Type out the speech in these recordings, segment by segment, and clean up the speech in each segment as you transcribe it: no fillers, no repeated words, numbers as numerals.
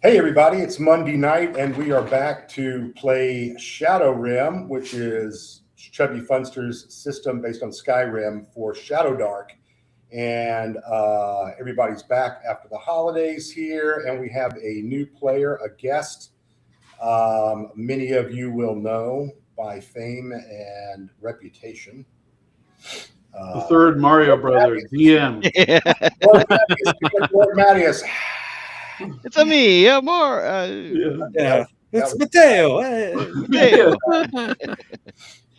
Hey everybody, it's Monday night and we are back to play ShadowRim, which is Chubby Funster's system based on Skyrim for Shadowdark. And everybody's back after the holidays here, and we have a new player, a guest. Many of you will know by fame and reputation. The third Mario Brothers, DM. Lord Mattias. It's a me, more. Yeah. It's Mateo. Mateo.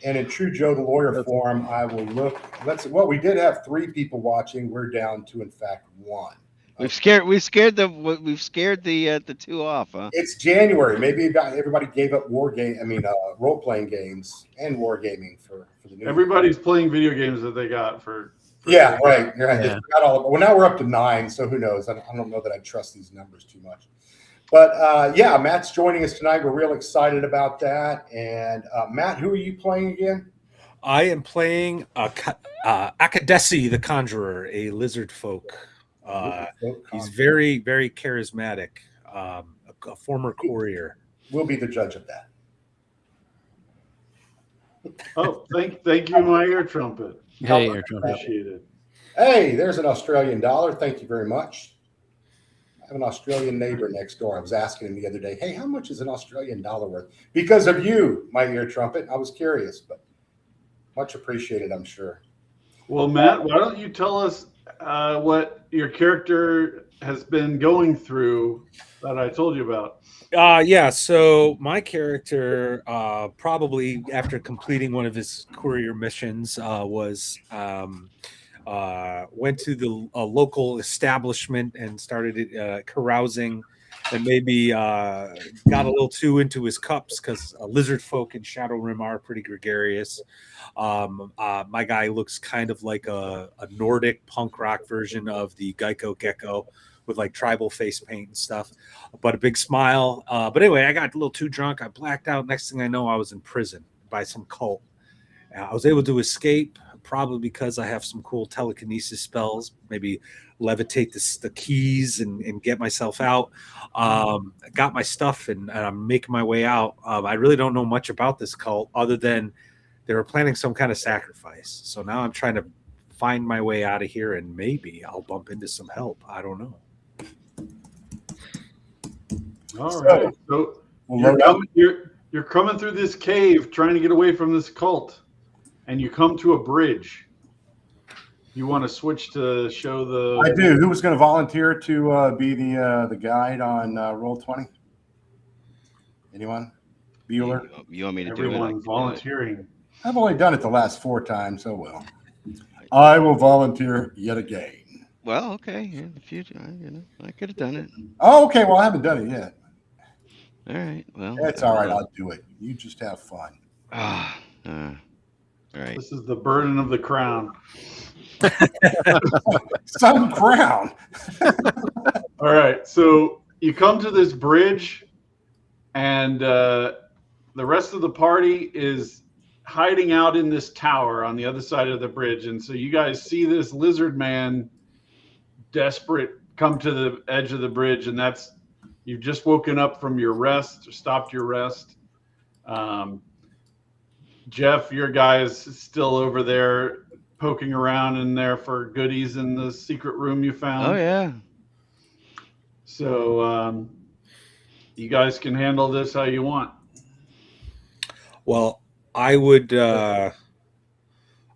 And in true Joe the Lawyer form, I will look. Well, we did have 3 people watching. We're down to, in fact, 1. We've scared the 2 off, huh? It's January. Maybe everybody gave up role playing games and wargaming for the new. Everybody's playing video games that they got for yeah, right. Yeah. Well, now we're up to 9, so who knows? I don't know that I trust these numbers too much. But yeah, Matt's joining us tonight. We're real excited about that. And Matt, who are you playing again? I am playing Akadesi the Conjurer, a lizard folk. He's very, very charismatic. A former courier. We'll be the judge of that. Oh, thank you, my ear trumpet. Hey, ear trumpet. Appreciate it. Hey, there's an Australian dollar. Thank you very much. I have an Australian neighbor next door. I was asking him the other day, hey, how much is an Australian dollar worth? Because of you, my ear trumpet. I was curious, but much appreciated, I'm sure. Well, Matt, why don't you tell us what your character has been going through that I told you about? Yeah, so my character, probably after completing one of his courier missions, went to the local establishment and started carousing, and maybe got a little too into his cups because lizard folk in ShadowRim are pretty gregarious. My guy looks kind of like a Nordic punk rock version of the Geico Gecko, with like tribal face paint and stuff, but a big smile. But anyway, I got a little too drunk. I blacked out. Next thing I know, I was in prison by some cult. I was able to escape, probably because I have some cool telekinesis spells, maybe levitate the keys and get myself out. I got my stuff and I'm making my way out. I really don't know much about this cult other than they were planning some kind of sacrifice. So now I'm trying to find my way out of here, and maybe I'll bump into some help. I don't know. All right. So you're coming through this cave trying to get away from this cult, and you come to a bridge. You want to switch to show the... I do. Who was going to volunteer to be the guide on Roll20? Anyone? Bueller? You want me to do it? Everyone volunteering. I've only done it the last 4 times, so well. I will volunteer yet again. Well, okay. In the future, I could have done it. Oh, okay. Well, I haven't done it yet. All right. Well, that's all right. I'll do it. You just have fun. All right. This is the burden of the crown. Some crown. All right. So you come to this bridge, and the rest of the party is hiding out in this tower on the other side of the bridge. And so you guys see this lizard man, desperate, come to the edge of the bridge, and you've just woken up from your rest, or stopped your rest. Jeff, your guy is still over there poking around in there for goodies in the secret room you found. Oh yeah. So you guys can handle this how you want. Well, I would. I'm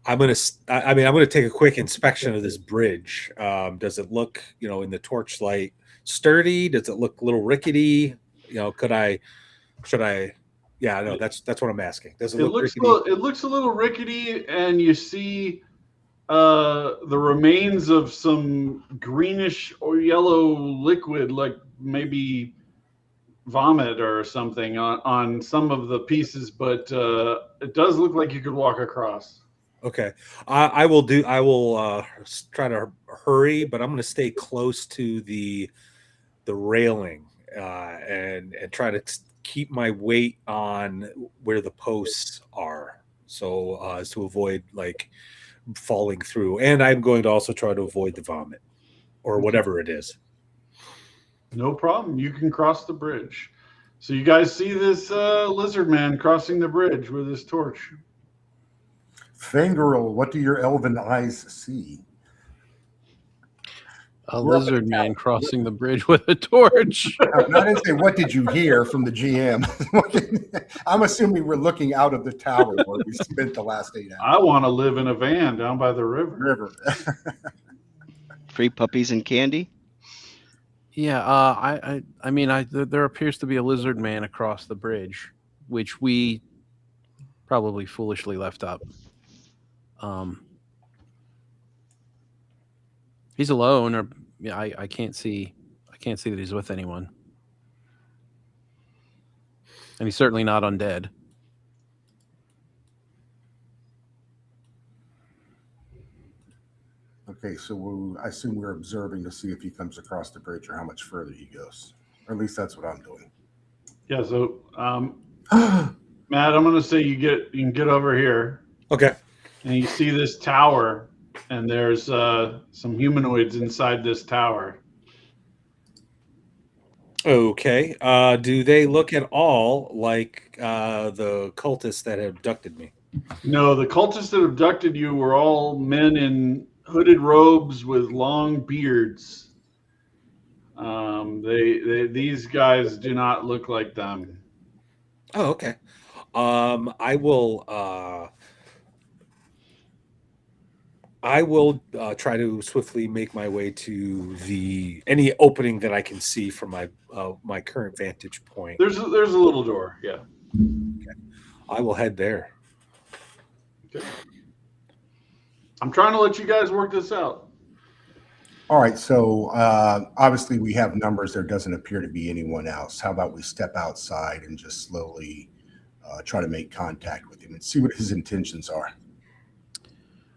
gonna take a quick inspection of this bridge. Does it look, in the torchlight, sturdy? Does it look a little rickety? Should I? Yeah, no, that's what I'm asking. Does it look rickety? It looks a little rickety, and you see the remains of some greenish or yellow liquid, like maybe vomit or something on some of the pieces, but it does look like you could walk across. Okay, I will try to hurry, but I'm going to stay close to the railing and try to keep my weight on where the posts are, so as to avoid like falling through. And I'm going to also try to avoid the vomit or whatever it is. No problem. You can cross the bridge. So you guys see this lizard man crossing the bridge with his torch. Fangirl, what do your elven eyes see? A We're up at lizard the man tower. crossing the bridge with a torch. No, I didn't say what did you hear from the GM. I'm assuming we're looking out of the tower where we spent the last 8 hours. I want to live in a van down by the river. River. Free puppies and candy. Yeah, I mean, there appears to be a lizard man across the bridge, which we probably foolishly left up. He's alone, or yeah, I can't see that he's with anyone, and he's certainly not undead. Okay, so I assume we're observing to see if he comes across the bridge or how much further he goes. Or at least that's what I'm doing. Yeah. So, Matt, I'm going to say you can get over here, Okay. and you see this tower, and there's some humanoids inside this tower. Okay. Do they look at all like the cultists that abducted me? No, the cultists that abducted you were all men in hooded robes with long beards. These guys do not look like them. Oh, okay. I will try to swiftly make my way to any opening that I can see from my current vantage point. There's a little door. Yeah. Okay. I will head there. Okay. I'm trying to let you guys work this out. All right, so obviously we have numbers. There doesn't appear to be anyone else. How about we step outside and just slowly try to make contact with him and see what his intentions are?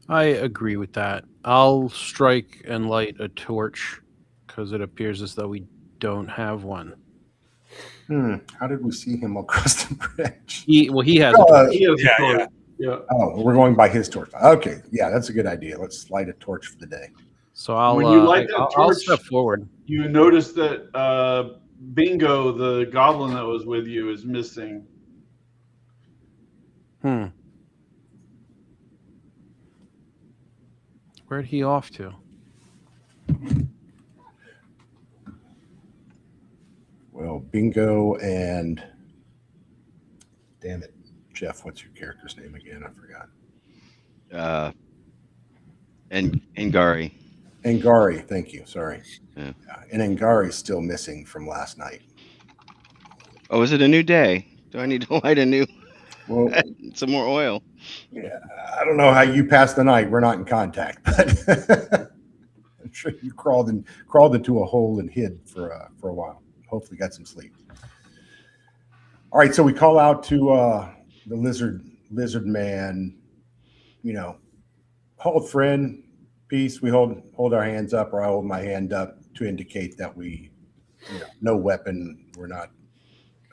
I agree with that. I'll strike and light a torch because it appears as though we don't have one. How did we see him across the bridge? He has a torch. He has a Yeah, torch. Yeah. Oh, we're going by his torch. Okay, yeah, that's a good idea. Let's light a torch for the day. So I'll When you light that I'll torch- step forward. You notice that Bingo, the goblin that was with you, is missing. Where'd he off to? Well, Bingo and damn it, Jeff, what's your character's name again? I forgot. And Ngari. Angari, thank you. Sorry. Yeah. And Angari's still missing from last night. Oh, is it a new day? Do I need to light a new Well, some more oil? yeah, I don't know how you passed the night. We're not in contact, but I'm sure you crawled into a hole and hid for a while. Hopefully, got some sleep. All right, so we call out to the lizard man. You know, hold friend, peace. We hold our hands up, or I hold my hand up to indicate that we, no weapon. We're not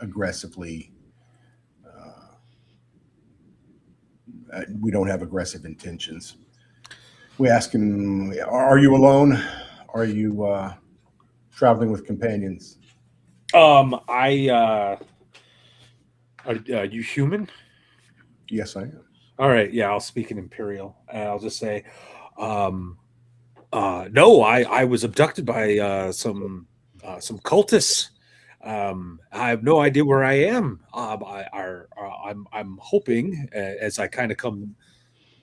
aggressively. We don't have aggressive intentions. We ask him, "Are you alone? Are you traveling with companions?" Are you human? Yes, I am. All right, yeah, I'll speak in Imperial. I'll just say, no, I was abducted by some cultists. I have no idea where I am. I'm hoping as I kind of come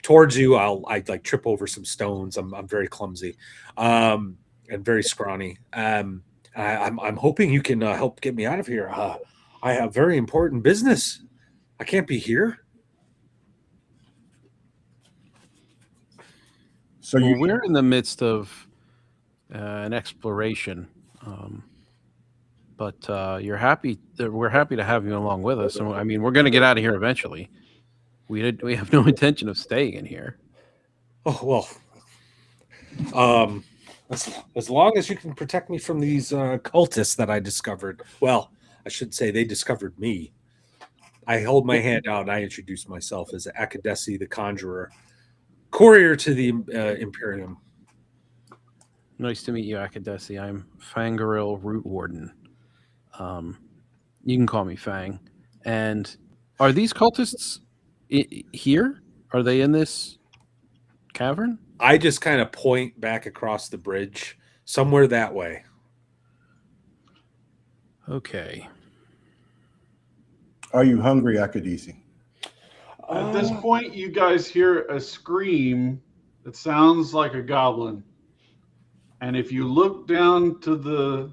towards you, I like trip over some stones. I'm very clumsy, and very scrawny. I'm hoping you can help get me out of here. I have very important business. I can't be here. So Well, we're in the midst of an exploration, but we're happy to have you along with us. And I mean, we're going to get out of here eventually. We have no intention of staying in here. Oh well, as long as you can protect me from these cultists that I discovered. Well, I should say they discovered me. I hold my hand out and I introduce myself as Akadesi the Conjurer, courier to the Imperium. Nice to meet you, Akadesi. I'm Fangoril Root Warden. You can call me Fang. And are these cultists here? Are they in this cavern? I just kind of point back across the bridge, somewhere that way. Okay. Are you hungry, Akadisi? At this point, you guys hear a scream that sounds like a goblin. And if you look down to the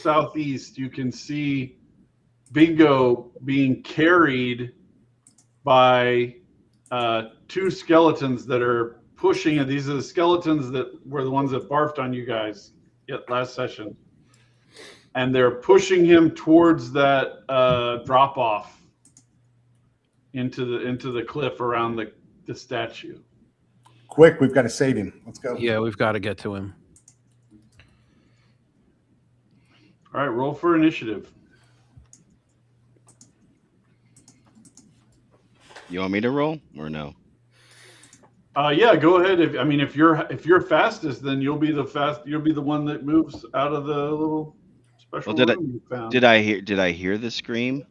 southeast, you can see Bingo being carried by two skeletons that are pushing it. These are the skeletons that were the ones that barfed on you guys last session. And they're pushing him towards that drop off into the cliff around the statue. Quick, we've got to save him. Let's go. Yeah, we've got to get to him. All right, roll for initiative. You want me to roll or no? Yeah, go ahead. If you're fastest, then you'll be the one that moves out of the little special room you found. Did I hear the scream?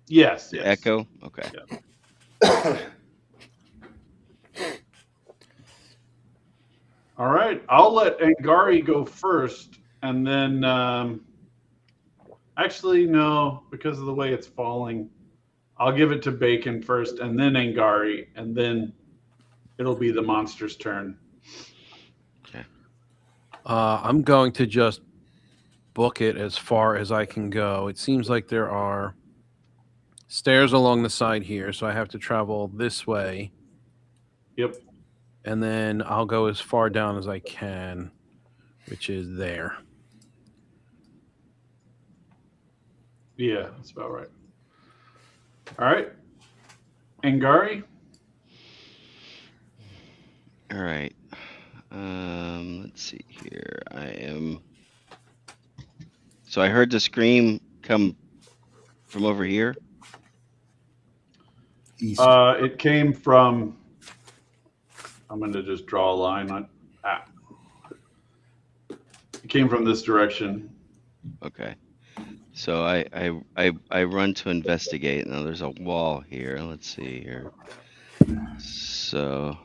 Yes. The echo? Okay. Yeah. All right, I'll let Angari go first, and then actually no, because of the way it's falling, I'll give it to Bacon first, and then Angari, and then it'll be the monster's turn. Okay. I'm going to just book it as far as I can go. It seems like there are stairs along the side here, so I have to travel this way. Yep. And then I'll go as far down as I can, which is there. Yeah, that's about right. All right. Angari? All right. Let's see here. So I heard the scream come from over here. East. It came from... I'm going to just draw a line. It came from this direction. Okay. So I run to investigate. Now there's a wall here. Let's see here. So,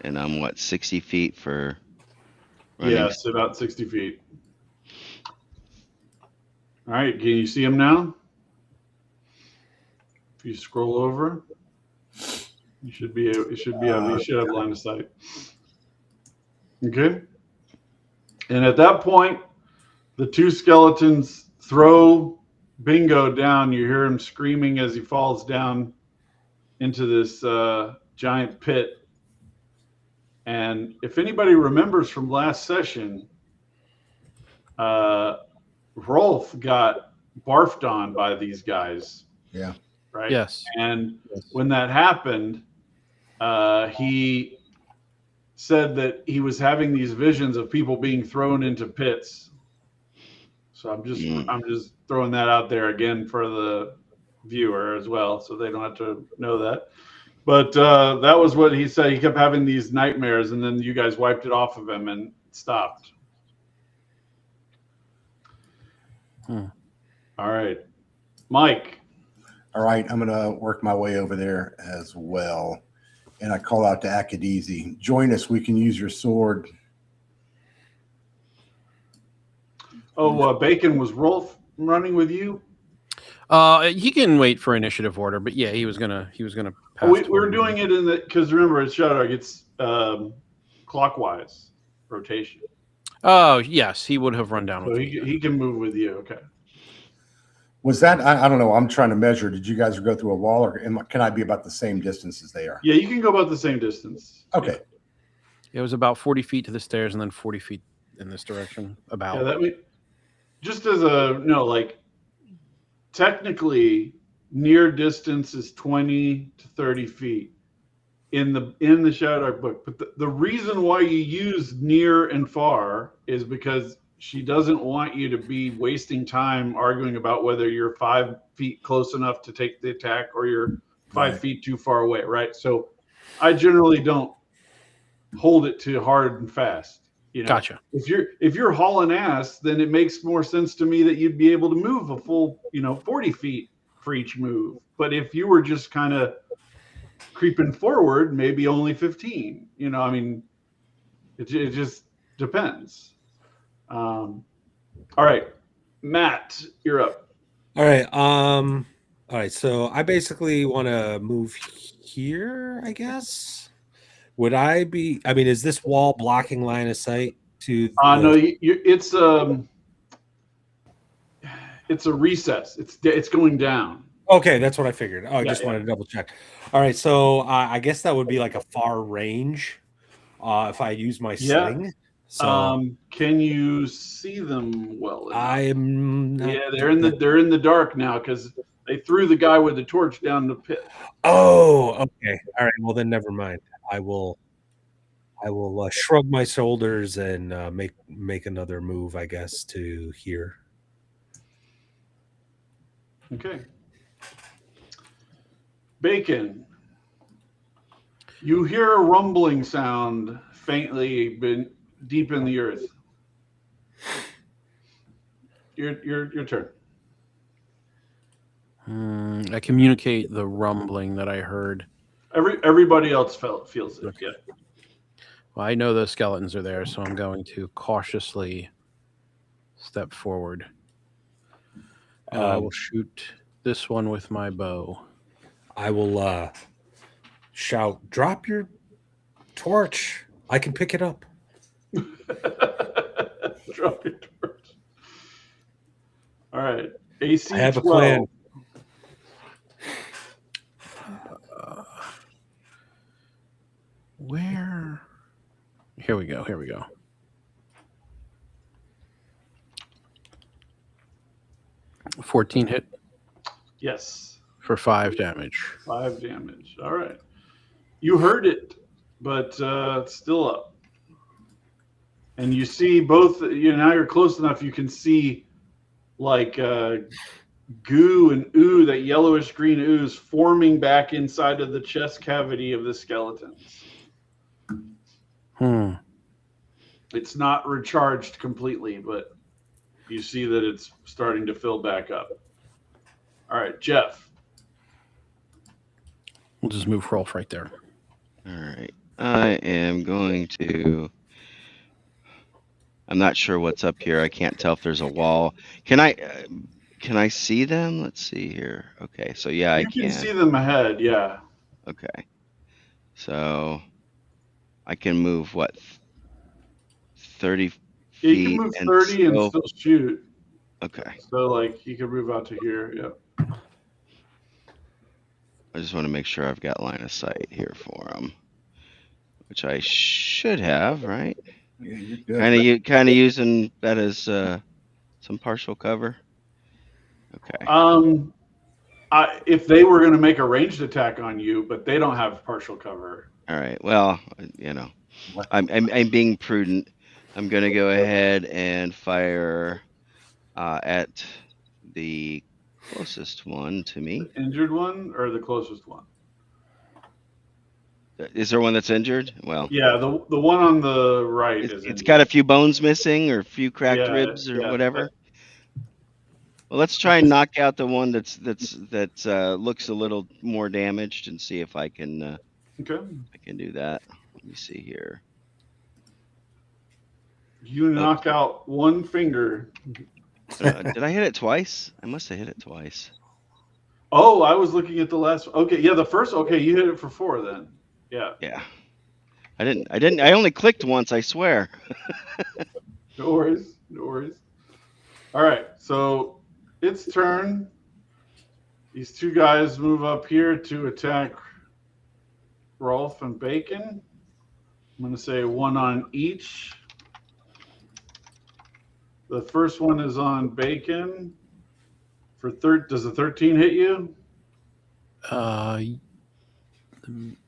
and I'm what, 60 feet for running? Yes, about 60 feet. All right, can you see him now? If you scroll over, you should have line of sight. Okay. And at that point, the two skeletons throw Bingo down. You hear him screaming as he falls down into this giant pit. And if anybody remembers from last session, Rolf got barfed on by these guys. Yeah. Right? Yes. And when that happened, he said that he was having these visions of people being thrown into pits. So I'm just throwing that out there again for the viewer as well, so they don't have to know that. But that was what he said. He kept having these nightmares, and then you guys wiped it off of him and stopped. All right, Mike. All right, I'm going to work my way over there as well. And I call out to Akadisi, join us, we can use your sword. Oh, Bacon, was Rolf running with you? He can wait for initiative order, but yeah, he was gonna pass. We're doing it in the, because remember, it's Shadowdark, it's clockwise rotation. Oh yes, he would have run down So with me. he can move with you. Okay. Was that, I don't know, I'm trying to measure. Did you guys go through a wall, or can I be about the same distance as they are? Yeah, you can go about the same distance. Okay. It was about 40 feet to the stairs and then 40 feet in this direction. About. Yeah, that means, just as like technically near distance is 20 to 30 feet in the Shadowdark book. But the reason why you use near and far is because she doesn't want you to be wasting time arguing about whether you're 5 feet close enough to take the attack or you're 5 feet too far away, right? So I generally don't hold it to hard and fast. You know, Gotcha. If you're hauling ass, then it makes more sense to me that you'd be able to move a full 40 feet for each move. But if you were just kind of creeping forward, maybe only 15. I mean, it just depends. All right, Matt, you're up. All right. So I basically want to move here, I guess. Would I be? I mean, is this wall blocking line of sight to? No, it's a recess. It's going down. Okay, that's what I figured. Oh, I Yeah, just wanted to double check. All right, so I guess that would be like a far range if I use my sling. So can you see them well enough? I'm not. Yeah, they're in the dark now because they threw the guy with the torch down the pit. Oh, okay. All right. Well, then never mind. I will shrug my shoulders and make another move, I guess, to here. Okay. Bacon. You hear a rumbling sound faintly deep in the earth. Your turn. I communicate the rumbling that I heard. Everybody else feels it. Okay. Yeah. Well, I know the skeletons are there, so I'm going to cautiously step forward. And I will shoot this one with my bow. I will shout, "Drop your torch. I can pick it up." Drop your torch. All right. AC I have 12. a plan. Where? Here we go. 14 hit Yes. for 5 damage. 5 damage. All right. You heard it, but it's still up. And you see both. Now you're close enough. You can see like goo and ooze, that yellowish green ooze forming back inside of the chest cavity of the skeletons. It's not recharged completely, but you see that it's starting to fill back up. All right, Jeff. We'll just move Rolf right there. All right. I am going to. I'm not sure what's up here. I can't tell if there's a wall. Can I see them? Let's see here. Okay, so yeah, I You can can. see them ahead, yeah. Okay. So I can move what? 30 feet. Yeah, you can move 30 and still shoot. Okay. So like you can move out to here, yeah. I just want to make sure I've got line of sight here for them, which I should have, right? Yeah, you're good. Kind of using that as some partial cover. Okay. If they were going to make a ranged attack on you, but they don't have partial cover. All right. Well, I'm being prudent. I'm going to go ahead and fire at the closest one to me. The injured one or the closest one? Is there one that's injured? Well, yeah, the one on the right is it's got a few bones missing or a few cracked ribs or whatever. Well, let's try and knock out the one that looks a little more damaged and see if I can I can do that. Let me see here. You knock out one finger. Did I hit it twice? I must have hit it twice. Oh, I was looking at the last one. Okay, yeah, the first. Okay, you hit it for 4 then. Yeah. Yeah. I didn't. I only clicked once. I swear. No worries. All right, so it's turn. These two guys move up here to attack Rolf and Bacon. I'm going to say 1 on each. The first one is on Bacon. Does the 13 hit you?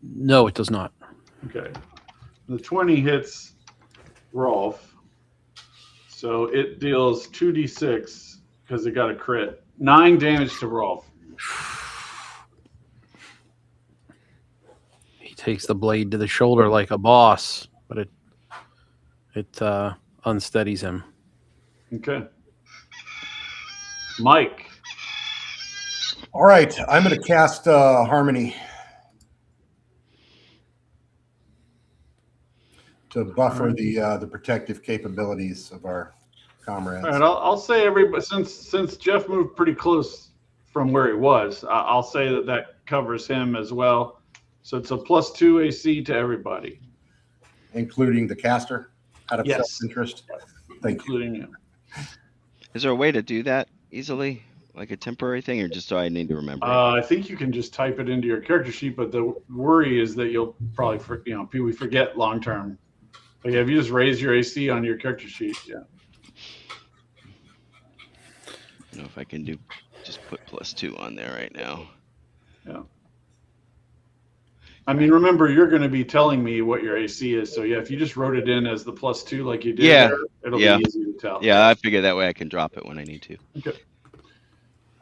No, it does not. Okay. The 20 hits Rolf. So it deals 2d6 because it got a crit. 9 damage to Rolf. He takes the blade to the shoulder like a boss. but it unsteadies him. Okay. Mike. All right, I'm going to cast Harmony to buffer the protective capabilities of our comrades. All right, I'll say everybody, since Jeff moved pretty close from where he was, I'll say that covers him as well. So it's a +2 AC to everybody, including the caster, out of yes, self-interest. Thank including you. Is there a way to do that easily, like a temporary thing, or just so I need to remember? I think you can just type it into your character sheet, but the worry is that you'll probably, people forget long term. But yeah, if you just raise your AC on your character sheet, yeah. I don't know if I can just put +2 on there right now. Yeah. I mean, remember, you're going to be telling me what your AC is. So yeah, if you just wrote it in as the +2 like you did there, it'll be easy to tell. Yeah, I figure that way I can drop it when I need to. Okay.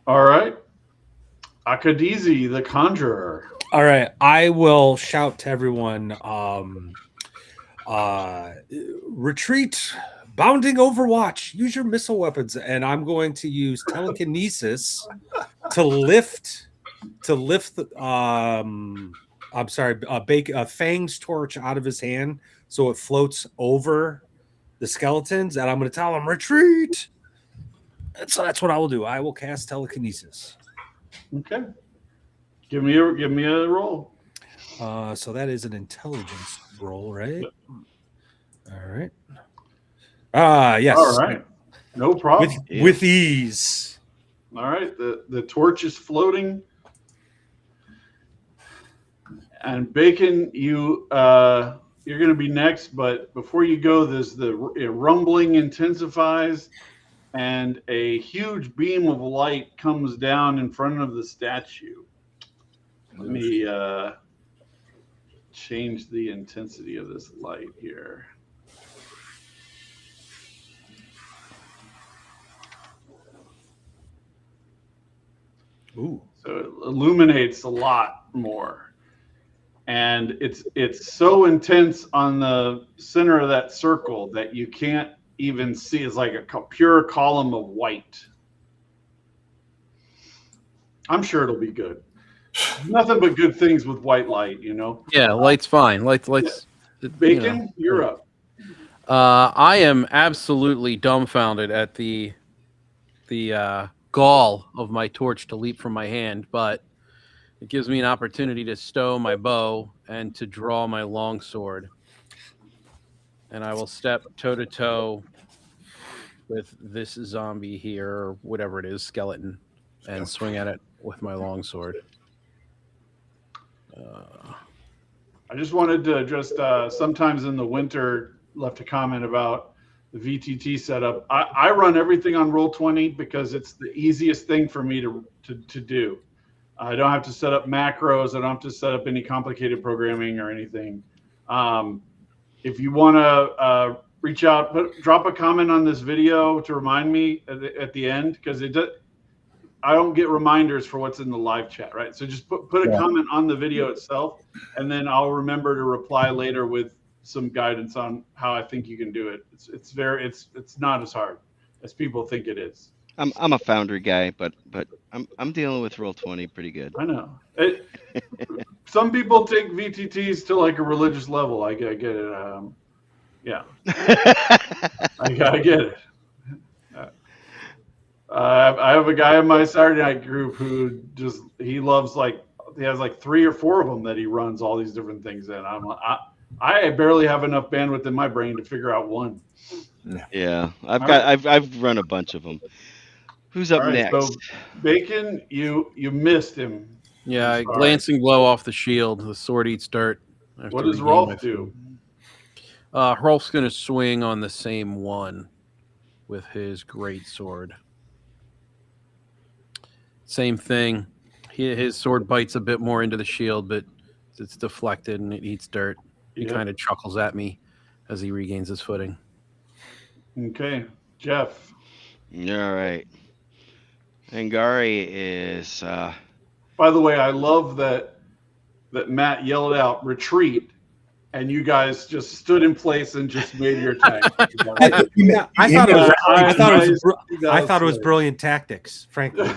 All right. Akadizi, the Conjurer. All right, I will shout to everyone, retreat, bounding overwatch, use your missile weapons, and I'm going to use telekinesis to lift Fang's torch out of his hand so it floats over the skeletons, and I'm going to tell him retreat. So that's what I will do. I will cast telekinesis. Okay. Give me a roll. So that is an intelligence roll, right? Yep. All right. Yes. All right. No problem. With ease. All right. The torch is floating. And Bacon, you're going to be next, but before you go, the rumbling intensifies, and a huge beam of light comes down in front of the statue. Let me change the intensity of this light here. Ooh. So it illuminates a lot more. And it's so intense on the center of that circle that you can't even see. It's like a pure column of white. I'm sure it'll be good. Nothing but good things with white light, Yeah, light's fine. Lights. Bacon, you're up. I am absolutely dumbfounded at the gall of my torch to leap from my hand, but it gives me an opportunity to stow my bow and to draw my longsword. And I will step toe to toe with this zombie here, or whatever it is, skeleton, and swing at it with my longsword. I just wanted to just sometimes in the winter left a comment about the VTT setup. I run everything on Roll20 because it's the easiest thing for me to do. I don't have to set up macros. I don't have to set up any complicated programming or anything. If you want to reach out, drop a comment on this video to remind me at the end, because I don't get reminders for what's in the live chat, right? So just put a comment on the video itself, and then I'll remember to reply later with some guidance on how I think you can do it. It's not as hard as people think it is. I'm a Foundry guy, but I'm dealing with Roll20 pretty good. I know. Some people take VTTs to like a religious level. I get it. Yeah, I get it. I have a guy in my Saturday night group who he has like 3 or 4 of them that he runs all these different things in. I barely have enough bandwidth in my brain to figure out one. Yeah, I've run a bunch of them. Who's up next? So Bacon, you missed him. Yeah, glancing blow off the shield. The sword eats dirt. What does Rolf do? Rolf's going to swing on the same one with his great sword. Same thing. His sword bites a bit more into the shield, but it's deflected and it eats dirt. He kind of chuckles at me as he regains his footing. Okay, Jeff. All right. Angari is. By the way, I love that Matt yelled out retreat and you guys just stood in place and just made your attack. I thought it was brilliant tactics, frankly.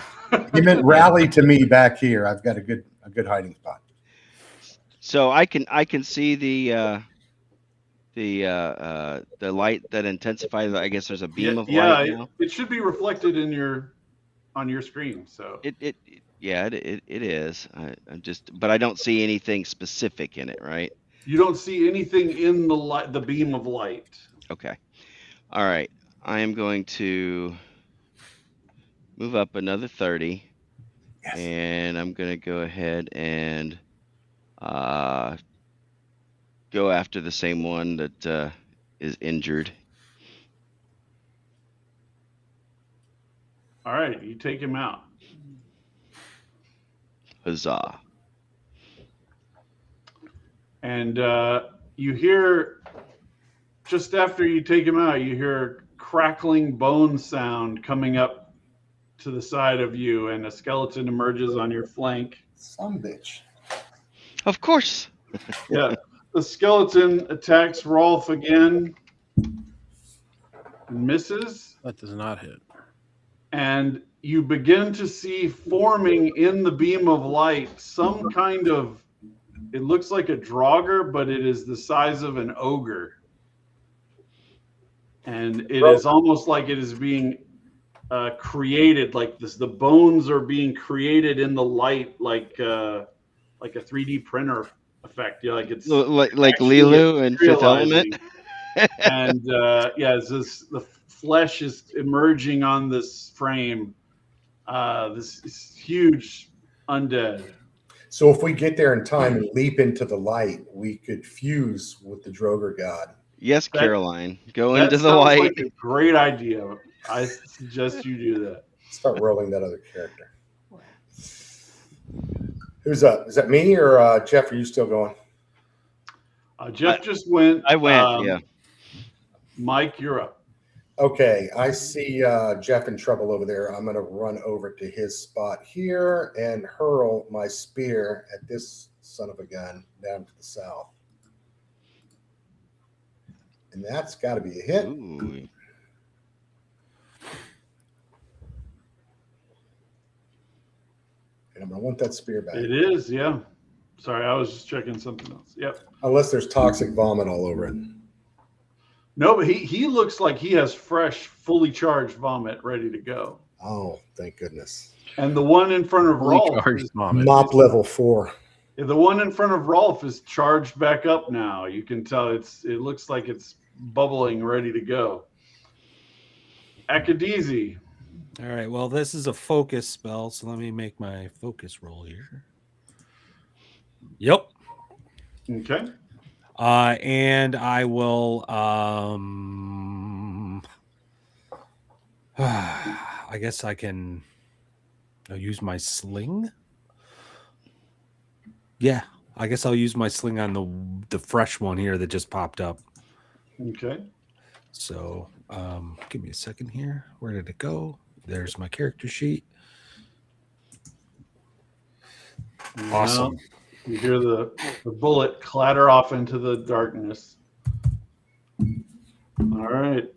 He meant rally to me back here. I've got a good hiding spot. So I can see the light that intensifies. I guess there's a beam of light now. It should be reflected on your screen. So it is. But I don't see anything specific in it, right? You don't see anything in the beam of light. Okay. All right. I am going to move up another 30. Yes. And I'm going to go ahead and go after the same one that is injured. All right. You take him out. Huzzah. And you hear, just after you take him out, you hear a crackling bone sound coming up to the side of you, and a skeleton emerges on your flank. Some bitch. Of course. Yeah. The skeleton attacks Rolf again. Misses. That does not hit. And you begin to see forming in the beam of light some kind of, it looks like a draugr, but it is the size of an ogre. And it is almost like it is being created, like this. The bones are being created in the light, like a 3D printer effect. Yeah, like it's like Lilu in Fifth Element. And the flesh is emerging on this frame. This huge undead. So if we get there in time and leap into the light, we could fuse with the Draugr god. Yes, Caroline. Go into the light. Like a great idea. I suggest you do that. Start rolling that other character. Who's up? Is that me or Jeff? Are you still going? Jeff just went. I went, yeah. Mike, you're up. Okay, I see Jeff in trouble over there. I'm going to run over to his spot here and hurl my spear at this son of a gun down to the south. And that's got to be a hit. Ooh. And I'm going to want that spear back. It is, yeah. Sorry, I was just checking something else. Yep. Unless there's toxic vomit all over it. No, but he looks like he has fresh, fully charged vomit ready to go. Oh, thank goodness. And the one in front of Rolf is mop level 4. The one in front of Rolf is charged back up now. You can tell it looks like it's bubbling, ready to go. Akadezi. All right. Well, this is a focus spell, so let me make my focus roll here. Yep. Okay. And I will I guess I can use my sling. Yeah, I guess I'll use my sling on the fresh one here that just popped up. Okay. So give me a second here. Where did it go? There's my character sheet. Awesome. You hear the bullet clatter off into the darkness. All right.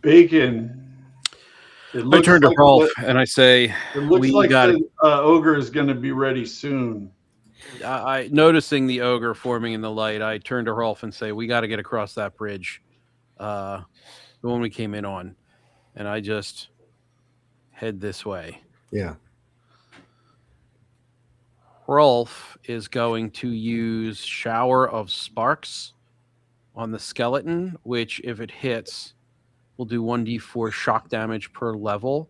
Bacon. I turn to Rolf and I say, it looks like the ogre is going to be ready soon. I noticing the ogre forming in the light, I turn to Rolf and say, we got to get across that bridge, the one we came in on. And I just head this way. Yeah. Rolf is going to use Shower of Sparks on the skeleton, which, if it hits, will do 1d4 shock damage per level,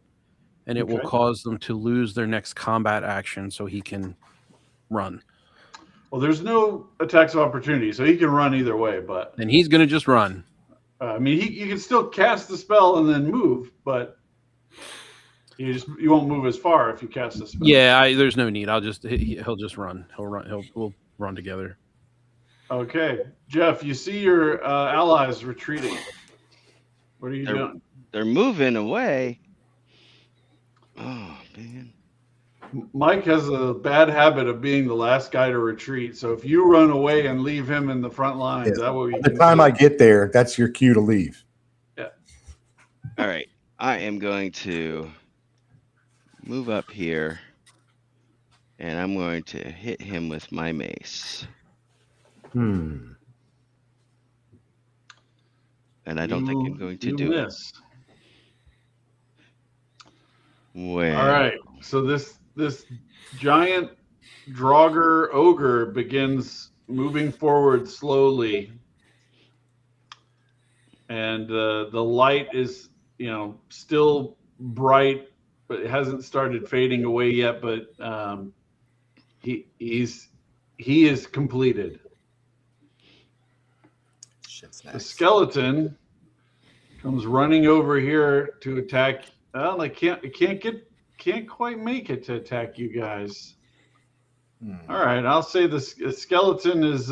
and it will cause them to lose their next combat action so he can run. Well, there's no attacks of opportunity, so he can run either way, but... And he's going to just run. I mean, you can still cast the spell and then move, but... You won't move as far if you cast the spell. Yeah, there's no need. He'll just run. We'll run together. Okay, Jeff, you see your allies retreating. What are you doing? They're moving away. Oh man. Mike has a bad habit of being the last guy to retreat. So if you run away and leave him in the front lines, that way we By the can time see I it. get there, that's your cue to leave. All right. I am going to move up here, and I'm going to hit him with my mace. And I don't think I'm going to do miss. Well, All right. So this giant Draugr ogre begins moving forward slowly, and the light is still bright, but it hasn't started fading away yet. But he is completed. Shit's The nice. skeleton comes running over here to attack. Well, I can't quite make it to attack you guys. All right, I'll say the skeleton is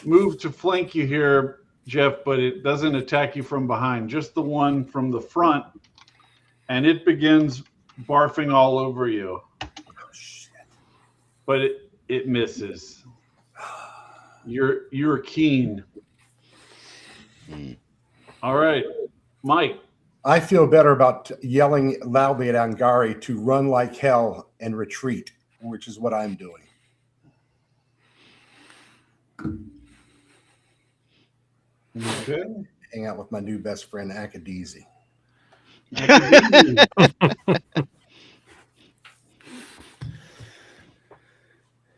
moved to flank you here, Jeff, but it doesn't attack you from behind, just the one from the front, and it begins barfing all over you. Oh, shit. But it misses. You're keen. All right, Mike. I feel better about yelling loudly at Angari to run like hell and retreat, which is what I'm doing. Okay. Hang out with my new best friend, Akadezi.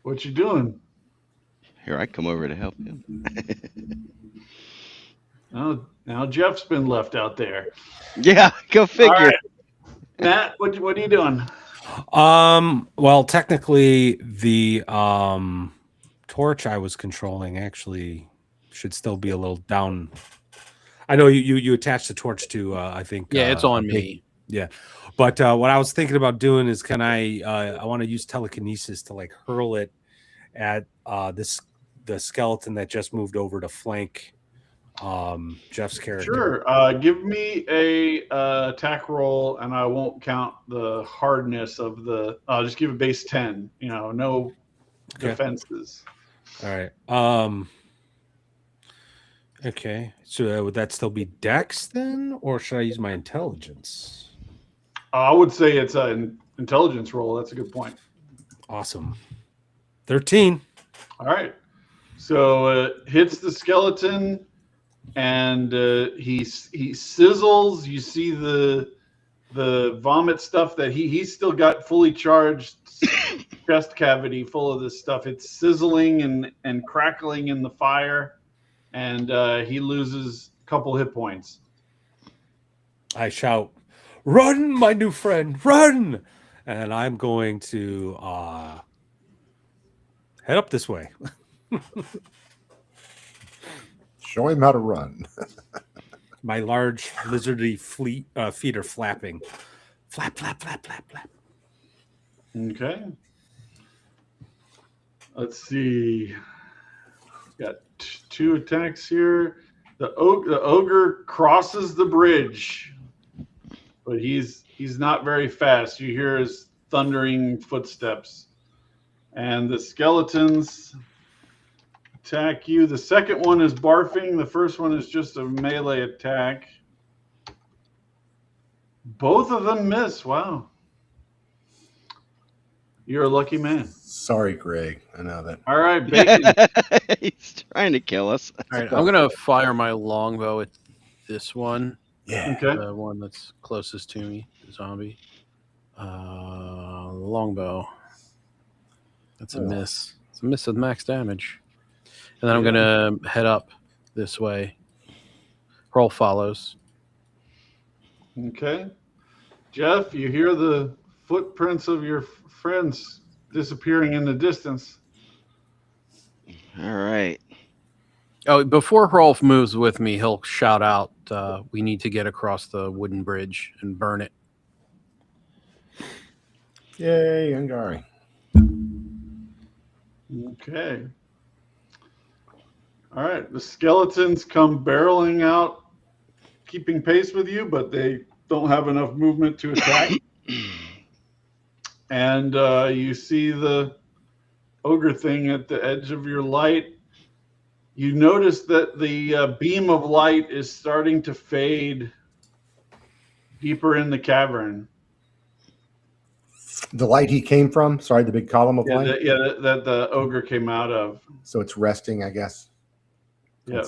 What you doing? Here, I come over to help him. Now Jeff's been left out there. Yeah, go figure. All right. Matt, what are you doing? Well, technically the torch I was controlling actually should still be a little down. I know you attached the torch to I think it's on me. Yeah. But what I was thinking about doing is I want to use telekinesis to like hurl it at the skeleton that just moved over to flank Jeff's character. Sure. Give me a attack roll, and I won't count the hardness of the. I'll just give a base 10. No defenses. All right. Okay. So would that still be Dex then, or should I use my intelligence? I would say it's an intelligence roll. That's a good point. Awesome. 13. All right. So hits the skeleton, and he sizzles. You see the vomit stuff that he's still got fully charged chest cavity full of this stuff. It's sizzling and crackling in the fire, and he loses a couple hit points. I shout, "Run, my new friend, run!" And I'm going to head up this way. Show him how to run. My large lizardy feet are flapping. Flap, flap, flap, flap, flap. Okay. Let's see. Got two attacks here. The ogre crosses the bridge, but he's not very fast. You hear his thundering footsteps, and the skeletons attack you. The second one is barfing. The first one is just a melee attack. Both of them miss. Wow. You're a lucky man. Sorry, Greg. I know that. All right, Bacon. He's trying to kill us. All right, I'm gonna fire my longbow at this one. Yeah. Okay. The one that's closest to me, the zombie. Longbow. That's a miss. It's a miss with max damage. And then I'm gonna head up this way. Roll follows. Okay. Jeff, you hear the footprints of your friends disappearing in the distance. All right. Oh, before Rolf moves with me, he'll shout out, we need to get across the wooden bridge and burn it. Yay, Angari. Okay. All right. The skeletons come barreling out, keeping pace with you, but they don't have enough movement to attack. and you see the ogre thing at the edge of your light. You notice that the beam of light is starting to fade deeper in the cavern. The light he came from. Sorry, the big column of light. That the ogre came out of. So it's resting, I guess. Yeah.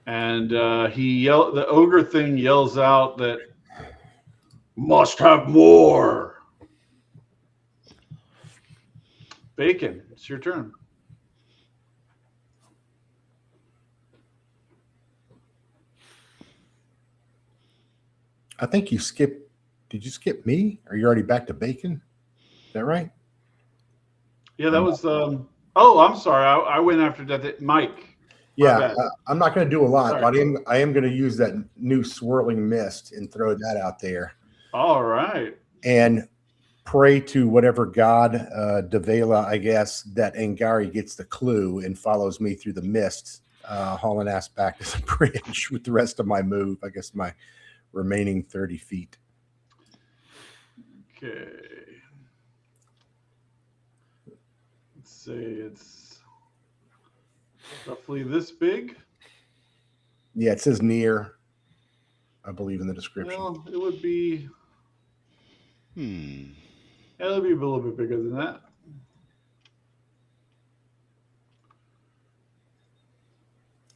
And the ogre thing yells out that must have more. Bacon, it's your turn. I think you skipped. Did you skip me? Are you already back to Bacon? Is that right? Yeah, that was. Oh, I'm sorry. I went after that. Mike. Yeah, I'm not going to do a lot, Sorry. but I am going to use that new swirling mist and throw that out there. All right. And pray to whatever god, Devela, I guess, that Angari gets the clue and follows me through the mist, hauling ass back to the bridge with the rest of my move. I guess my remaining 30 feet. Okay. Let's say it's roughly this big. Yeah, it says near, I believe, in the description. Well, it would be. Hmm. Yeah, it would be a little bit bigger than that.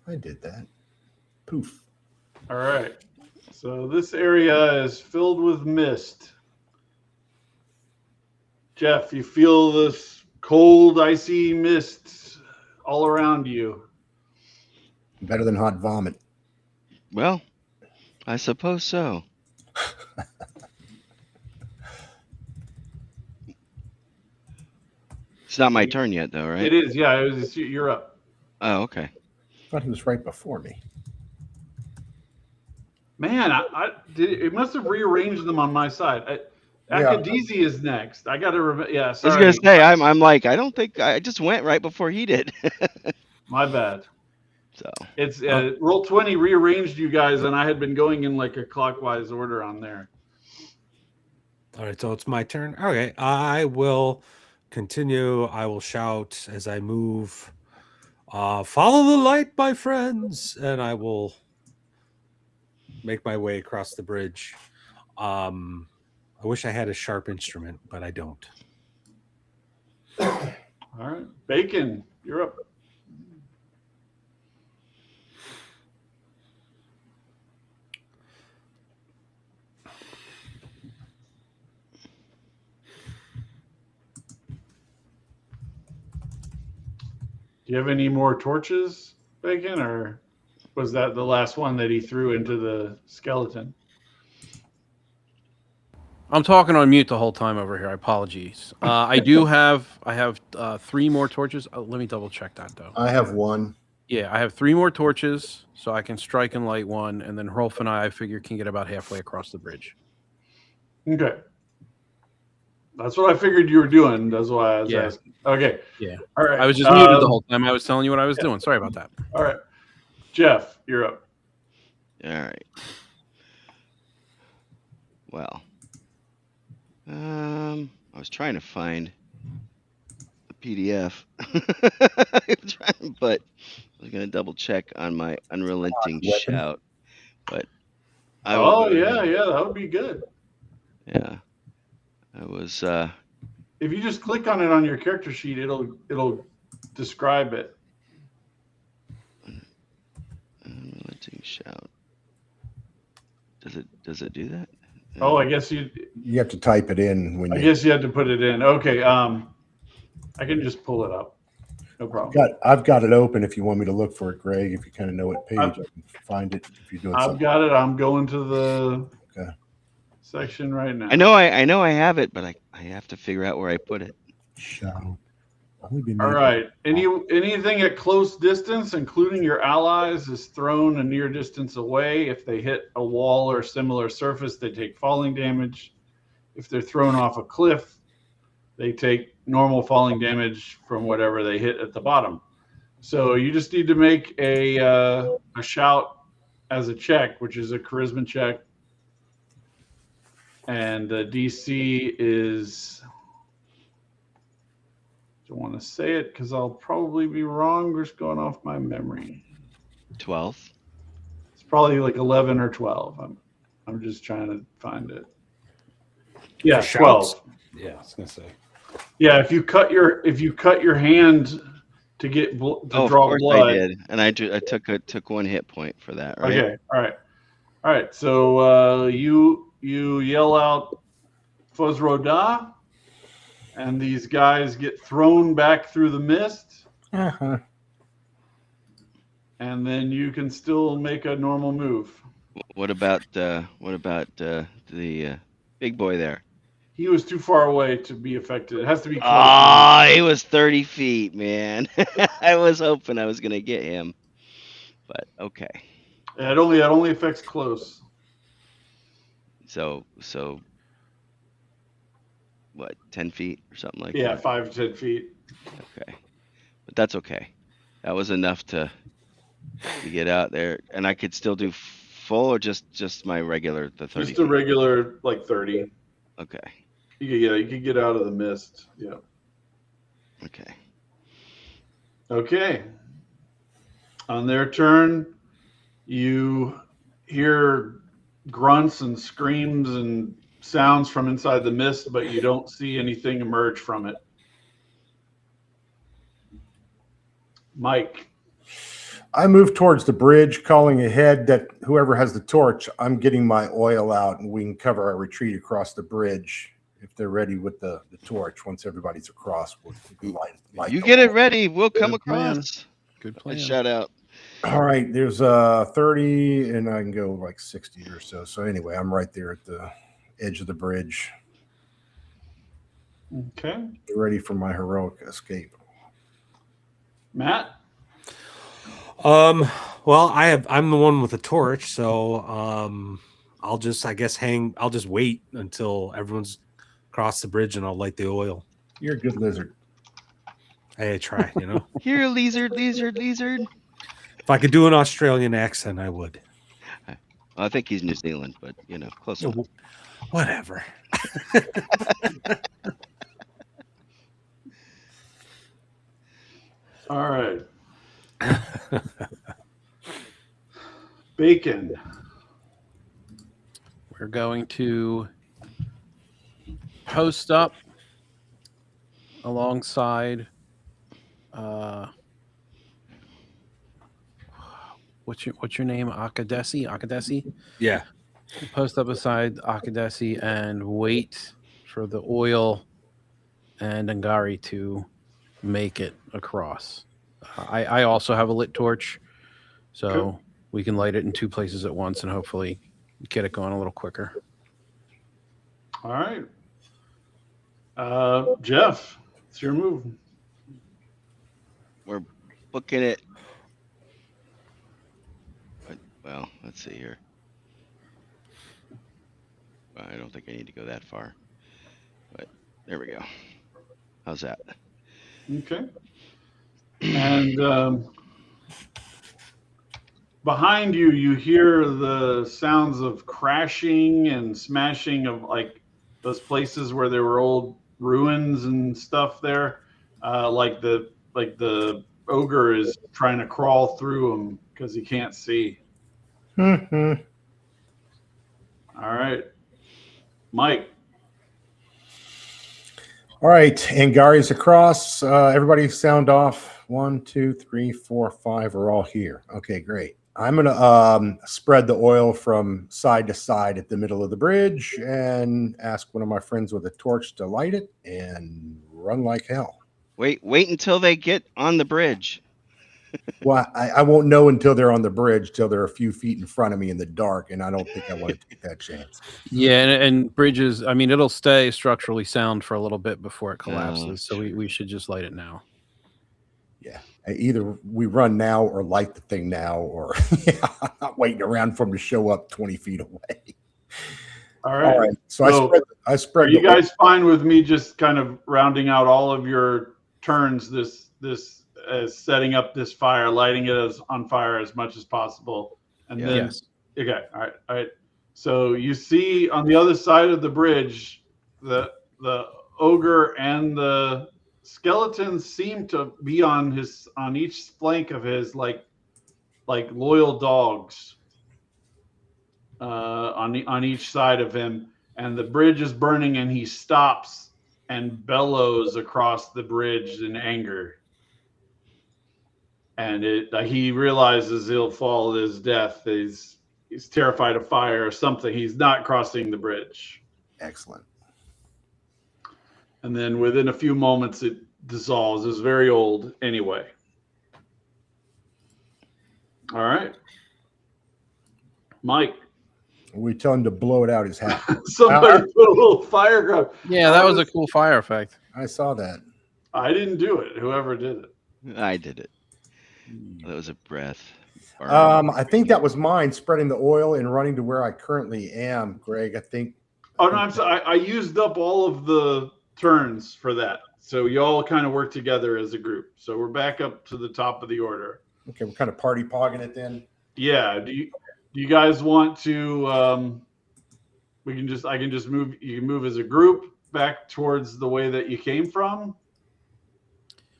I did that. Poof. All right. So this area is filled with mist. Jeff, you feel this cold, icy mist all around you. Better than hot vomit. Well, I suppose so. It's not my turn yet, though, right? It is, yeah. You're up. Oh, okay. I thought he was right before me. Man, it must have rearranged them on my side. Akadezi is next. I got to remember. Yeah, sorry. I was gonna say, I'm like, I don't think I just went right before he did. My bad. So it's Roll20 rearranged you guys, and I had been going in like a clockwise order on there. All right, so it's my turn. Okay, I will continue. I will shout as I move. Follow the light, my friends, and I will make my way across the bridge. I wish I had a sharp instrument, but I don't. All right, Bacon, you're up. Do you have any more torches, Bacon, or was that the last one that he threw into the skeleton? I'm talking on mute the whole time over here. Apologies. I have 3 more torches. Let me double check that though. I have one. Yeah, I have 3 more torches, so I can strike and light one, and then Rolf and I figure can get about halfway across the bridge. Okay. That's what I figured you were doing. That's why I was asking. Okay. Yeah. All right. I was just muted the whole time. I was telling you what I was doing. Sorry about that. All right. Jeff, you're up. all right. Well, I was trying to find the PDF, but I was gonna double check on my unrelenting shout. But Yeah, that would be good. Yeah, I was. If you just click on it on your character sheet, it'll describe it. Unrelenting shout. Does it do that? Oh, I guess you have to type it in when I guess you had to put it in. Okay. I can just pull it up. No problem. I've got it open if you want me to look for it, Greg. If you kind of know what page, I can find it if you're doing something. I've got it. I'm going to the section right now. I know I have it, but I have to figure out where I put it. All right. Anything at close distance, including your allies, is thrown a near distance away. If they hit a wall or similar surface, they take falling damage. If they're thrown off a cliff, they take normal falling damage from whatever they hit at the bottom. So you just need to make a shout as a check, which is a charisma check. And DC is, don't want to say it because I'll probably be wrong, just going off my memory. 12. It's probably like 11 or 12. I'm just trying to find it. Yeah, For 12. shouts? Yeah, I was gonna say. Yeah, if you cut your hand to get to Oh, of draw course blood. I did, and I took 1 hit point for that. Right. Okay, all right. So you yell out Fozroda, and these guys get thrown back through the mist, Uh-huh. and then you can still make a normal move. What about the big boy there? He was too far away to be affected. It has to be close. Ah, he was 30 feet, man. I was hoping I was gonna get him, but okay. It only affects close. So what? 10 feet or something like Yeah, that. 5 to 10 feet. Okay, but that's okay. That was enough to get out there, and I could still do full or just my regular 30. Just a regular like 30. Okay. You could get out of the mist. Yeah. Okay. Okay. On their turn, you hear grunts and screams and sounds from inside the mist, but you don't see anything emerge from it. Mike. I move towards the bridge, calling ahead that whoever has the torch, I'm getting my oil out, and we can cover our retreat across the bridge. If they're ready with the torch, once everybody's across, we'll light You the get it light. ready. We'll come Good plan. across. Good I plan. shout out. All right, there's 30, and I can go like 60 or so. So anyway, I'm right there at the edge of the bridge, Okay. ready for my heroic escape. Matt. Well, I'm the one with the torch, so I'll just wait until everyone's crossed the bridge and I'll light the oil. You're a good lizard. Hey, I try, you know. Here, lizard. If I could do an Australian accent, I would. I think he's New Zealand, but close enough. Whatever. All right. Bacon. We're going to post up alongside what's your name? Akadesi? Yeah. Post up beside Akadesi and wait for the oil and Angari to make it across. I also have a lit torch, so Cool. we can light it in 2 places at once and hopefully get it going a little quicker. All right. Jeff, it's your move. We're booking it. Well, let's see here. I don't think I need to go that far, but there we go. How's that? Okay. And behind you, you hear the sounds of crashing and smashing of like those places where there were old ruins and stuff there. Like the ogre is trying to crawl through them because he can't see. Mm-hmm. All right. Mike. All right, Angari's across. Everybody sound off. 1, 2, 3, 4, 5 are all here. Okay, great. I'm gonna spread the oil from side to side at the middle of the bridge and ask one of my friends with a torch to light it and run like hell. Wait until they get on the bridge. Well, I won't know until they're on the bridge, till they're a few feet in front of me in the dark, and I don't think I want to take that chance. Yeah, and bridges, I mean, it'll stay structurally sound for a little bit before it collapses, so we should just light it now. Yeah, either we run now or light the thing now, or I'm not waiting around for them to show up 20 feet away. All right. All right, so I spread. Are you guys fine with me just kind of rounding out all of your turns? This as setting up this fire, lighting it on fire as much as possible, and then Yes. okay. All right. So you see on the other side of the bridge, the ogre and the skeletons seem to be on each flank of his like loyal dogs on each side of him, and the bridge is burning, and he stops and bellows across the bridge in anger. And he realizes he'll fall to his death. He's terrified of fire or something. He's not crossing the bridge. Excellent. And then within a few moments, it dissolves. It's very old anyway. All right. Mike. We tell him to blow it out his hat. Somebody put a little fire grab. Yeah, that was a cool fire effect. I saw that. I didn't do it. Whoever did it. I did it. That was a breath. I think that was mine, spreading the oil and running to where I currently am, Greg. I think. Oh, no, I'm sorry. I used up all of the turns for that. So you all kind of work together as a group. So we're back up to the top of the order. Okay, we're kind of party pogging it then. Yeah. Do you guys want to I can just move, you can move as a group back towards the way that you came from?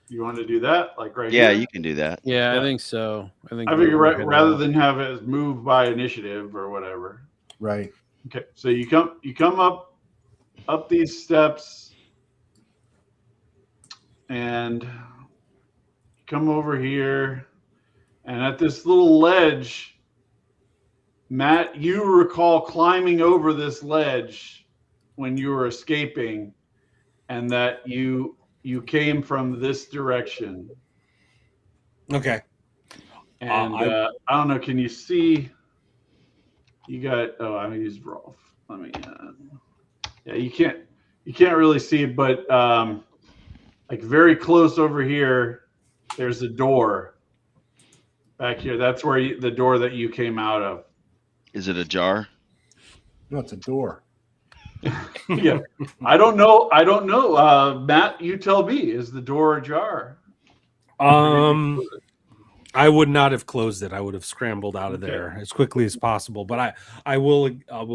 You want to do that? Like right Yeah, here? you can do that. Yeah, I think so. I figure rather than have it move by initiative or whatever. Right. Okay, so you come up these steps and come over here, and at this little ledge, Matt, you recall climbing over this ledge when you were escaping, and that you came from this direction. Okay. And I don't know, can you see? You got, I used Rolf. Let me, yeah, you can't really see it, but like very close over here, there's a door back here. That's where the door that you came out of. Is it ajar? No, it's a door. Yeah, I don't know. Matt, you tell me. Is the door ajar? I would not have closed it. I would have scrambled out of there as quickly as possible. But I will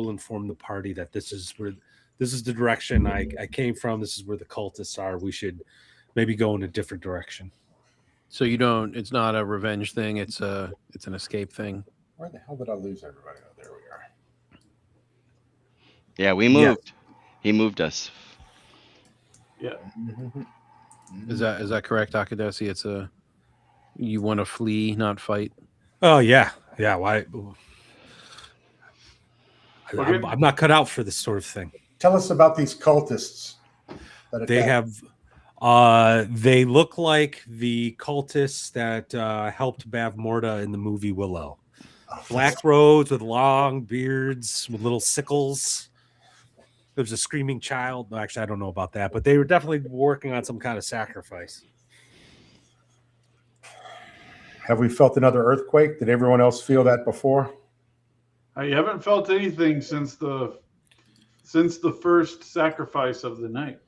inform the party that this is the direction I came from. This is where the cultists are. We should maybe go in a different direction. So it's not a revenge thing. It's an escape thing. Where the hell did I lose everybody? Oh, there we are. Yeah, we moved. Yeah. He moved us. Yeah. Is that correct, Akadesi? It's you want to flee, not fight. Oh yeah. Why? I'm not cut out for this sort of thing. Tell us about these cultists. They look like the cultists that helped Bavmorda in the movie Willow. Black robes with long beards with little sickles. There was a screaming child. Actually, I don't know about that, but they were definitely working on some kind of sacrifice. Have we felt another earthquake? Did everyone else feel that before? I haven't felt anything since the first sacrifice of the night.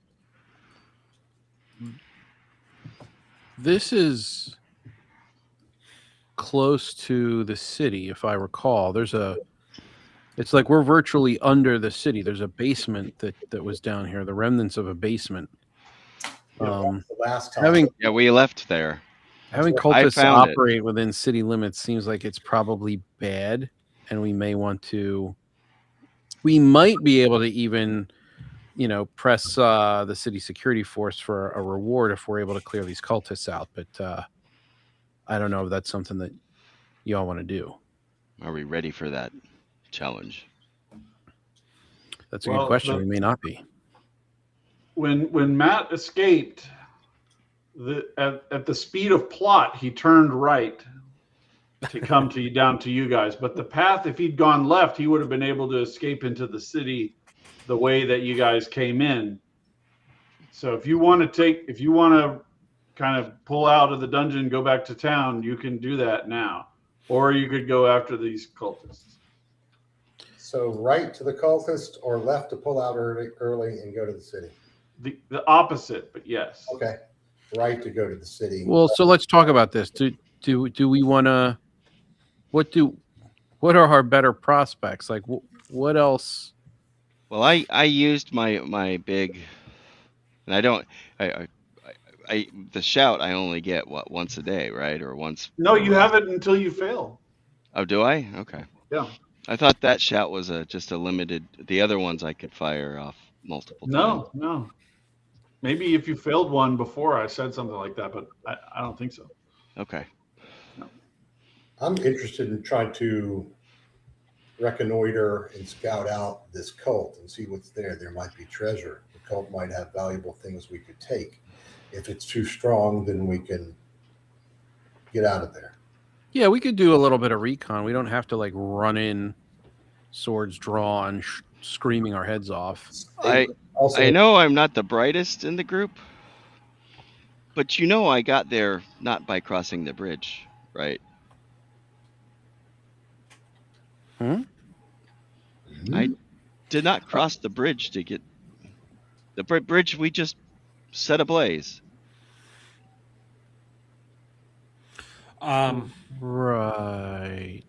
This is close to the city, if I recall. It's like we're virtually under the city. There's a basement that was down here, the remnants of a basement. The last time. We left there. Having cultists operate within city limits seems like it's probably bad, and we might be able to even, press the city security force for a reward if we're able to clear these cultists out. But I don't know if that's something that y'all want to do. Are we ready for that challenge? That's a good question. We may not be. When Matt escaped, at the speed of plot, he turned right to come down to you guys. But the path, if he'd gone left, he would have been able to escape into the city the way that you guys came in. So if you want to kind of pull out of the dungeon, go back to town, you can do that now. Or you could go after these cultists. So right to the cultist or left to pull out early and go to the city? The opposite, but yes. Okay. Right to go to the city. Well, so let's talk about this. Do we want to? What are our better prospects? Like, What else? Well, I used my big, and I don't I the shout I only get what, once a day, right? Or once No, per you round. have it until you fail. Oh, do I? Okay. Yeah. I thought that shout was just a limited. The other ones I could fire off multiple times. No. Maybe if you failed one before, I said something like that, but I don't think so. Okay. I'm interested in trying to reconnoiter and scout out this cult and see what's there. There might be treasure. The cult might have valuable things we could take. If it's too strong, then we can get out of there. Yeah, we could do a little bit of recon. We don't have to like run in, swords drawn, screaming our heads off. I know I'm not the brightest in the group, but I got there not by crossing the bridge, right? I did not cross the bridge to get the bridge. We just set ablaze. Right.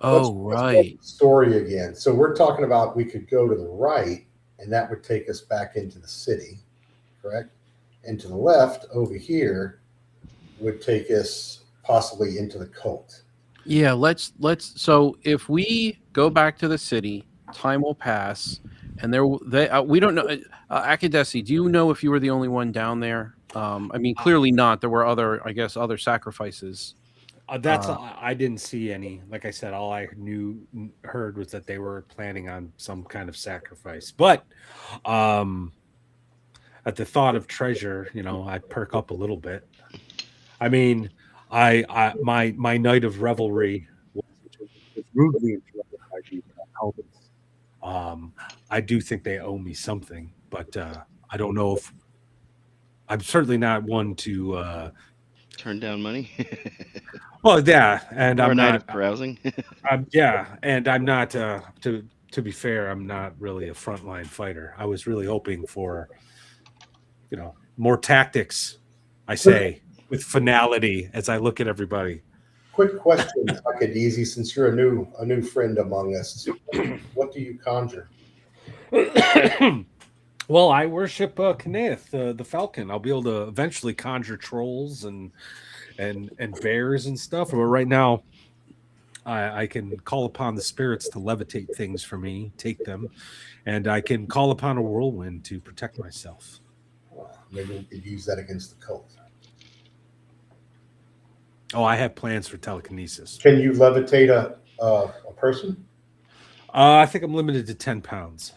Oh, Let's right. go to the story again. So we're talking about we could go to the right, and that would take us back into the city, correct? And to the left over here would take us possibly into the cult. Yeah, let's so if we go back to the city, time will pass, and we don't know. Akadesi, do you know if you were the only one down there? I mean, clearly not. There were other sacrifices. I didn't see any. Like I said, all I heard was that they were planning on some kind of sacrifice. But at the thought of treasure, I perk up a little bit. I mean, my night of revelry was rudely interrupted by these cultists. I do think they owe me something, but I don't know if I'm certainly not one to turn down money. Well, yeah, and or I'm a night not of carousing. and I'm not. To be fair, I'm not really a frontline fighter. I was really hoping for, more tactics. I say with finality as I look at everybody. Quick question, Akadesi, since you're a new friend among us, what do you conjure? Well, I worship Knaeth, the Falcon. I'll be able to eventually conjure trolls and bears and stuff. But right now, I can call upon the spirits to levitate things for me, take them, and I can call upon a whirlwind to protect myself. Maybe we could use that against the cult. Oh, I have plans for telekinesis. Can you levitate a person? I think I'm limited to 10 pounds.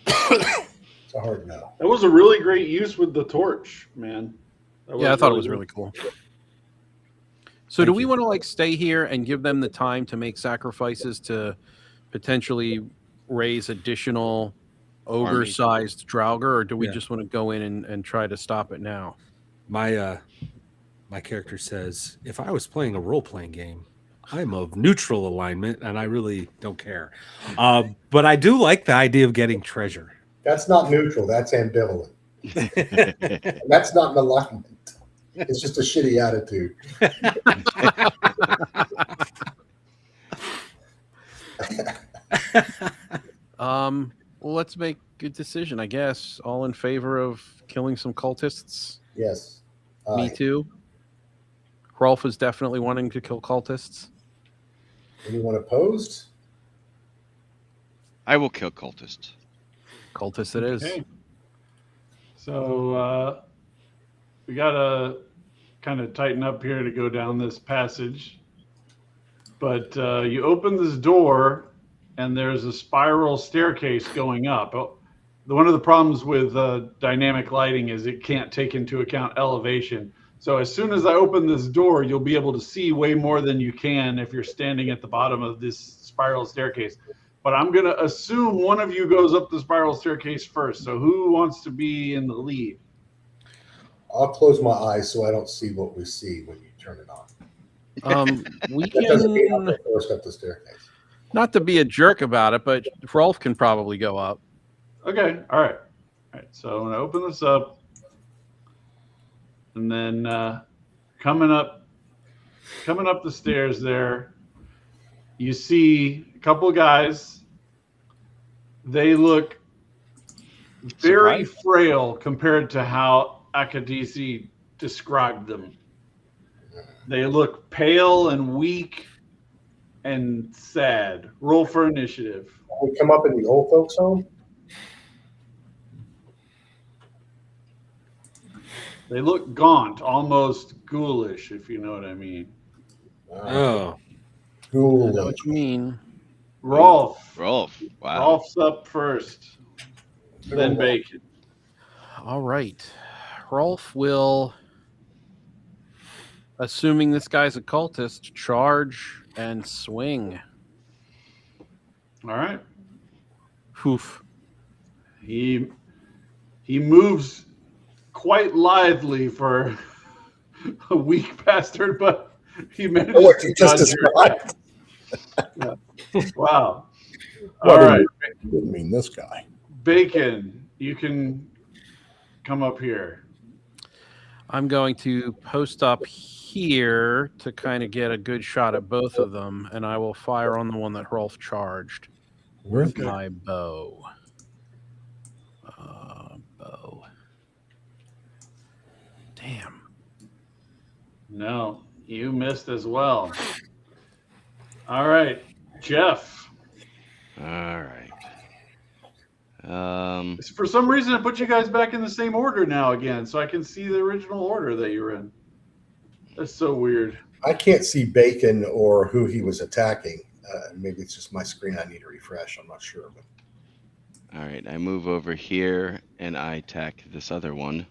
It's a hard no. That was a really great use with the torch, man. I thought it was really cool. So do we want to like stay here and give them the time to make sacrifices to potentially raise additional ogre-sized Draugr, or do we just want to go in and try to stop it now? My character says, if I was playing a role-playing game, I'm of neutral alignment, and I really don't care. But I do like the idea of getting treasure. That's not neutral. That's ambivalent. That's not an alignment. It's just a shitty attitude. Well, let's make a decision, I guess. All in favor of killing some cultists? Yes. Me too. Rolf is definitely wanting to kill cultists. Anyone opposed? I will kill cultists. Cultist it is. Okay. So we got to kind of tighten up here to go down this passage. But you open this door, and there's a spiral staircase going up. One of the problems with dynamic lighting is it can't take into account elevation. So as soon as I open this door, you'll be able to see way more than you can if you're standing at the bottom of this spiral staircase. But I'm going to assume one of you goes up the spiral staircase first. So who wants to be in the lead? I'll close my eyes so I don't see what we see when you turn it on. We That doesn't mean I'll can, go first up the staircase. not to be a jerk about it, but Rolf can probably go up. Okay. All right. So I'm going to open this up. And then coming up the stairs there you see a couple of guys. They look very Surprised? frail compared to how Akadisi described them. They look pale and weak and sad. Roll for initiative. We come up in the old folks' home. They look gaunt, almost ghoulish, if you know what I mean. Oh, I know Ghoulish. what you mean. Rolf. Rolf. Wow. Rolf's up first. Then Bacon. All right. Rolf will, assuming this guy's a cultist, charge and swing. All right. Poof. He moves quite lithely for a weak bastard, but he manages What to you just dodge your attack. described. Wow. Well, All I right. didn't mean this guy. Bacon, you can come up here. I'm going to post up here to kind of get a good shot at both of them, and I will fire on the one that Rolf charged with Okay. my bow. Bow. Damn. No, you missed as well. All right, Jeff. All right. For some reason, it put you guys back in the same order now again, so I can see the original order that you were in. That's so weird. I can't see Bacon or who he was attacking. Maybe it's just my screen. I need to refresh. I'm not sure. But All right. I move over here and I attack this other one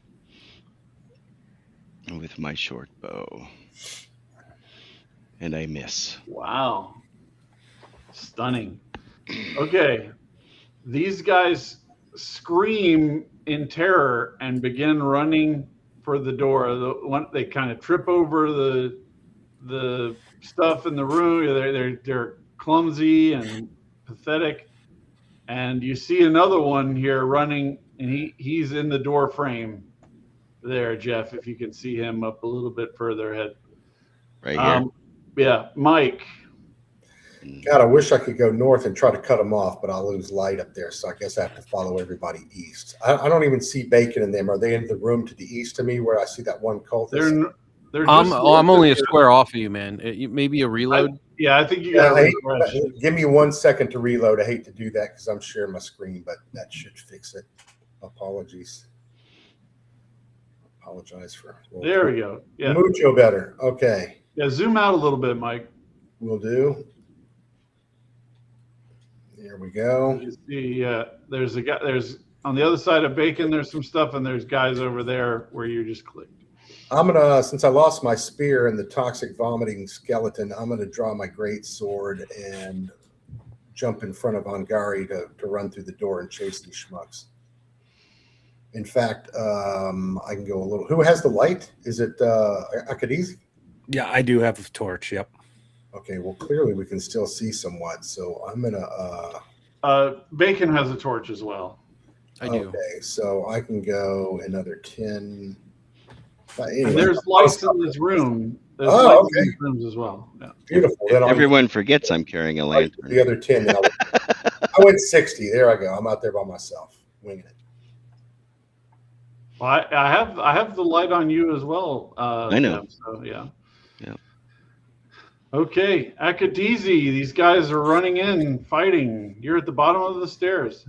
with my short bow. And I miss. Wow. Stunning. Okay. These guys scream in terror and begin running for the door. They kind of trip over the stuff in the room. They're clumsy and pathetic. And you see another one here running, and he's in the door frame there, Jeff, if you can see him up a little bit further ahead. Right here. Yeah, Mike. God, I wish I could go north and try to cut them off, but I'll lose light up there. So I guess I have to follow everybody east. I don't even see Bacon in them. Are they in the room to the east of me where I see that one cultist? They're I'm only a just- square off of you, man. Maybe a reload. I think you got to refresh. Give me 1 second to reload. I hate to do that because I'm sharing my screen, but that should fix it. Apologies. Apologize for. There we go. Yeah. Mucho better. Okay. Yeah, zoom out a little bit, Mike. Will do. There we go. You see, there's a guy. There's on the other side of Bacon. There's some stuff, and there's guys over there where you just clicked. I'm gonna, since I lost my spear and the toxic vomiting skeleton, I'm gonna draw my great sword and jump in front of Angari to run through the door and chase these schmucks. In fact, I can go a little. Who has the light? Is it Akadisi? yeah, I do have a torch. Yep. Okay, well, clearly we can still see somewhat. So I'm gonna. Bacon has a torch as well. I do. Okay, so I can go another 10. Anyway, And there's lights in this room. There's Oh, lights okay. in these rooms as well. Yeah. beautiful. Then I'll Everyone forgets I'm carrying a light lantern. the other 10. Then I went 60. There I go. I'm out there by myself, winging it. Well, I have the light on you as well. I know. Jeff, so yeah. Yeah. Okay, Akadisi, these guys are running in, fighting. You're at the bottom of the stairs.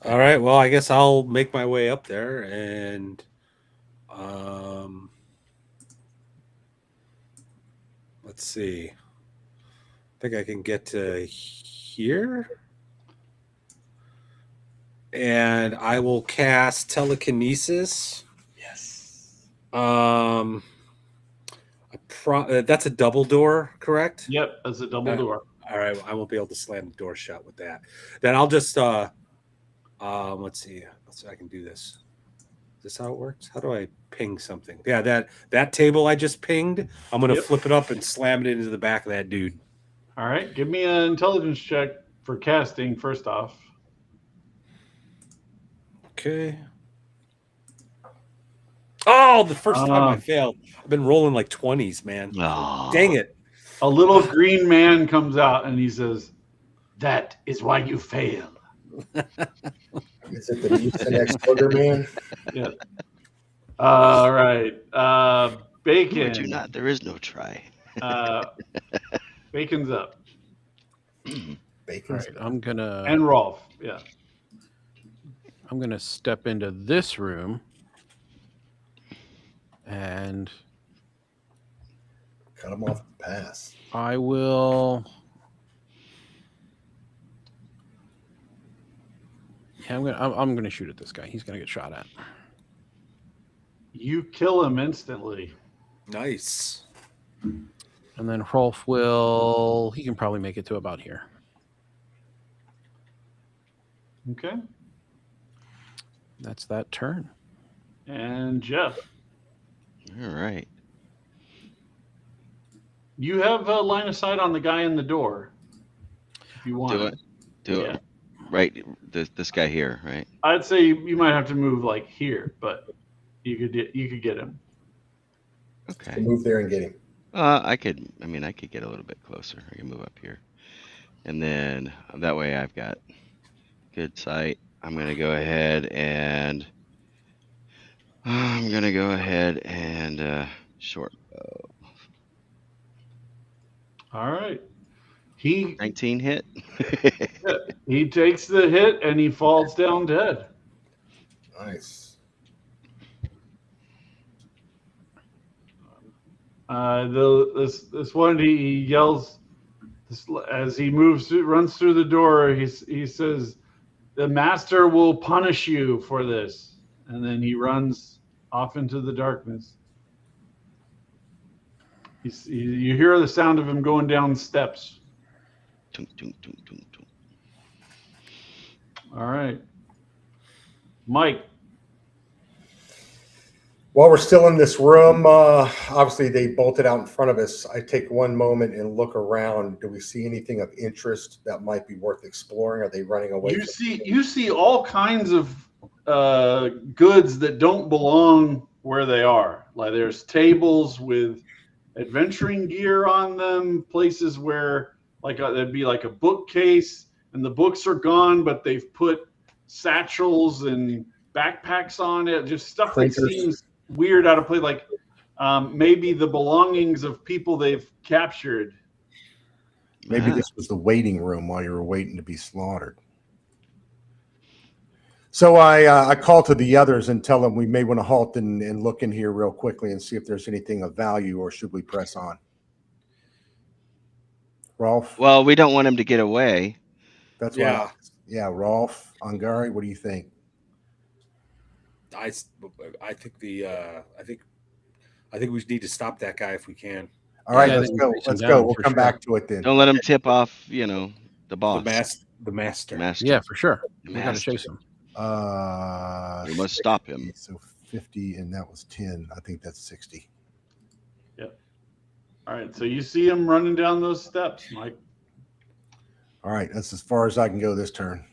All right. Well, I guess I'll make my way up there and let's see. I think I can get to here. And I will cast telekinesis. Yes. That's a double door, correct? Yep, that's a double door. All right, I won't be able to slam the door shut with that. Then I'll just let's see. Let's see if I can do this. Is this how it works? How do I ping something? Yeah, that table I just pinged, I'm gonna Yep. flip it up and slam it into the back of that dude. All right, give me an intelligence check for casting first off. Okay. Oh, the first time I failed. I've been rolling like 20s, man. Aw. Dang it. a little green man comes out and he says, "That is why you fail." Is it the Mucinex Booger Man? Yeah. All right. Who are you Bacon. not? There is no try. Bacon's up. All Bacon's right, I'm gonna And Rolf. Yeah. step into this room, and cut him off the pass. I will. Yeah, I'm gonna shoot at this guy. He's gonna get shot at. You kill him instantly. Nice. And then Rolf will. He can probably make it to about here. Okay. That's that turn. And Jeff, All right. you have a line of sight on the guy in the door. If you want. Do it. Do Yeah. it. Right. This guy here, right? I'd say you might have to move like here, but you could get him. Okay. Move there and get him. I could get a little bit closer. I can move up here. And then that way I've got good sight. I'm going to go ahead and short bow. All right. He 19 hit. he takes the hit and he falls down dead. Nice. This one he yells as he runs through the door. He says, "The master will punish you for this," and then he runs off into the darkness. You hear the sound of him going down steps. Tunk, tunk, tunk, tunk, tunk. All right, Mike. While we're still in this room, obviously they bolted out in front of us. I take one moment and look around. Do we see anything of interest that might be worth exploring? Are they running away? You see all kinds of goods that don't belong where they are. Like there's tables with adventuring gear on them, places where there'd be like a bookcase and the books are gone, but they've put satchels and backpacks on it, just stuff that seems weird, out of place, like maybe the belongings of people they've captured. Maybe this was the waiting room while you were waiting to be slaughtered. So I call to the others and tell them we may want to halt and look in here real quickly and see if there's anything of value, or should we press on? Rolf? Well, we don't want him to get away. That's why. Yeah, Rolf, Angari, what do you think? I think we need to stop that guy if we can. All right, Yeah, let's go. Let's down go. We'll for come sure. back to it then. Don't let him tip off, the boss. The master. Yeah, for sure. The We got to master. chase him. We must stop him. So 50, and that was 10. I think that's 60. Yep. All right, so you see him running down those steps, Mike. All right, that's as far as I can go this turn.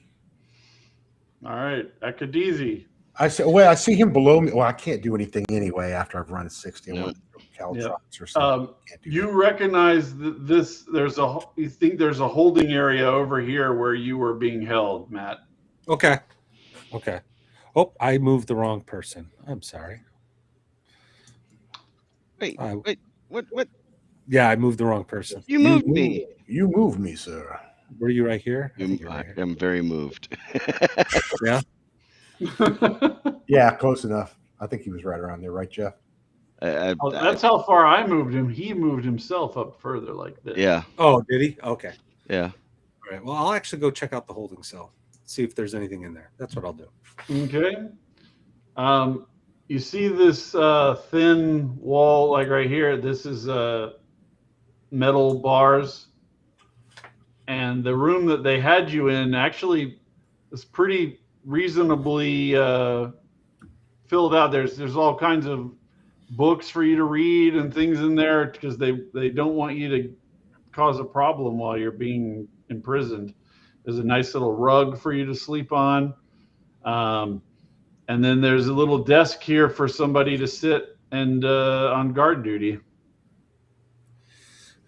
All right, Akadizi. I see him below me. Well, I can't do anything anyway after I've run 60. I want to do caltrops or something. Can't do You that. recognize this? You think there's a holding area over here where you were being held, Matt? Okay. Oh, I moved the wrong person. I'm sorry. Wait. What? Yeah, I moved the wrong person. You moved me. You moved me, sir. Were you right here? I think you're right here. I'm very moved. Yeah. Yeah, close enough. I think he was right around there, right, Jeff? That's how far I moved him. He moved himself up further like this. Yeah. Oh, did he? Okay. Yeah. All right. Well, I'll actually go check out the holding cell. See if there's anything in there. That's what I'll do. Okay. You see this thin wall, like right here. This is metal bars, and the room that they had you in actually is pretty reasonably filled out. There's all kinds of books for you to read and things in there because they don't want you to cause a problem while you're being imprisoned. There's a nice little rug for you to sleep on. And then there's a little desk here for somebody to sit and on guard duty.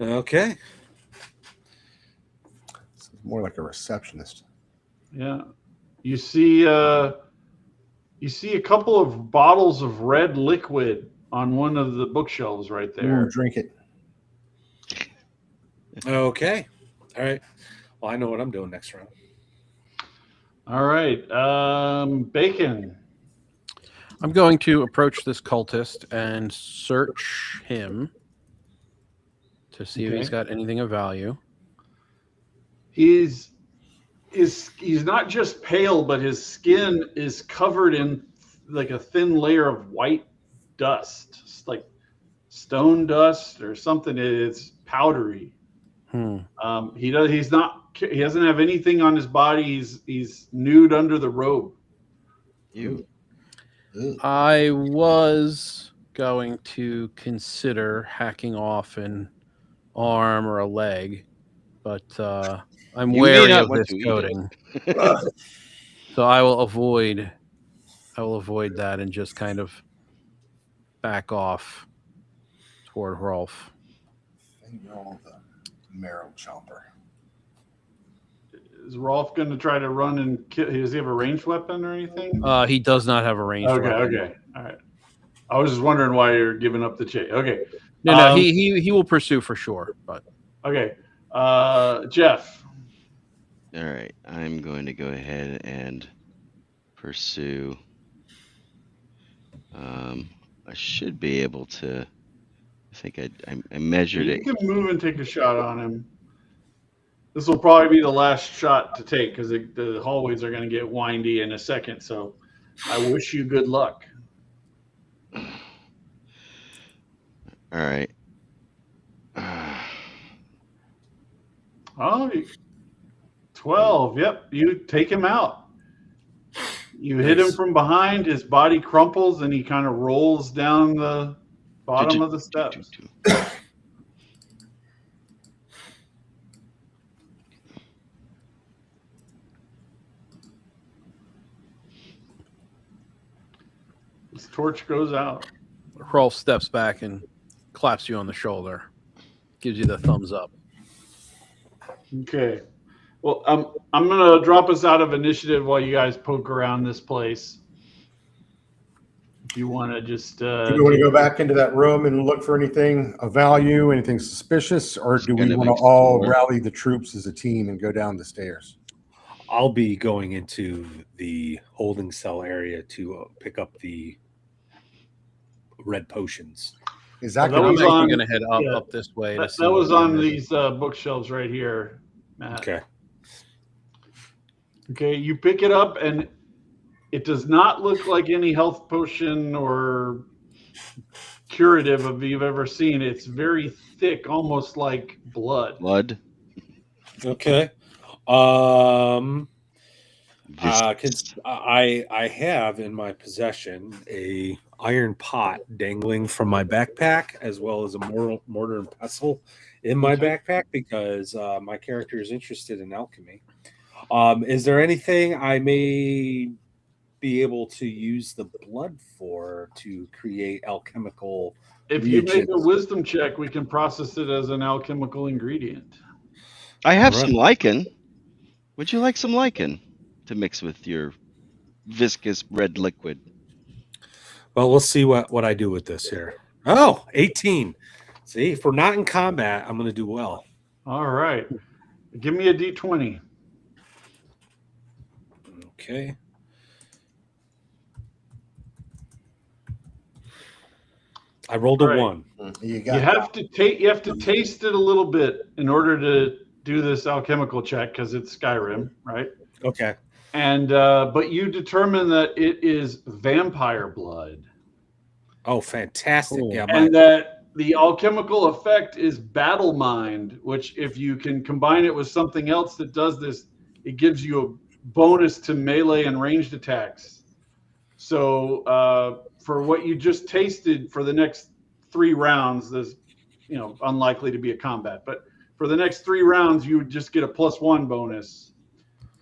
Okay. It's more like a receptionist. Yeah. You see a couple of bottles of red liquid on one of the bookshelves right there. Ooh, drink it. Okay. All right. Well, I know what I'm doing next round. All right. Bacon. I'm going to approach this cultist and search him to see if he's Okay. got anything of value. He's not just pale, but his skin is covered in like a thin layer of white dust. It's like stone dust or something. It's powdery. He doesn't have anything on his body. He's nude under the robe. You. I was going to consider hacking off an arm or a leg, but I'm You may wary not of want this to eat coating, it. so I will avoid that and just kind of back off toward Rolf. The marrow chomper. Is Rolf going to try to run and kill? Does he have a ranged weapon or anything? He does not have a ranged weapon. Okay. All right. I was just wondering why you're giving up the chase. Okay. No, he will pursue for sure. But okay. Jeff. All right, I'm going to go ahead and pursue. I should be able to. I think I measured You it. can move and take a shot on him. This will probably be the last shot to take because the hallways are going to get windy in a second. So I wish you good luck. All right. Oh, 12. Yep. You take him out. You hit him from behind. His body crumples and he kind of rolls down the bottom of the steps. His torch goes out. Rolf steps back and claps you on the shoulder, gives you the thumbs up. Okay. Well, I'm gonna drop us out of initiative while you guys poke around this place. If you want to just Do we want to go back into that room and look for anything of value, anything suspicious, or do we want to all rally the troops as a team and go down the stairs? I'll be going into the holding cell area to pick up the red potions. Is that I'm actually going to head up this way. That was on these bookshelves right here, Matt. Okay. Okay, you pick it up, and it does not look like any health potion or curative of you've ever seen. It's very thick, almost like blood. Okay. I have in my possession a iron pot dangling from my backpack, as well as a mortar and pestle in my backpack, because my character is interested in alchemy. Is there anything I may be able to use the blood for to create alchemical? If you make a wisdom check, we can process it as an alchemical ingredient. I have some lichen. Would you like some lichen to mix with your viscous red liquid? Well, we'll see what I do with this here. Oh, 18. See, if we're not in combat, I'm going to do well. All right. Give me a D20. Okay. I rolled a 1. You have to taste it a little bit in order to do this alchemical check, because it's Skyrim, right? Okay. And but you determine that it is vampire blood. Oh, fantastic! Cool. Yeah, and that the alchemical effect is Battle Mind, which if you can combine it with something else that does this, it gives you a bonus to melee and ranged attacks. So for what you just tasted, for the next 3 rounds, there's unlikely to be a combat, but for the next 3 rounds, you would just get a +1 bonus.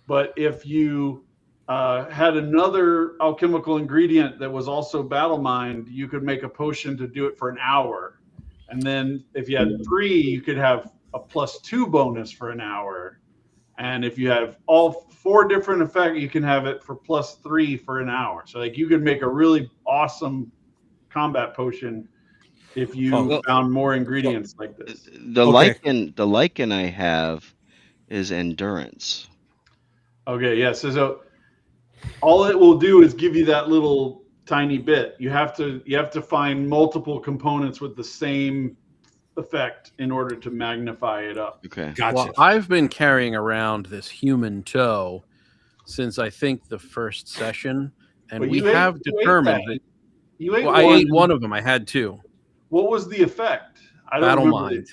But if you had another alchemical ingredient that was also Battle Mind, you could make a potion to do it for an hour. And then if you had 3, you could have a +2 bonus for an hour. And if you have all 4 different effects, you can have it for +3 for an hour. So like you could make a really awesome combat potion if you found more ingredients like this. The lichen I have is endurance. Okay, yeah. So all it will do is give you that little tiny bit. You have to find multiple components with the same effect in order to magnify it up. Okay. Gotcha. Well, I've been carrying around this human toe since I think the first session, and But we you ate- have you ate determined that. that. You ate Well, one. I ate one of them. I had 2. What was the effect? I don't Battle remember. Mind.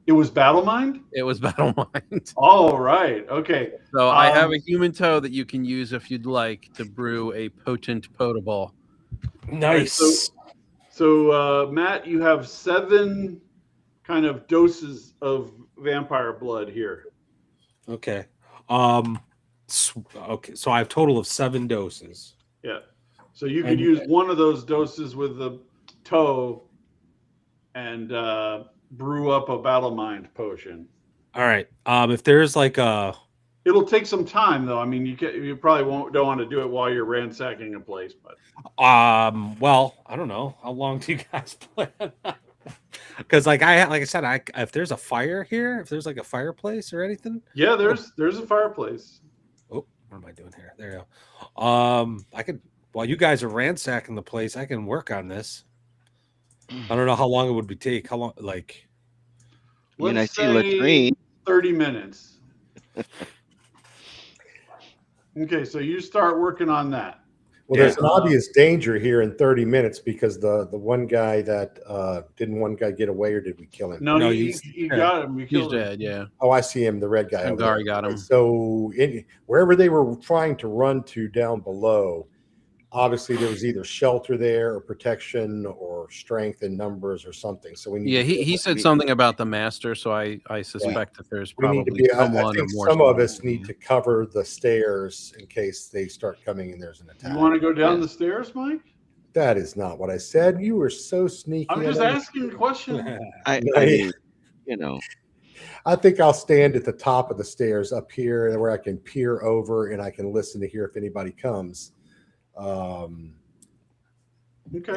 It was Battle Mind? It was Battle Mind. Oh, right. Okay. So I have a human toe that you can use if you'd like to brew a potent potable. Nice. So Matt, you have 7 kind of doses of vampire blood here. Okay. Okay. So I have a total of 7 doses. Yeah. So you could use one of those doses with the toe and brew up a Battle Mind potion. All right. If there's like a, It'll take some time, though. I mean, you probably don't want to do it while you're ransacking a place, but well, I don't know. How long do you guys plan? Because like I said, if there's a fire here, if there's like a fireplace or anything. yeah, there's a fireplace. Oh, what am I doing here? There you go. I could, while you guys are ransacking the place, I can work on this. I don't know how long it would take. How long? Like, I mean, I Let's see say latrine. 30 minutes. Okay, so you start working on that. Well, there's an obvious danger here in 30 minutes because the one guy that didn't one guy get away, or did we kill him? No, No, you got him. You He's killed him. dead, yeah. Oh, I see him, the red guy. over there. Angari got him. So wherever they were trying to run to down below, obviously there was either shelter there or protection or strength in numbers or something. So we need Yeah, to he said something about the master, so I suspect that there's we need to probably be, I someone or think more. some of us need to cover the stairs in case they start coming and there's an attack. You want to go down the stairs, Mike? That is not what I said. You were so sneaky. I'm just asking a question. I mean, you know, I think I'll stand at the top of the stairs up here where I can peer over and I can listen to hear if anybody comes. Okay.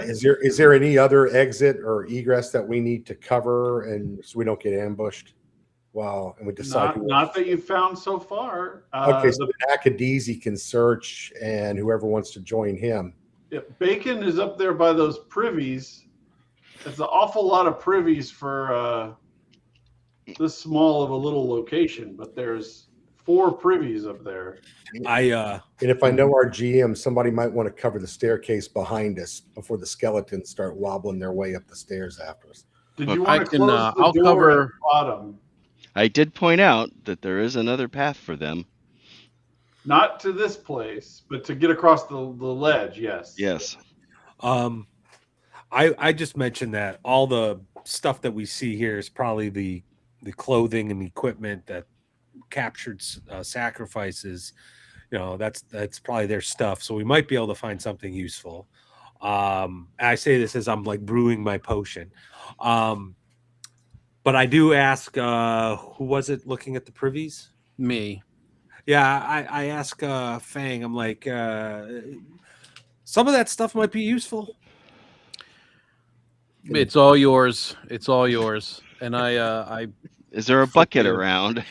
Is there any other exit or egress that we need to cover and so we don't get ambushed? Wow, and we decide. Not that you've found so far. Okay, so Akadezi can search, and whoever wants to join him. Yeah, Bacon is up there by those privies. It's an awful lot of privies for this small of a little location, but there's 4 privies up there. And if I know our GM, somebody might want to cover the staircase behind us before the skeletons start wobbling their way up the stairs after us. Did you Look, want I to can, close the I'll door cover- at the bottom? I did point out that there is another path for them. Not to this place, but to get across the ledge, yes. Yes. I just mentioned that all the stuff that we see here is probably the clothing and equipment that captured sacrifices. You know, that's probably their stuff. So we might be able to find something useful. I say this as I'm like brewing my potion. But I do ask, who was it looking at the privies? Me. Yeah, I ask Fang, I'm like, some of that stuff might be useful. It's all yours. It's all yours. And I Is there a bucket around?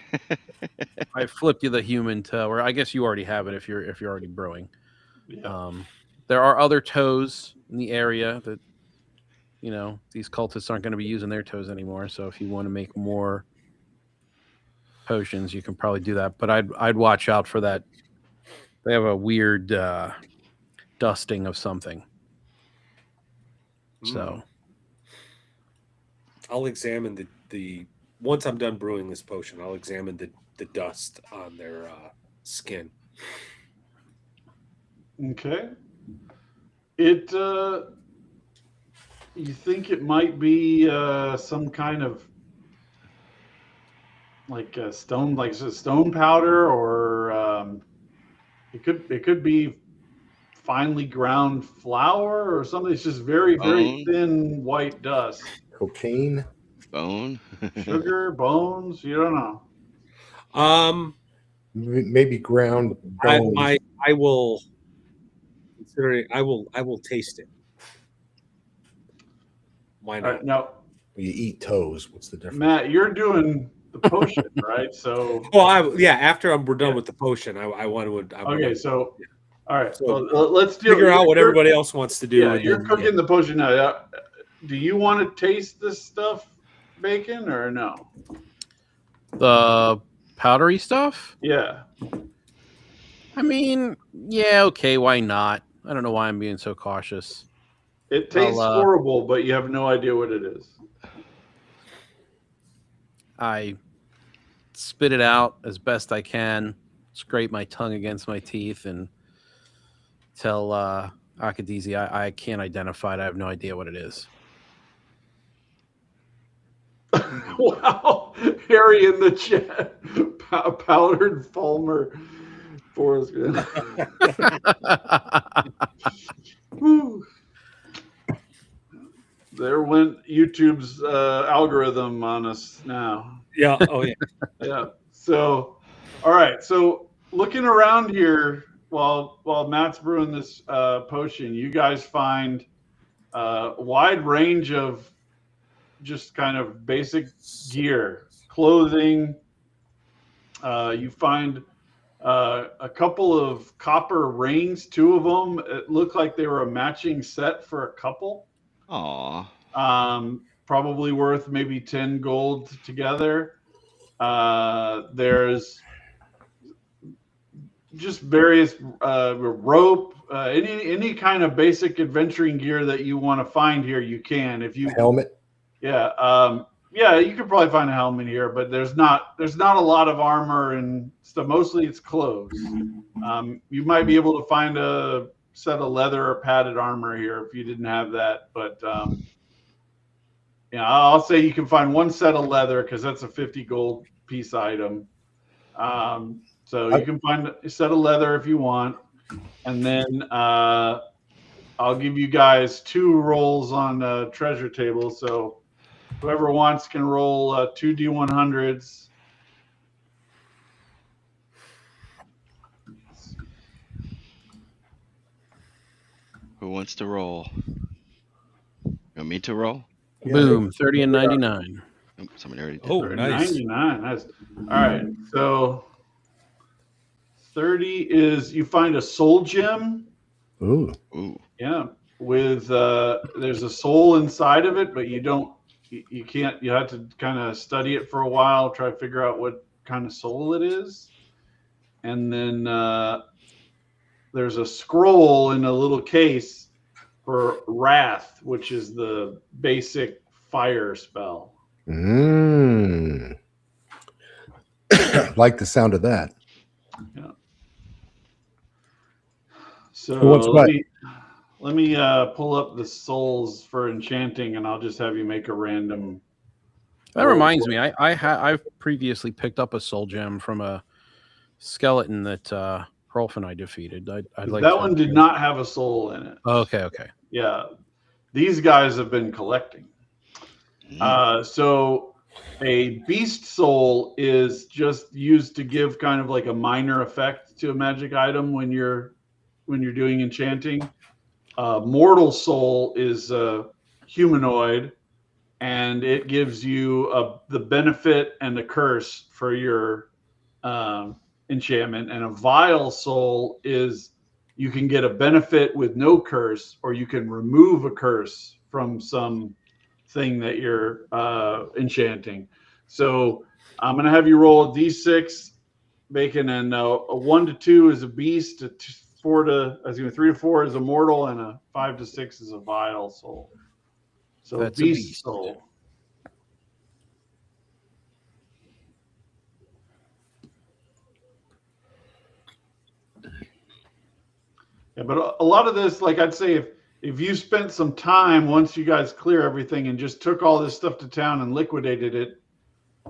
I flipped you the human toe, or I guess you already have it if you're already brewing. Yeah. There are other toes in the area that, you know, these cultists aren't going to be using their toes anymore. So if you want to make more potions, you can probably do that. But I'd watch out for that. They have a weird dusting of something. So I'll examine the once I'm done brewing this potion, I'll examine the dust on their skin. Okay. You think it might be some kind of like a stone powder, or it could be finely ground flour or something. It's just very, very thin white dust. cocaine, Bone. Sugar, bones, you don't know. maybe ground bones. I will consider it. I will taste it. Why All not? right, now, You eat toes. What's the difference? Matt, you're doing the potion, right? So, Yeah. After we're done Yeah. with the potion, I want to. okay, so, all right, So, well, let's deal. figure out what you're- everybody else wants to do. Yeah, and you're then, cooking the potion now. Do you want to taste this stuff, Bacon, or no? The powdery stuff? Yeah. I mean, yeah, okay, why not? I don't know why I'm being so cautious. It tastes horrible, but you have no idea what it is. I spit it out as best I can, scrape my tongue against my teeth, and tell Akadezi I can't identify it. I have no idea what it is. Wow, Harry in the chat, powdered Fulmer Forrest. Whew. There went YouTube's algorithm on us now. Yeah. Oh yeah. Yeah. So, all right. So, looking around here while Matt's brewing this potion, you guys find a wide range of just kind of basic gear, clothing. You find a couple of copper rings, 2 of them. It looked like they were a matching set for a couple. Aw. Probably worth maybe 10 gold together. There's just various rope, any kind of basic adventuring gear that you want to find here, you can. If you Helmet. Yeah, yeah, you could probably find a helmet here, but there's not a lot of armor and stuff. Mostly it's clothes. You might be able to find a set of leather or padded armor here if you didn't have that, but yeah, I'll say you can find 1 set of leather because that's a 50 gold piece item. So you can find a set of leather if you want, and then I'll give you guys 2 rolls on treasure table. So whoever wants can roll 2 D100s. Who wants to roll? You want me to roll? Yeah, Boom, 30 and 99. Oh, somebody already did. Oh, nice. 99. Nice. All right. So 30 is you find a soul gem. Ooh. Ooh. Yeah. With there's a soul inside of it, but you can't, you have to kind of study it for a while, try to figure out what kind of soul it is. And then there's a scroll in a little case for Wrath, which is the basic fire spell. Like the sound of that. Yeah. So Who wants what? let me pull up the souls for enchanting, and I'll just have you make a random. That reminds me, I've previously picked up a soul gem from a skeleton that Rolf and I defeated. I'd like That one did not have a soul in it. Oh, okay. Yeah, these guys have been collecting. So a beast soul is just used to give kind of like a minor effect to a magic item when you're doing enchanting. Mortal soul is humanoid, and it gives you the benefit and the curse for your enchantment. And a vile soul is you can get a benefit with no curse, or you can remove a curse from some thing that you're enchanting. So I'm going to have you roll a d6, Bacon, and a 1 to 2 is a beast, a 3 to 4 is a mortal, and a 5 to 6 is a vile soul. So That's a beast beast. soul. Yeah, but a lot of this, like I'd say, if you spent some time once you guys clear everything and just took all this stuff to town and liquidated it,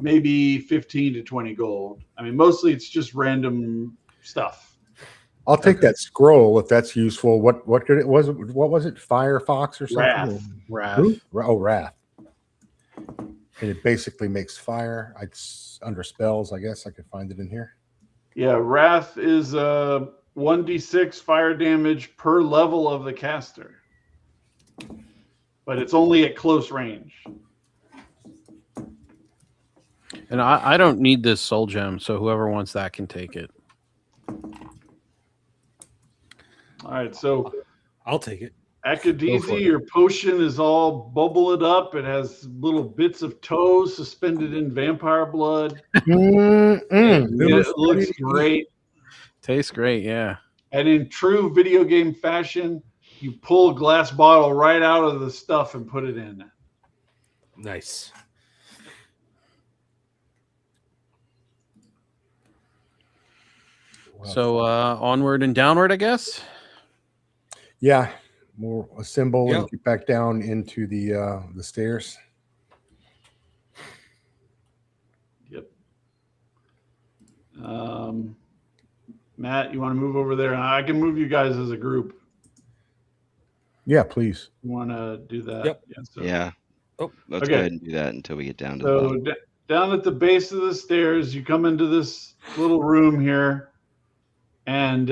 maybe 15 to 20 gold. I mean, mostly it's just random stuff. I'll take that scroll if that's useful. What was it? Firefox or something? Wrath. Wrath. Who? Oh, Wrath. And it basically makes fire. It's under spells, I guess. I could find it in here. Yeah, Wrath is 1d6 fire damage per level of the caster. But it's only at close range. And I don't need this soul gem, so whoever wants that can take it. All right, so I'll take it. Akadezi, your potion is all bubbled up. It has little bits of toes suspended in vampire blood. It looks great. Tastes great, yeah. And in true video game fashion, you pull a glass bottle right out of the stuff and put it in. Nice. So onward and downward, I guess. Yeah, we'll assemble Yep. and get back down into the stairs. Yep. Matt, you want to move over there? I can move you guys as a group. Yeah, please. You want to do that? Yep. Yeah. Oh, Let's okay. go ahead and do that until we get down to the So bottom. down at the base of the stairs, you come into this little room here, and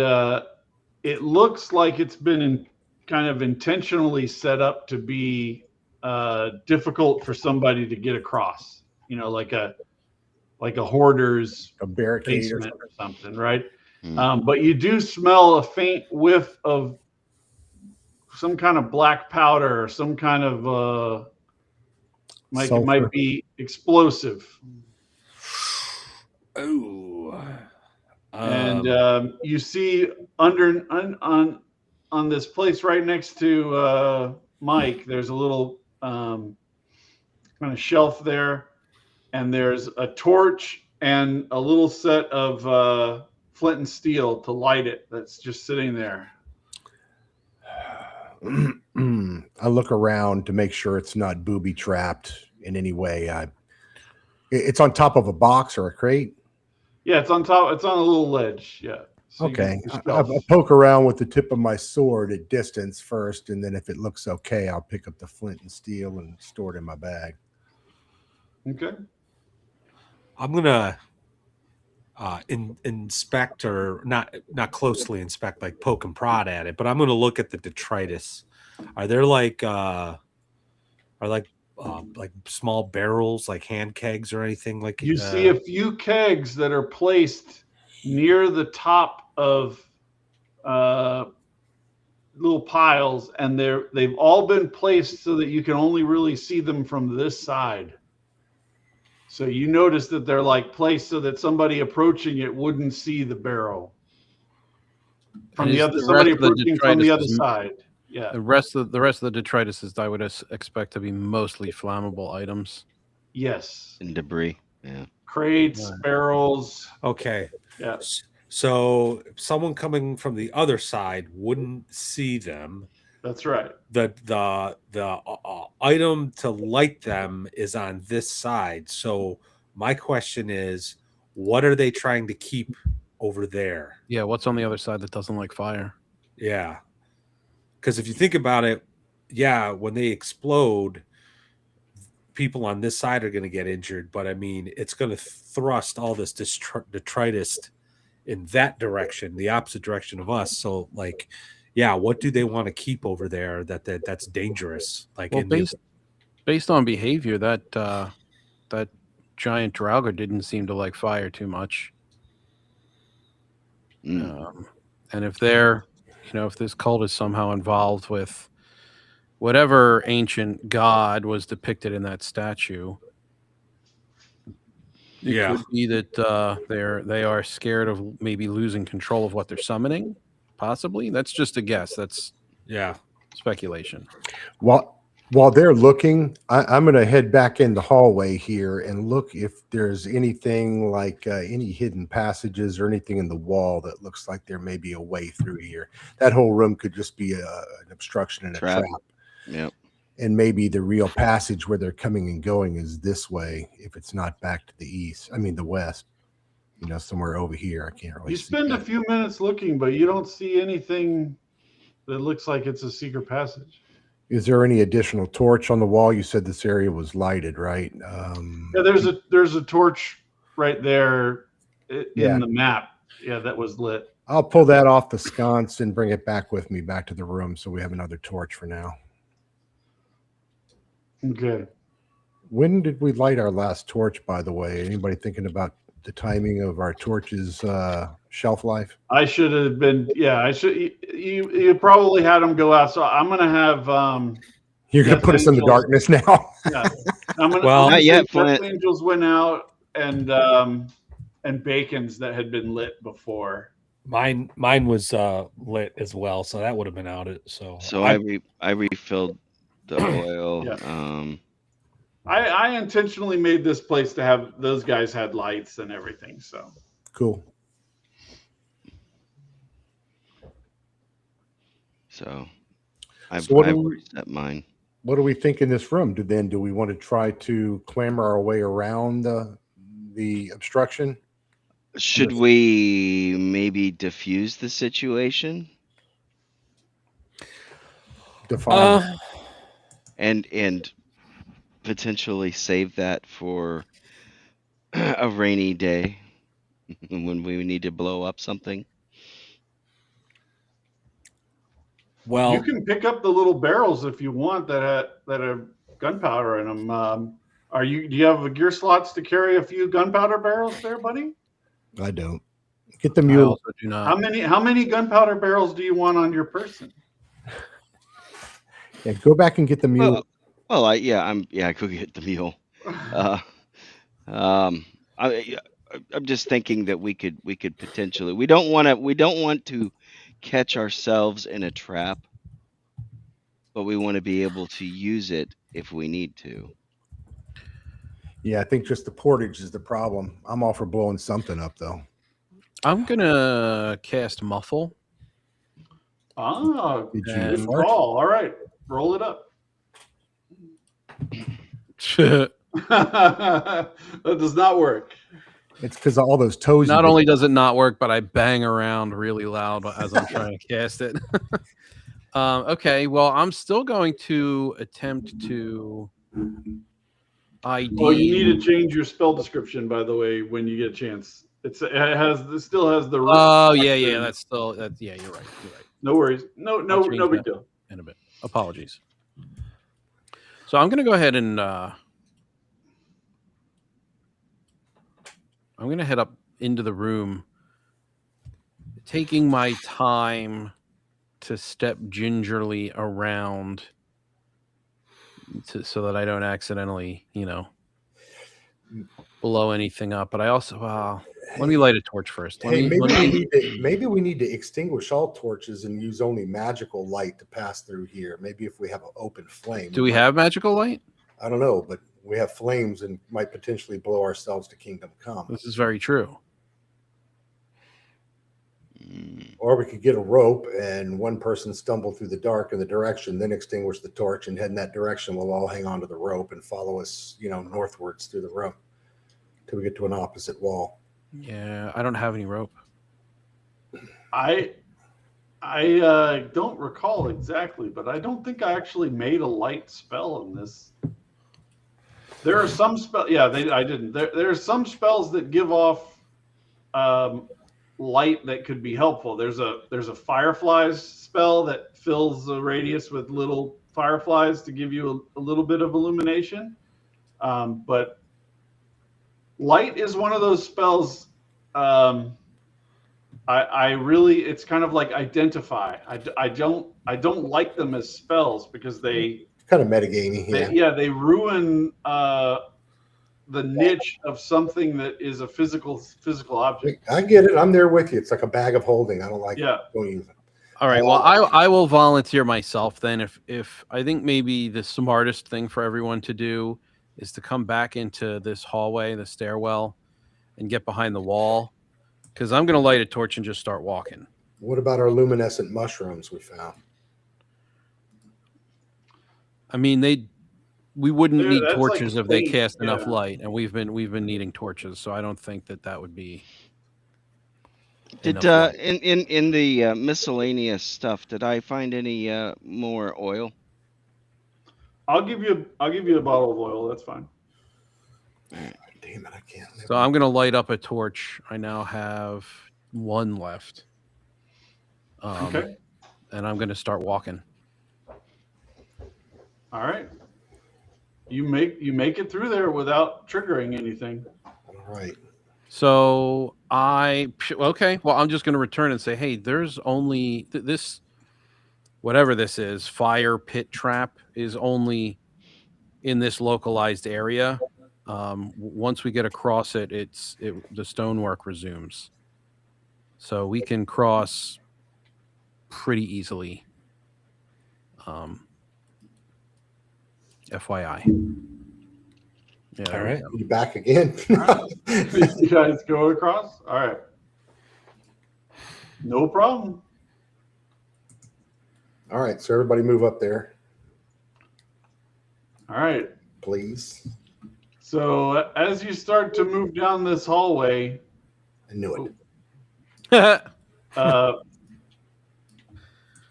it looks like it's been kind of intentionally set up to be difficult for somebody to get across. You know, like a hoarder's A barricade basement or something, right? Hmm. But you do smell a faint whiff of some kind of black powder or some kind of it Sulfur. might be explosive. Oh. And you see on this place right next to Mike, there's a little kind of shelf there, and there's a torch and a little set of flint and steel to light it. That's just sitting there. I look around to make sure it's not booby trapped in any way. It's on top of a box or a crate. Yeah, it's on top. It's on a little ledge. Yeah. So you Okay. get I poke around with the tip of my sword at distance first, and then if it looks okay, I'll pick up the flint and steel and store it in my bag. Okay. I'm gonna inspect, or not closely inspect, like poke and prod at it, but I'm gonna look at the detritus. Are there like small barrels, like hand kegs or anything like? You see a few kegs that are placed near the top of little piles, and they've all been placed so that you can only really see them from this side. So you notice that they're like placed so that somebody approaching it wouldn't see the barrel. From And the is other, the somebody rest of the approaching from the other detritus side. Yeah. The rest of the detritus I would expect to be mostly flammable items. Yes. And debris. Yeah. Crates, barrels. Okay. Yeah. So someone coming from the other side wouldn't see them. That's right. The item to light them is on this side. So my question is, what are they trying to keep over there? Yeah, what's on the other side that doesn't like fire? Yeah. Because if you think about it, yeah, when they explode, people on this side are going to get injured. But I mean, it's going to thrust all this detritus in that direction, the opposite direction of us. So, like, yeah, what do they want to keep over there that's dangerous? Like, Well, based on behavior, that giant Draugr didn't seem to like fire too much. And if they're, if this cult is somehow involved with whatever ancient god was depicted in that statue, it could be that they are scared of maybe losing control of what they're summoning. Possibly. That's just a guess. That's speculation. While they're looking, I'm going to head back in the hallway here and look if there's anything like any hidden passages or anything in the wall that looks like there may be a way through here. That whole room could just be an obstruction and a trap. Yep. And maybe the real passage where they're coming and going is this way, if it's not back to the west. Somewhere over here. I can't really You see spend that. a few minutes looking, but you don't see anything that looks like it's a secret passage. Is there any additional torch on the wall? You said this area was lighted, right? Yeah, there's a torch right there in the map. Yeah, that was lit. I'll pull that off the sconce and bring it back with me back to the room so we have another torch for now. Okay. When did we light our last torch, by the way? Anybody thinking about the timing of our torch's shelf life? I should have been. Yeah, I should. You probably had them go out. So I'm gonna have. You're gonna put us in the darkness now. Yeah, I'm gonna. Well, not yet, Death Flint. Angels went out, and Bacon's that had been lit before. Mine was lit as well, so that would have been out. So I refilled the oil. Yeah. I intentionally made this place to have those guys had lights and everything. So Cool. So I've So what do we- reset mine. What do we think in this room? Do we want to try to clamber our way around the obstruction? Should we maybe diffuse the situation Define. and potentially save that for a rainy day when we need to blow up something? well, you can pick up the little barrels if you want that have gunpowder in them. Do you have gear slots to carry a few gunpowder barrels there, buddy? I don't. Get the I mule. also do not. How many gunpowder barrels do you want on your person? Yeah, go back and get the mule. Well, I could get the mule. I'm just thinking that we could potentially. We don't want to catch ourselves in a trap, but we want to be able to use it if we need to. Yeah, I think just the portage is the problem. I'm all for blowing something up though. I'm gonna cast Muffle. Ah, Did you good fart? call. All right, roll it up. Not That does not work. It's because of all those toes. you only did. does it not work, but I bang around really loud as I'm trying to cast it. Okay, well, I'm still going to attempt to ID. Oh, you need to change your spell description, by the way, when you get a chance. It still has the. Oh yeah, yeah, you're right. You're right. No worries. No I'll change big that deal. in a bit. Apologies. So I'm gonna go ahead and I'm gonna head up into the room, taking my time to step gingerly around so that I don't accidentally, blow anything up. But I also let me light a torch first. Maybe we need to extinguish all torches and use only magical light to pass through here. Maybe if we have an open flame. Do we have magical light? I don't know, but we have flames and might potentially blow ourselves to kingdom come. This is very true. Or we could get a rope and one person stumble through the dark in the direction, then extinguish the torch and head in that direction. We'll all hang on to the rope and follow us, northwards through the room till we get to an opposite wall. Yeah, I don't have any rope. I don't recall exactly, but I don't think I actually made a light spell in this. There are some spells. Yeah, I didn't. There are some spells that give off light that could be helpful. There's a fireflies spell that fills the radius with little fireflies to give you a little bit of illumination. But light is one of those spells. I really, it's kind of like identify. I don't like them as spells because they kind of metagamey. They ruin the niche of something that is a physical object. I get it. I'm there with you. It's like a bag of holding. I don't like going. All right. Well, I will volunteer myself then. If I think maybe the smartest thing for everyone to do is to come back into this hallway, the stairwell, and get behind the wall, because I'm going to light a torch and just start walking. What about our luminescent mushrooms we found? I mean, we wouldn't need torches like if they cast enough light, and we've been needing torches, so I don't think that would be. Did in the miscellaneous stuff, did I find any more oil? I'll give you a bottle of oil. That's fine. Damn it, I can't. So I'm going to light up a torch. I now have one left. Okay. And I'm going to start walking. All right. You make it through there without triggering anything. All right. So okay. Well, I'm just going to return and say, hey, there's only this, whatever this is, fire pit trap is only in this localized area. Once we get across it, the stonework resumes. So we can cross pretty easily. FYI. Yeah, All right. You back again? You guys go across? All right. No problem. All right, so everybody move up there, All right. please. So as you start to move down this hallway, I knew it.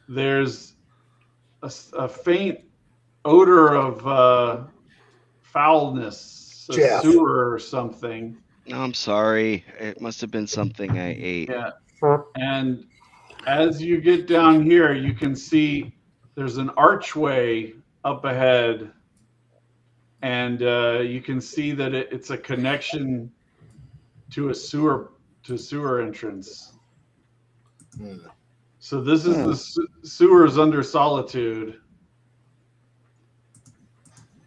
there's a faint odor of foulness, a Jeff. sewer or something. I'm sorry. It must have been something I ate. Yeah. And as you get down here, you can see there's an archway up ahead, and you can see that it's a connection to a sewer entrance. So this is the sewers under Solitude.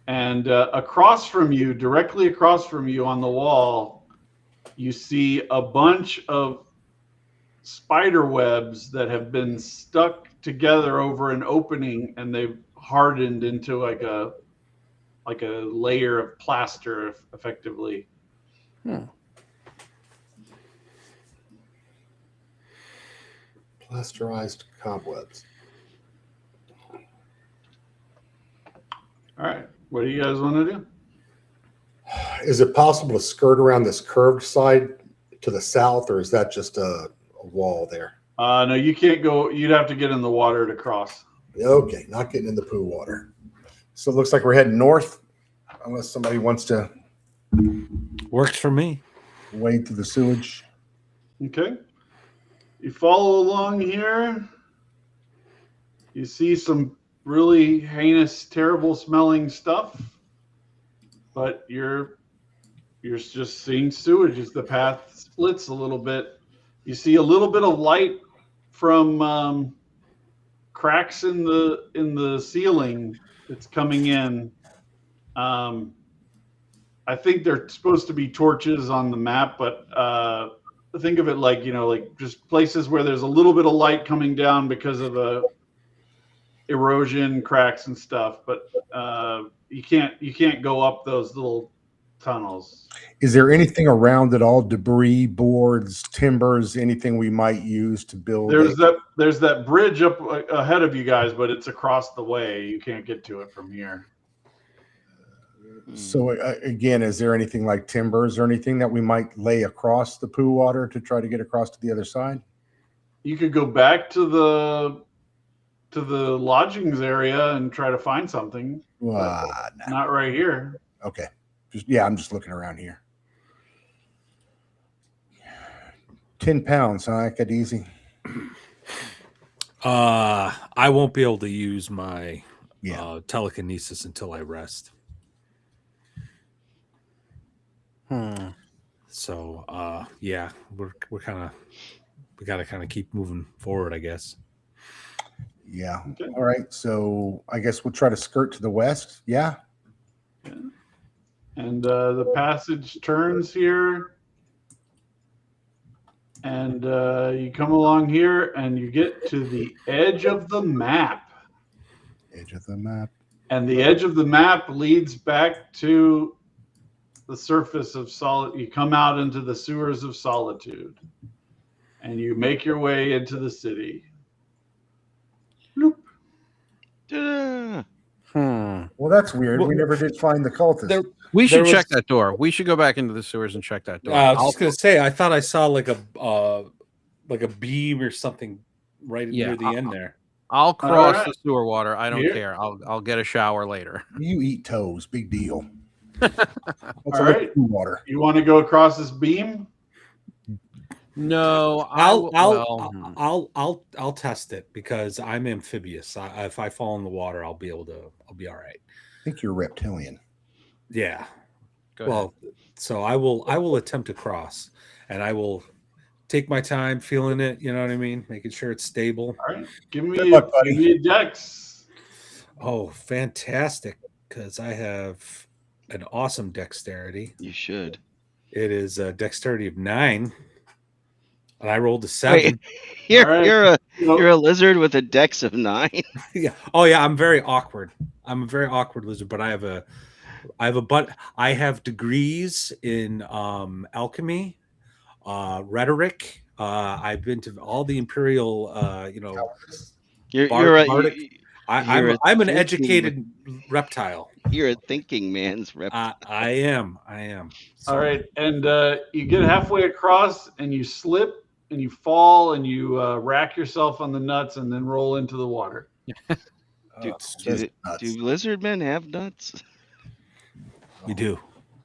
And directly across from you on the wall, you see a bunch of spider webs that have been stuck together over an opening, and they've hardened into like a layer of plaster, effectively. Plasterized cobwebs. All right. What do you guys want to do? Is it possible to skirt around this curved side to the south, or is that just a wall there? No, you can't go. You'd have to get in the water to cross. Okay, not getting in the poo water. So it looks like we're heading north, unless somebody wants to Works for me. wade through the sewage. Okay. You follow along here. You see some really heinous, terrible smelling stuff, but you're just seeing sewage as the path splits a little bit. You see a little bit of light from cracks in the ceiling that's coming in. I think they're supposed to be torches on the map, but think of it like, like just places where there's a little bit of light coming down because of the erosion, cracks and stuff, but you can't go up those little tunnels. Is there anything around at all? Debris, boards, timbers, anything we might use to build? There's that bridge up ahead of you guys, but it's across the way. You can't get to it from here. So again, is there anything like timbers or anything that we might lay across the poo water to try to get across to the other side? You could go back to the lodgings area and try to find something. Not right here. Okay. I'm just looking around here. 10 pounds, huh? That easy. I won't be able to use my telekinesis until I rest. So we gotta kind of keep moving forward, I guess. Yeah. Okay. All right. So I guess we'll try to skirt to the west. Yeah. And the passage turns here, and you come along here, and you get to the edge of the map. Edge of the map. And the edge of the map leads back to the surface of Solitude. You come out into the sewers of Solitude, and you make your way into the city. Bloop. Well, that's weird. We never did find the cultist. We should check that door. We should go back into the sewers and check that door. I was just gonna say, I thought I saw like a beam or something right near the end there. I'll cross right. the sewer water. I don't Here. care. I'll get a shower later. You eat toes. Big deal. All right. Water. You want to go across this beam? No, I'll test it because I'm amphibious. If I fall in the water, I'll be all right. I think you're reptilian. Yeah. Go ahead. So I will attempt to cross, and I will take my time feeling it. You know what I mean? Making sure it's stable. All right. Give Good luck, buddy. me a dex. Oh, fantastic! Because I have an awesome dexterity. You should. It is a dexterity of 9, and I rolled a 7. Wait, you're All right. you're a lizard with a dex of 9. Yeah. Oh yeah, I'm very awkward. I'm a very awkward lizard, but I have degrees in alchemy, rhetoric. I've been to all the imperial I'm an educated reptile. You're a thinking man's reptile. I am. So, All right. And you get halfway across and you slip and you fall and you rack yourself on the nuts and then roll into the water. Do lizard men have nuts? we do.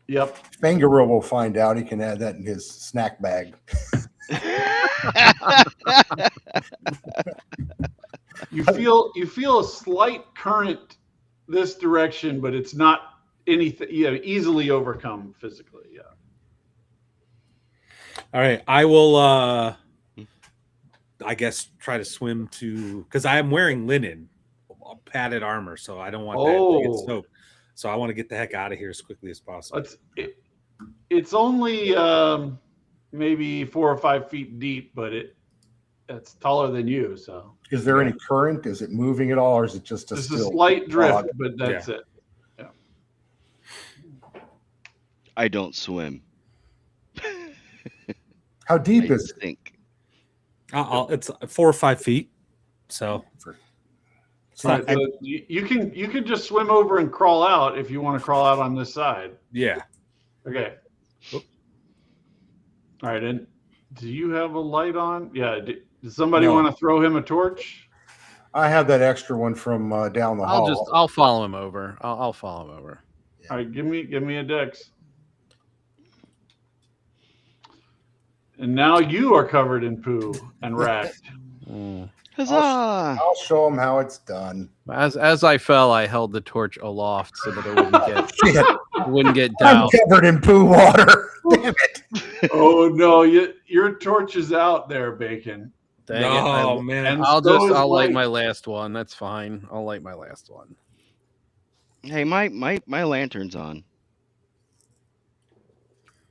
Yep. Fangirl will find out. He can add that in his snack bag. You feel a slight current this direction, but it's not anything easily overcome physically. Yeah. All right. I will I guess try to swim to, because I am wearing linen, padded armor, so I don't want that to get soaked. So I want to get the heck out of here as quickly as possible. It's only maybe 4 or 5 feet deep, but it's taller than you. So is there any current? Is it moving at all, or is it just a slight drift? But that's it. Yeah. I don't swim. How deep is it? Think. It's 4 or 5 feet. So so you can just swim over and crawl out if you want to crawl out on this side. Yeah. Okay. All right. And do you have a light on? Yeah. Does somebody want to throw him a torch? I have that extra one from down the hall. I'll follow him over. I'll follow him over. All right. Give me a dex. And now you are covered in poo and racked. Huzzah! I'll show them how it's done. As I fell, I held the torch aloft so that it wouldn't get I'm doused. covered in poo water. Damn it! Oh no, your torch is out there, Bacon. Dang no, it. man. And I'll light light. my last one. That's fine. I'll light my last one. Hey, my lantern's on.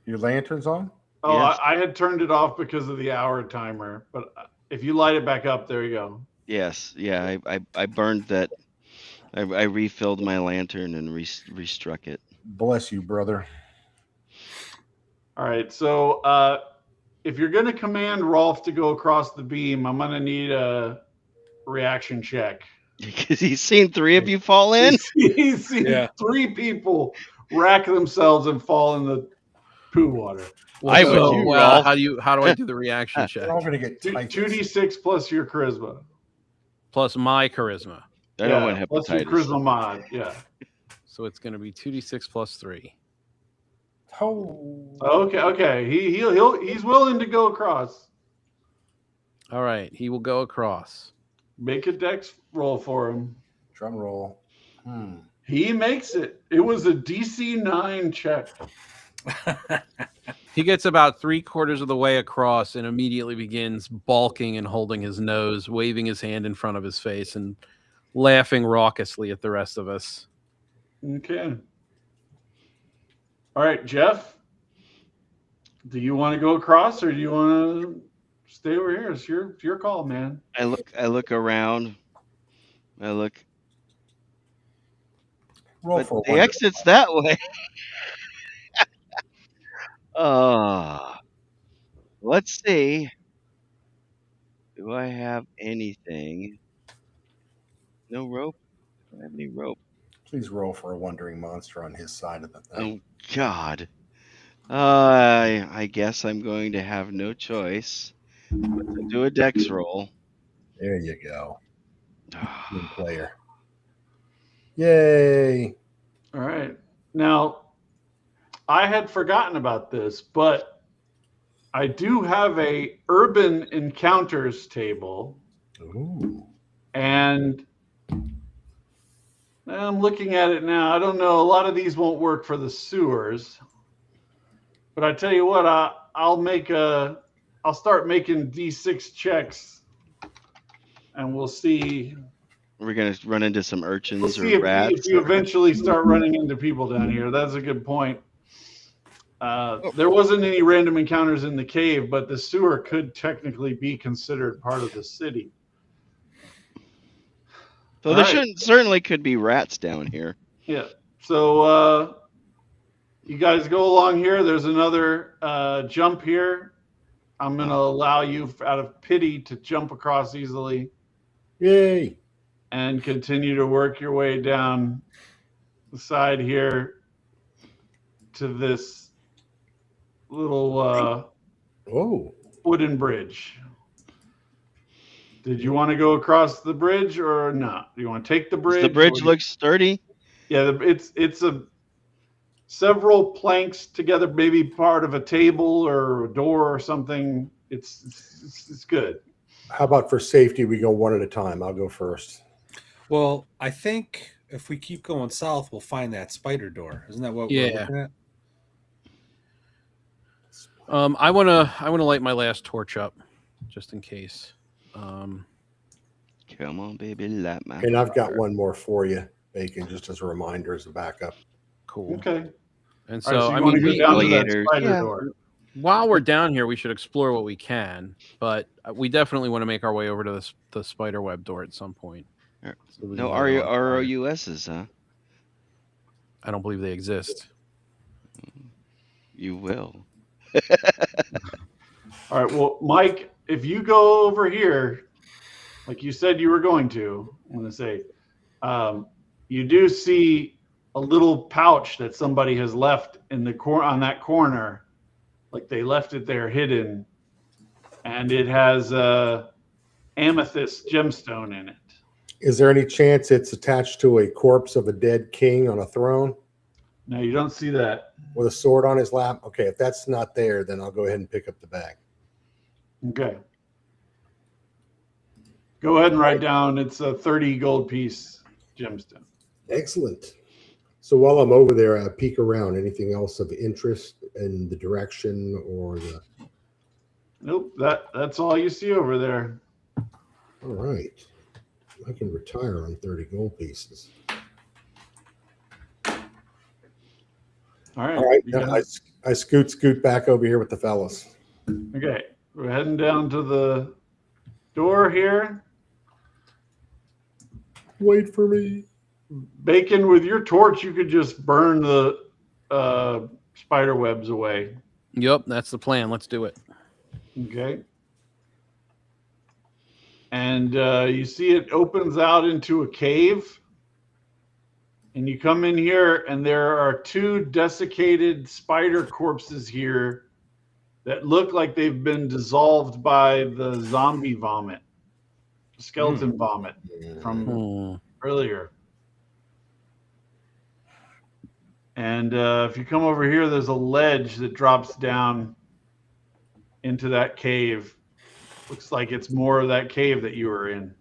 Your lantern's on? Oh, Yes. I had turned it off because of the hour timer, but if you light it back up, there you go. Yes, yeah, I burned that. I refilled my lantern and restruck it. Bless you, brother. All right, so if you're going to command Rolf to go across the beam, I'm going to need a reaction check. Because he's seen 3 of you fall in. He's seen 3 people rack themselves and fall in the poo water. I would do, Rolf. How do I do the reaction check? We're all going to get 2d6 plus your charisma. Plus my charisma. I don't want hepatitis. Plus your charisma mod, yeah. So it's going to be 2d6 plus 3. Oh. Okay. He's willing to go across. All right, he will go across. Make a dex roll for him. Drum roll. He makes it. It was a DC 9 check. He gets about 3/4 of the way across and immediately begins balking and holding his nose, waving his hand in front of his face, and laughing raucously at the rest of us. Okay. All right, Jeff. Do you want to go across or do you want to stay over here? It's your call, man. I look around. Roll But for the one. exit's that way. Let's see. Do I have anything? No rope? I don't have any rope. Please roll for a wandering monster on his side of the thing. Oh, God. I guess I'm going to have no choice but to do a dex roll. There you go. Team player. Yay. All right. Now, I had forgotten about this, but I do have a urban encounters table, Ooh. and I'm looking at it now. I don't know. A lot of these won't work for the sewers, but I tell you what, I'll start making D6 checks, and we'll see. We're gonna run into some We'll urchins see or rats. if you eventually start running into people down here. That's a good point. There wasn't any random encounters in the cave, but the sewer could technically be considered part of the city. So there certainly could be rats down here. Yeah. So you guys go along here. There's another jump here. I'm going to allow you, out of pity, to jump across easily. Yay. And continue to work your way down the side here to this little wooden bridge. Did you want to go across the bridge or not? Do you want to take the bridge? Does the bridge looks sturdy? Yeah, it's several planks together, maybe part of a table or a door or something. It's good. How about for safety, we go one at a time? I'll go first. Well, I think if we keep going south, we'll find that spider door. Isn't that what we're looking at? I wanna light my last torch up, just in case. Come on, baby, light my. And I've got one more for you, Bacon, just as a reminder, as a backup. Cool. Okay. And so, Right, so I want mean, to go down to that spider door. While we're down here, we should explore what we can, but we definitely want to make our way over to the spider web door at some point. So we no can get on ROUSs, huh? I don't believe they exist. You will. All right. Well, Mike, if you go over here, like you said you were going to, I'm going to say, you do see a little pouch that somebody has left in the on that corner, like they left it there hidden, and it has a amethyst gemstone in it. Is there any chance it's attached to a corpse of a dead king on a throne? No, you don't see that. With a sword on his lap? Okay, if that's not there, then I'll go ahead and pick up the bag. Okay. Go ahead and write down it's a 30 gold piece gemstone. Excellent. So while I'm over there, I peek around. Anything else of interest in the direction or the... Nope, that's all you see over there. All right. I can retire on 30 gold pieces. All right. All right. Now I scoot back over here with the fellas. Okay. We're heading down to the door here. Wait for me. Bacon, with your torch, you could just burn the spider webs away. Yep, that's the plan. Let's do it. Okay. And you see it opens out into a cave. And you come in here, and there are two desiccated spider corpses here that look like they've been dissolved by the zombie vomit, skeleton vomit from earlier. And if you come over here, there's a ledge that drops down into that cave. Looks like it's more of that cave that you were in.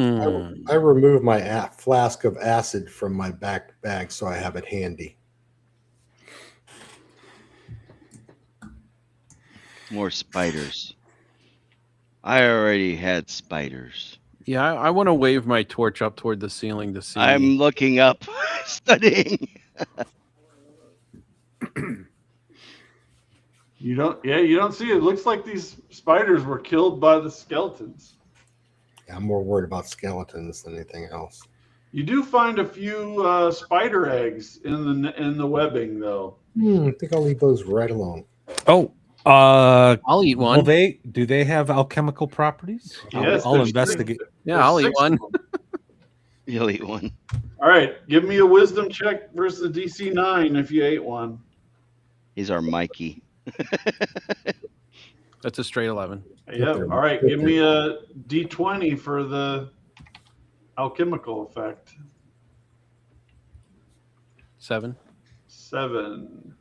I remove my flask of acid from my back bag so I have it handy. More spiders. I already had spiders. Yeah, I want to wave my torch up toward the ceiling to see. I'm looking up, studying. You don't see it. It looks like these spiders were killed by the skeletons. Yeah, I'm more worried about skeletons than anything else. You do find a few spider eggs in the webbing, though. I think I'll leave those right alone. Oh, I'll eat one. Well, do they have alchemical properties? Yes, I'll investigate. Yeah, I'll eat one. You'll eat one. All right, give me a wisdom check versus DC 9 if you ate one. He's our Mikey. That's a straight 11. Yep. All right. Give me a D20 for the alchemical effect. 7. 7.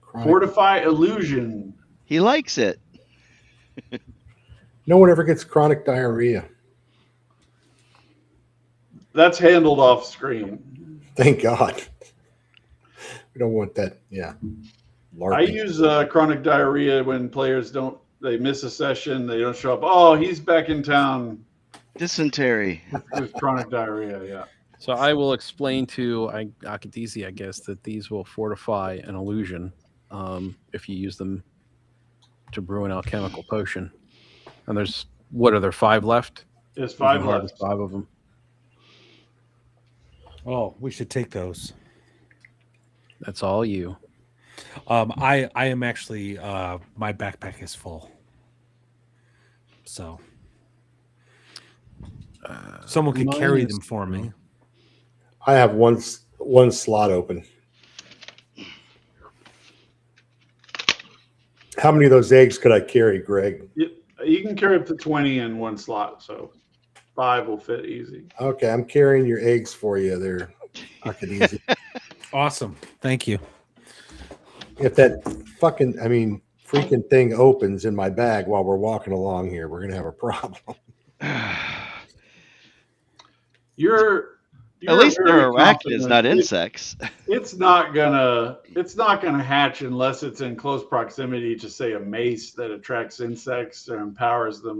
Chronic. Fortify illusion. He likes it. No one ever gets chronic diarrhea. That's handled off screen. Thank God. We don't want that. Yeah. I use chronic diarrhea when players they miss a session, they don't show up. Oh, he's back in town Dysentery. with chronic diarrhea. Yeah. So I will explain to Akadisi, I guess, that these will fortify an illusion if you use them to brew an alchemical potion. And are there 5 left? There's 5 left. 5 of them. Oh, we should take those. That's all you. I am actually my backpack is full, so someone can carry them for me. I have one slot open. How many of those eggs could I carry, Greg? You can carry up to 20 in one slot, so 5 will fit easy. Okay, I'm carrying your eggs for you there. Easy. Awesome. Thank you. If that freaking thing opens in my bag while we're walking along here, we're going to have a problem. You're At least they're very arachnids, confident. not insects. It's not gonna hatch unless it's in close proximity to, say, a mace that attracts insects or empowers them.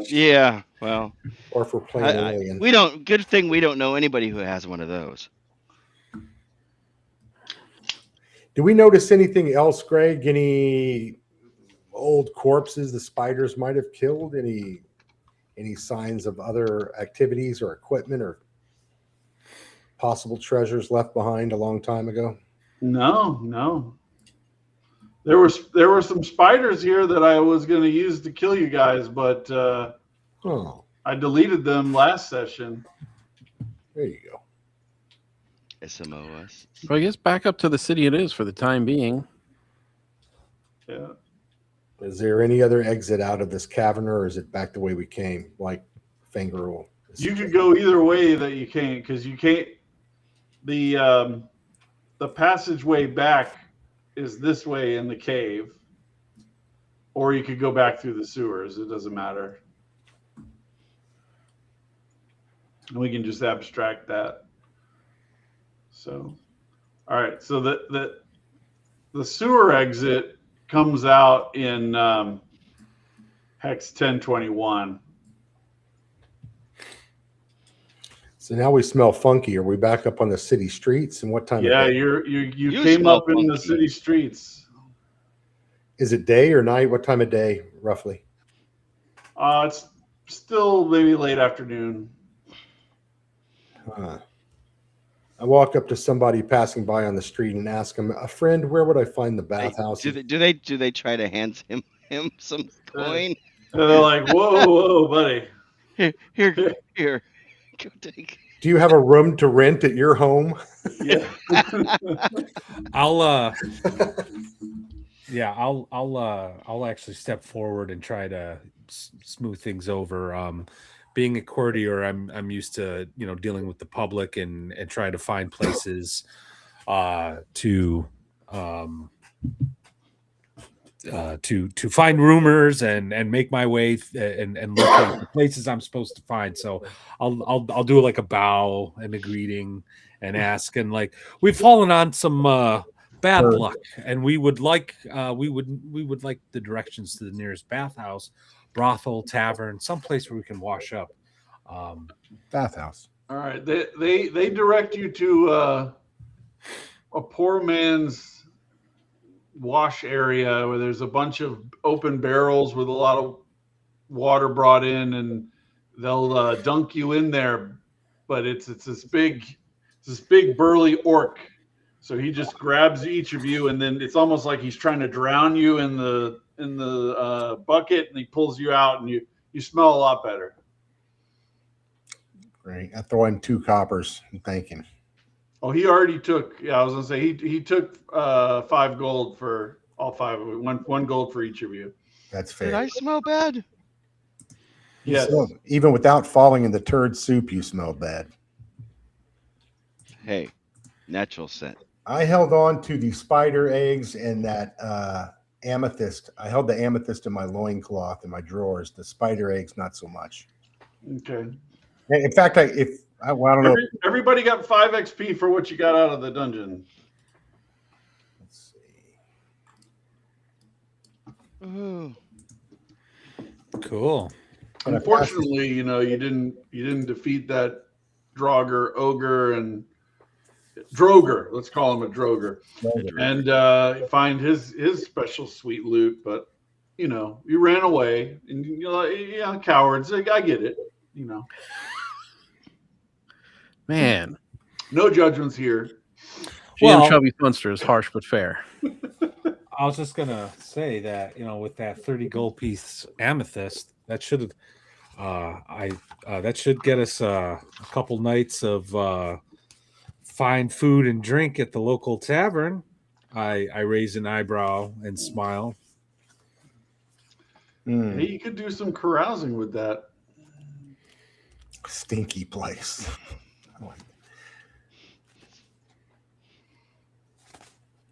Yeah, well, Or if we're playing alien. we don't. Good thing we don't know anybody who has one of those. Do we notice anything else, Greg? Any old corpses the spiders might have killed? Any signs of other activities or equipment or possible treasures left behind a long time ago? No. There were some spiders here that I was going to use to kill you guys, but I deleted them last session. There you go. SMOS. Well, I guess back up to the city it is for the time being. Yeah. Is there any other exit out of this cavern, or is it back the way we came, like finger rule? You could go either way that you can't, because you can't. The passageway back is this way in the cave, or you could go back through the sewers. It doesn't matter. And we can just abstract that. So, all right. So the sewer exit comes out in hex 1021. So now we smell funky. Are we back up on the city streets? And what time? Yeah, of day? you came smell up in the funky. city streets. Is it day or night? What time of day, roughly? It's still maybe late afternoon. I walk up to somebody passing by on the street and ask him, "A friend, where would I find the bathhouse?" Do they try to hand him some coin? And they're like, whoa, buddy. Here. Go take. Do you have a room to rent at your home? Yeah. I'll actually step forward and try to smooth things over. Being a courtier, I'm used to dealing with the public and try to find places to find rumors and make my way and locate the places I'm supposed to find. So I'll do like a bow and a greeting and ask, and like, we've fallen on some bad luck, and we would like the directions to the nearest bathhouse, brothel, tavern, someplace where we can wash up. Bathhouse. All right. They direct you to a poor man's wash area where there's a bunch of open barrels with a lot of water brought in, and they'll dunk you in there. But it's this big burly orc. So he just grabs each of you, and then it's almost like he's trying to drown you in the bucket, and he pulls you out, and you smell a lot better. Great. I throw in 2 coppers and thank him. Oh, he already took. Yeah, I was gonna say he took 5 gold for All 5 of it. One gold for each of you. That's fair. Did I smell bad? Yes. So, even without falling in the turd soup, you smell bad. Hey, natural scent. I held on to the spider eggs and that amethyst. I held the amethyst in my loincloth in my drawers. The spider eggs, not so much. Okay. In fact, I don't know. Everybody got 5 XP for what you got out of the dungeon. Let's see. Ooh. Cool. Unfortunately, you didn't defeat that Draugr ogre and Droger. Let's call him a Droger, and find his special sweet loot. But you ran away, and yeah, cowards. I get it. Man, No judgments here. GM Chubby Funster is harsh but fair. I was just gonna say that with that 30 gold piece amethyst, that should that should get us a couple nights of fine food and drink at the local tavern. I raise an eyebrow and smile. Hey, you could do some carousing with that. Stinky place.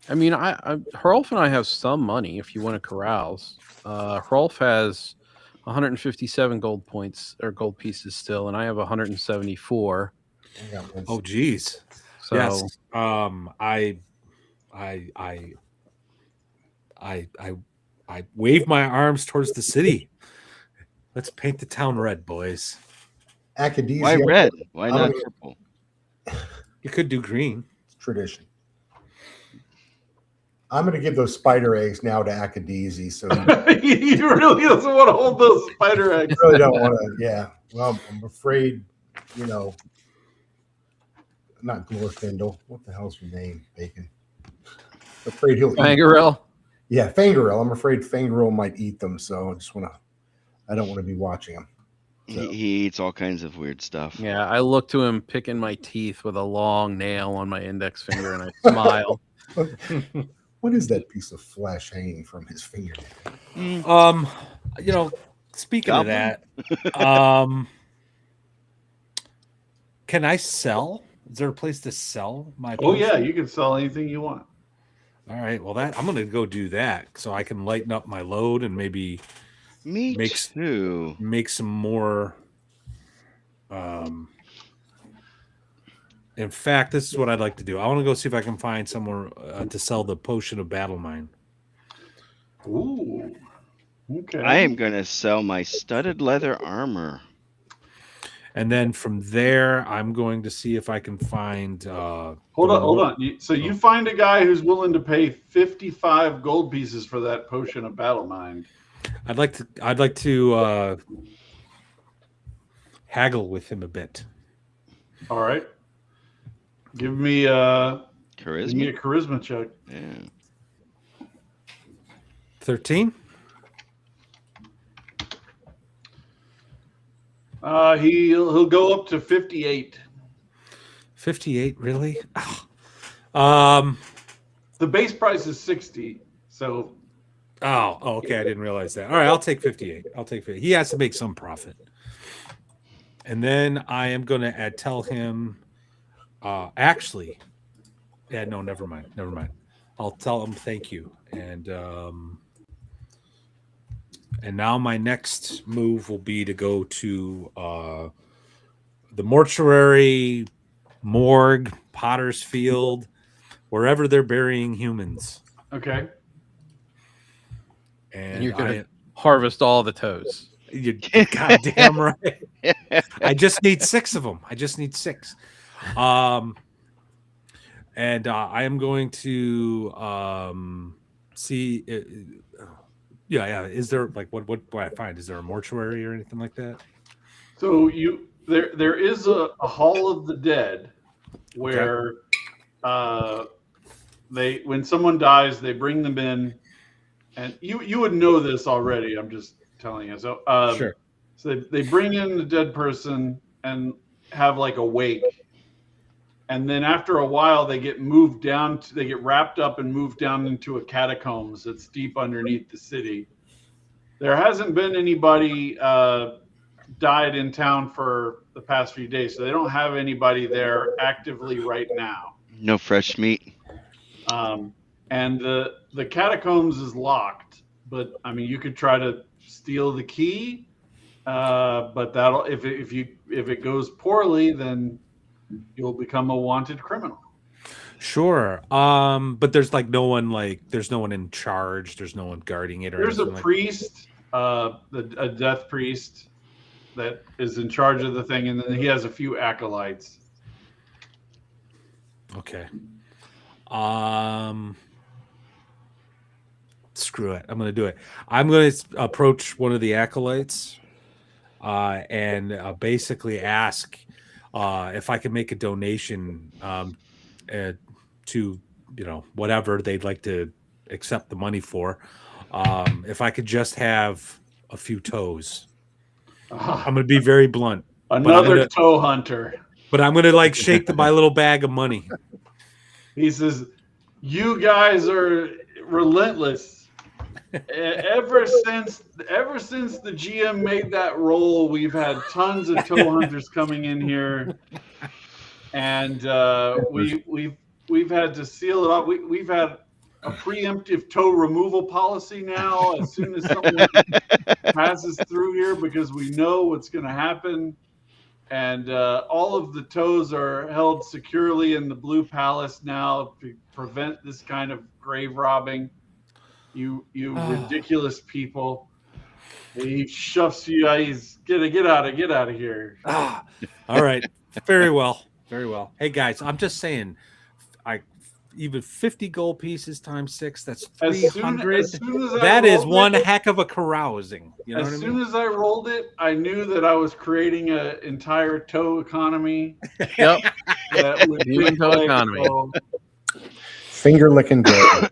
I mean, Hrolf and I have some money if you want to carouse. Hrolf has 157 gold points or gold pieces still, and I have 174. Oh, geez. So, yes. I wave my arms towards the city. Let's paint the town red, boys. Academia. Why red? Why not purple? You could do green. It's tradition. I'm going to give those spider eggs now to Akadezi. So he really doesn't want to hold those spider eggs. I really don't want to. Yeah. Well, I'm afraid, not Glorfindel. What the hell's your name, Bacon? I'm afraid he'll eat. Fangirl? Yeah, Fangirl. I'm afraid Fangirl might eat them. So I don't want to be watching him. So. He eats all kinds of weird stuff. Yeah, I look to him picking my teeth with a long nail on my index finger, and I smile. What is that piece of flesh hanging from his finger? Speaking of that, can I sell? Is there a place to sell my? Oh yeah, you can sell anything you want. All right. Well, I'm going to go do that so I can lighten up my load and maybe make some more. In fact, this is what I'd like to do. I want to go see if I can find somewhere to sell the potion of battle mine. Ooh. Okay. I am going to sell my studded leather armor. And then from there, I'm going to see if I can find. Hold on. So you find a guy who's willing to pay 55 gold pieces for that potion of battle mind. I'd like to haggle with him a bit. All right. Give me a charisma check. Yeah. 13. He'll go up to 58. 58, really? The base price is 60. So. Oh, okay. I didn't realize that. All right, I'll take 58. I'll take 50. He has to make some profit. And then I am going to tell him. Actually, yeah, no, never mind. I'll tell him thank you, and now my next move will be to go to the mortuary, morgue, Potter's Field, wherever they're burying humans. Okay. And you're gonna harvest all the toes. You're goddamn right. I just need 6 of them. And I am going to see. Yeah. Is there what do I find? Is there a mortuary or anything like that? So there is a Hall of the Dead where when someone dies, they bring them in, and you would know this already. I'm just telling you. So sure. So they bring in the dead person and have like a wake. and then after a while they get moved down. They get wrapped up and moved down into a catacombs that's deep underneath the city. There hasn't been anybody died in town for the past few days, so they don't have anybody there actively right now. No fresh meat. And the catacombs is locked, but I mean, you could try to steal the key, but that'll if it goes poorly, then you'll become a wanted criminal. Sure. But there's no one in charge. There's no one guarding it. Or There's a anything priest, a death priest that is in charge of the thing, and then he has a few acolytes. Okay. Screw it. I'm going to do it. I'm going to approach one of the acolytes and basically ask if I can make a donation to, whatever they'd like to accept the money for. If I could just have a few toes. I'm going to be very blunt. Another toe hunter. But I'm going to shake my little bag of money. He says, "You guys are relentless. Ever since the GM made that roll, we've had tons of toe hunters coming in here, and we've had to seal it up. We've had a preemptive toe removal policy now. As soon as someone passes through here, because we know what's going to happen." And all of the toes are held securely in the Blue Palace now to prevent this kind of grave robbing. You ridiculous people. He shoves you. He's get out of here. All right. Very well. Very well. Hey guys, I'm just saying, even 50 gold pieces times 6, that's 300. That is one heck of a carousing. You know what I mean? As soon as I rolled it, I knew that I was creating an entire toe economy. Yep. Human toe economy. Finger licking good.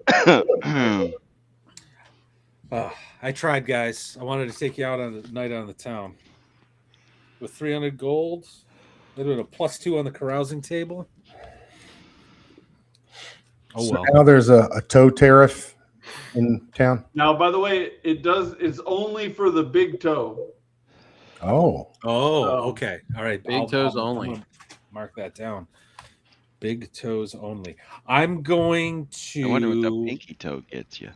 I tried, guys. I wanted to take you out on a night on the town. With 300 gold, a little bit of +2 on the carousing table. Oh well. So now there's a toe tariff in town. Now, by the way, it's only for the big toe. Oh, okay. All right. Big toes only. Mark that down. Big toes only. I'm going to. I wonder what the pinky toe gets you.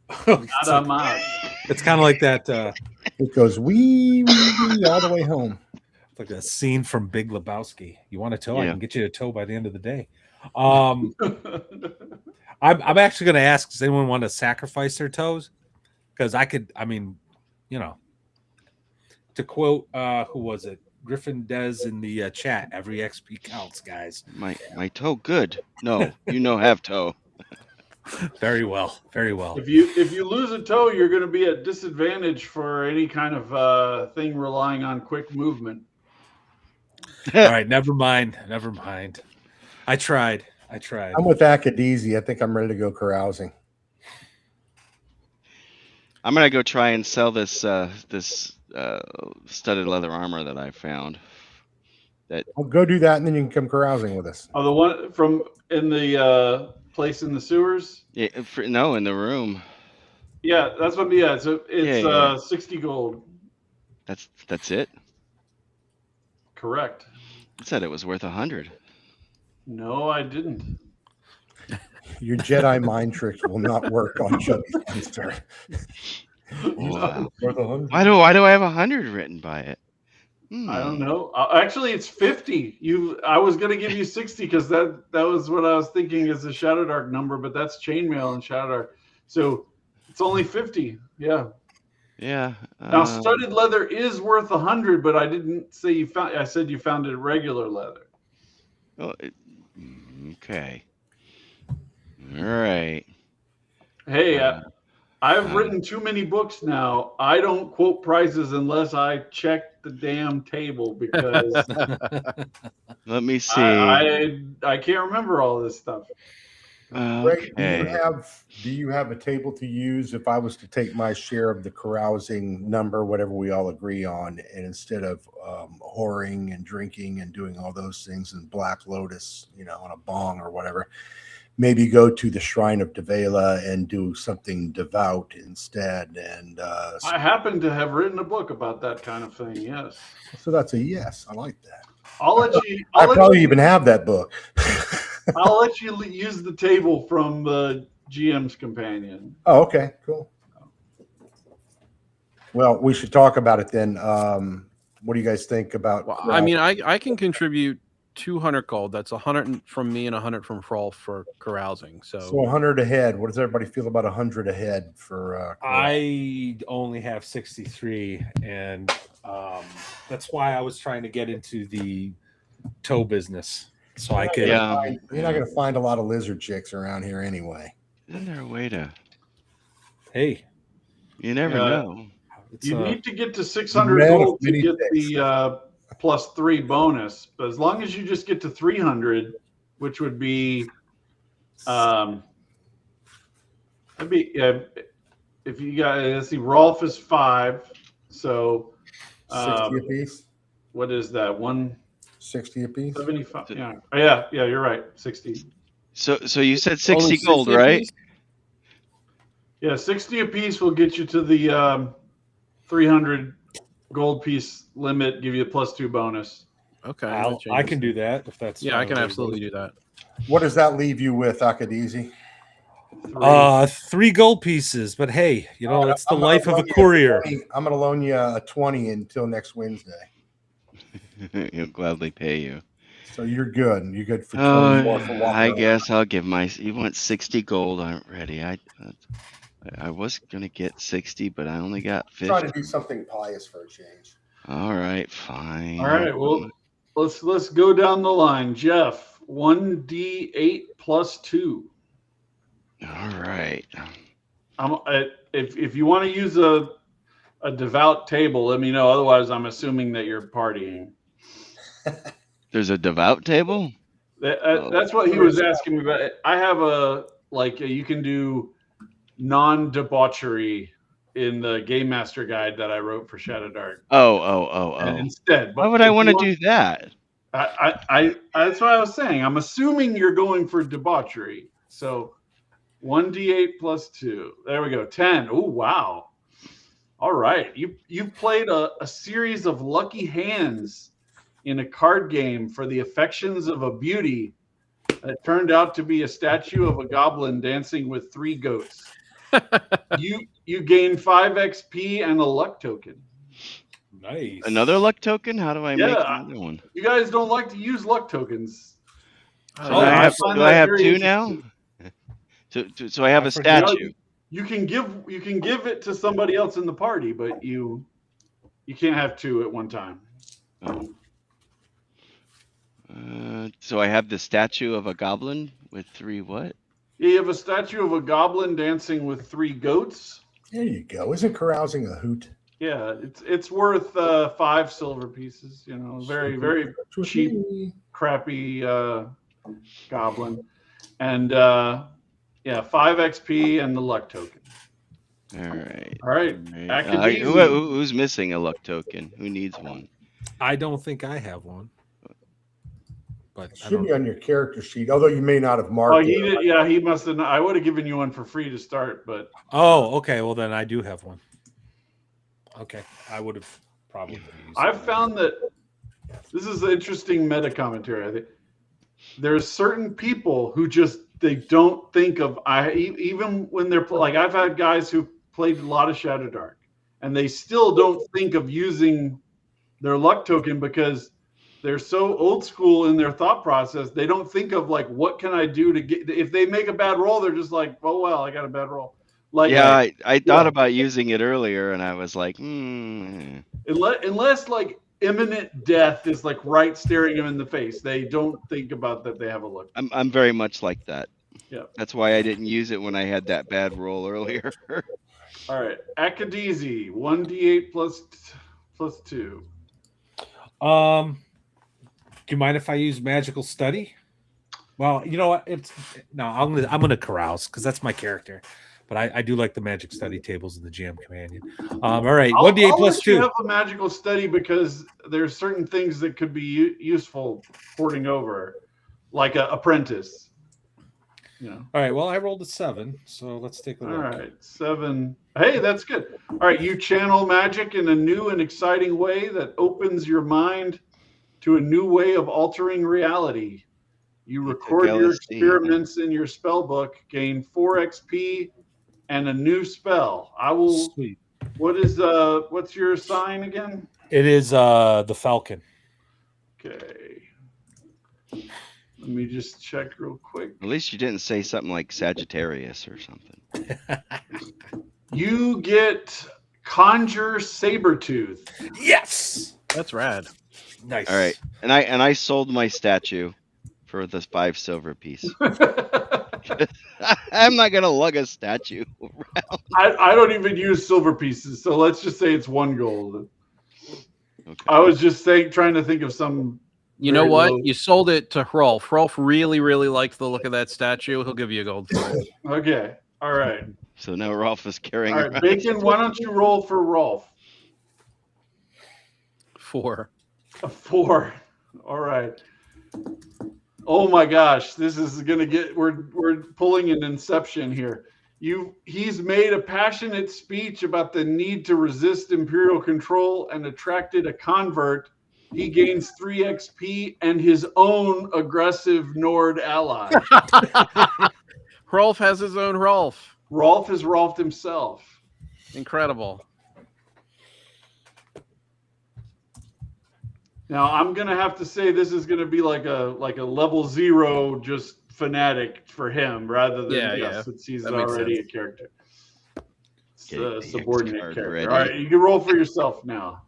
It's kind of like that. it goes wee all the way home. It's like a scene from Big Lebowski. You want a toe? Yeah. I can get you a toe by the end of the day. I'm actually going to ask, does anyone want to sacrifice their toes? Because I could, to quote, who was it? Griffin Des in the chat, every XP counts, guys. My toe good. No, have toe. Very well. Very well. If you lose a toe, you're going to be at disadvantage for any kind of thing relying on quick movement. All right, never mind. I tried. I'm with Akadezi. I think I'm ready to go carousing. I'm gonna go try and sell this studded leather armor that I found. I'll go do that, and then you can come carousing with us. Oh, the one from in the place in the sewers? Yeah, in the room. Yeah, that's what. Yeah, so it's 60 gold. That's it. Correct. It said it was worth 100. No, I didn't. Your Jedi mind tricks will not work on Chubby Funster. Wow. Why do I have 100 written by it? I don't know. Actually, it's 50. I was going to give you 60 because that was what I was thinking is the Shadowdark number, but that's chainmail and Shadowdark. So it's only 50. Yeah. Yeah. Now studded leather is worth 100, but I didn't say you found. I said you found it regular leather. Oh, okay. All right. Hey, I've written too many books now. I don't quote prices unless I check the damn table because let me see. I can't remember all this stuff. Ray, Okay. do you have a table to use if I was to take my share of the carousing number, whatever we all agree on, and instead of whoring and drinking and doing all those things in Black Lotus, on a bong or whatever, maybe go to the Shrine of Devela and do something devout instead. And I happen to have written a book about that kind of thing. Yes. so that's a yes. I like that. I'll let you. I probably even have that book. I'll let you use the table from the GM's companion. Oh, okay, cool. Well, we should talk about it then. What do you guys think about? Well, I mean, I can contribute 200 gold. That's 100 from me and 100 from Frolf for carousing. So 100 ahead. What does everybody feel about 100 ahead for? I only have 63, and that's why I was trying to get into the tow business. So I could. Yeah. You're not going to find a lot of lizard chicks around here anyway. Isn't there a way to? Hey, You never know. You need to get to 600 gold to get the +3 bonus. But as long as you just get to 300, which would be, if you got, let's see, Rolf is 5, so 60 apiece. What is that? 160 apiece. 75. Yeah, you're right. 60. So you said 60 gold, right? Yeah, 60 apiece will get you to the 300 gold piece limit. Give you a +2 bonus. Okay, I can do that if that's. Yeah, I can absolutely do that. What does that leave you with, Akadizi? 3 gold pieces, but hey, it's the life of a courier. I'm going to loan you a 20 until next Wednesday. He'll gladly pay you. So you're good. You're good for 20 more for walking I around. guess I'll give you want 60 gold. I'm ready. I was gonna get 60, but I only got 50. Trying to do something pious for a change. All right, fine. All right, well, let's go down the line. Jeff, 1d8 +2. All right. If you want to use a devout table, let me know. Otherwise, I'm assuming that you're partying. There's a devout table? That's what he was asking me about. I have you can do non-debauchery in the Game Master Guide that I wrote for Shadowdark. Oh. And instead, why would I want to do that? That's what I was saying. I'm assuming you're going for debauchery. So 1d8 +2. There we go. 10. Oh, wow. All right. You've played a series of lucky hands in a card game for the affections of a beauty that turned out to be a statue of a goblin dancing with 3 goats. You gain 5 XP and a luck token. Nice. Another luck token? How do I make another one? You guys don't like to use luck tokens. Do I have 2 now? So I have a statue. You can give it to somebody else in the party, but you can't have 2 at one time. Oh. So I have the statue of a goblin with 3 what? You have a statue of a goblin dancing with 3 goats. There you go. Isn't carousing a hoot? Yeah, it's worth 5 silver pieces. Very very cheap, crappy goblin, and 5 XP and the luck token. All right. Who's missing a luck token? Who needs one? I don't think I have one. But it should be on your character sheet, although you may not have marked. Oh, he did. Yeah, he must have. I would have given you one for free to start, but. Oh, okay. Well, then I do have one. Okay, I would have probably used. I've found that this is an interesting meta commentary. I think there's certain people who they don't think of. Even when they're like, I've had guys who played a lot of Shadowdark, and they still don't think of using their luck token because they're so old school in their thought process. They don't think of what can I do to get, if they make a bad roll, they're just like, oh, well, I got a bad roll. I thought about using it earlier and I was like, Unless imminent death is right staring them in the face. They don't think about that they have a luck. I'm very much like that. Yeah. That's why I didn't use it when I had that bad roll earlier. All right. Akadizi, 1d8 +2. Do you mind if I use magical study? Well, you know what? I'm gonna carouse because that's my character. But I do like the magic study tables in the GM companion. All right, I'll 1d8 plus let you 2. have a magical study because there's certain things that could be useful porting over, like an apprentice. You know. All right, well, I rolled a 7, so let's take a look. All right, 7. Hey, that's good. All right, you channel magic in a new and exciting way that opens your mind to a new way of altering reality. You record your LSD, experiments in your spell book, gain 4 XP and a new spell. I will. Sweet. What's your sign again? It is the Falcon. Okay. Let me just check real quick. At least you didn't say something like Sagittarius or something. You get Conjure Sabretooth. Yes. That's rad. Nice. All right, and I sold my statue for the 5 silver piece. I'm not gonna lug a statue around. I don't even use silver pieces, so let's just say it's 1 gold. Okay. I was just trying to think of some. You know very what? low- You sold it to Hrolf. Hrolf really, really liked the look of that statue. He'll give you a gold for it. Okay. All right. So now Rolf is carrying. All right, around- Bacon. Why don't you roll for Rolf? 4. A 4. All right. Oh my gosh, this is gonna get. We're pulling an Inception here. He's made a passionate speech about the need to resist imperial control and attracted a convert. He gains 3 XP and his own aggressive Nord ally. Hrolf has his own Hrolf. Rolf is Rolf himself. Incredible. Now I'm gonna have to say this is gonna be like a level 0 just fanatic for him rather than since he's That makes already sense. a character. It's Get a the subordinate X-card character. ready. All right, you can roll for yourself now.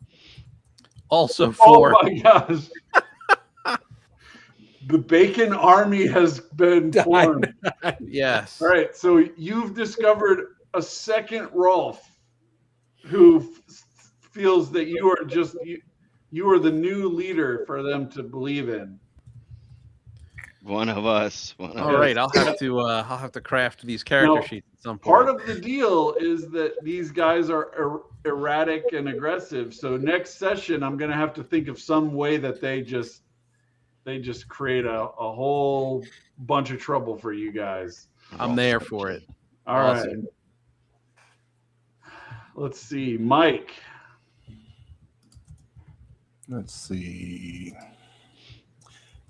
Also 4. Oh my gosh. The Bacon Army has been formed. Yes. All right, so you've discovered a second Rolf who feels that you are just you are the new leader for them to believe in. One of us. All right, I'll have to craft these character Now, sheets at some point. Part of the deal is that these guys are erratic and aggressive. So next session, I'm going to have to think of some way that they just create a whole bunch of trouble for you guys. I'm there for it. All right. Awesome. Let's see, Mike. Let's see.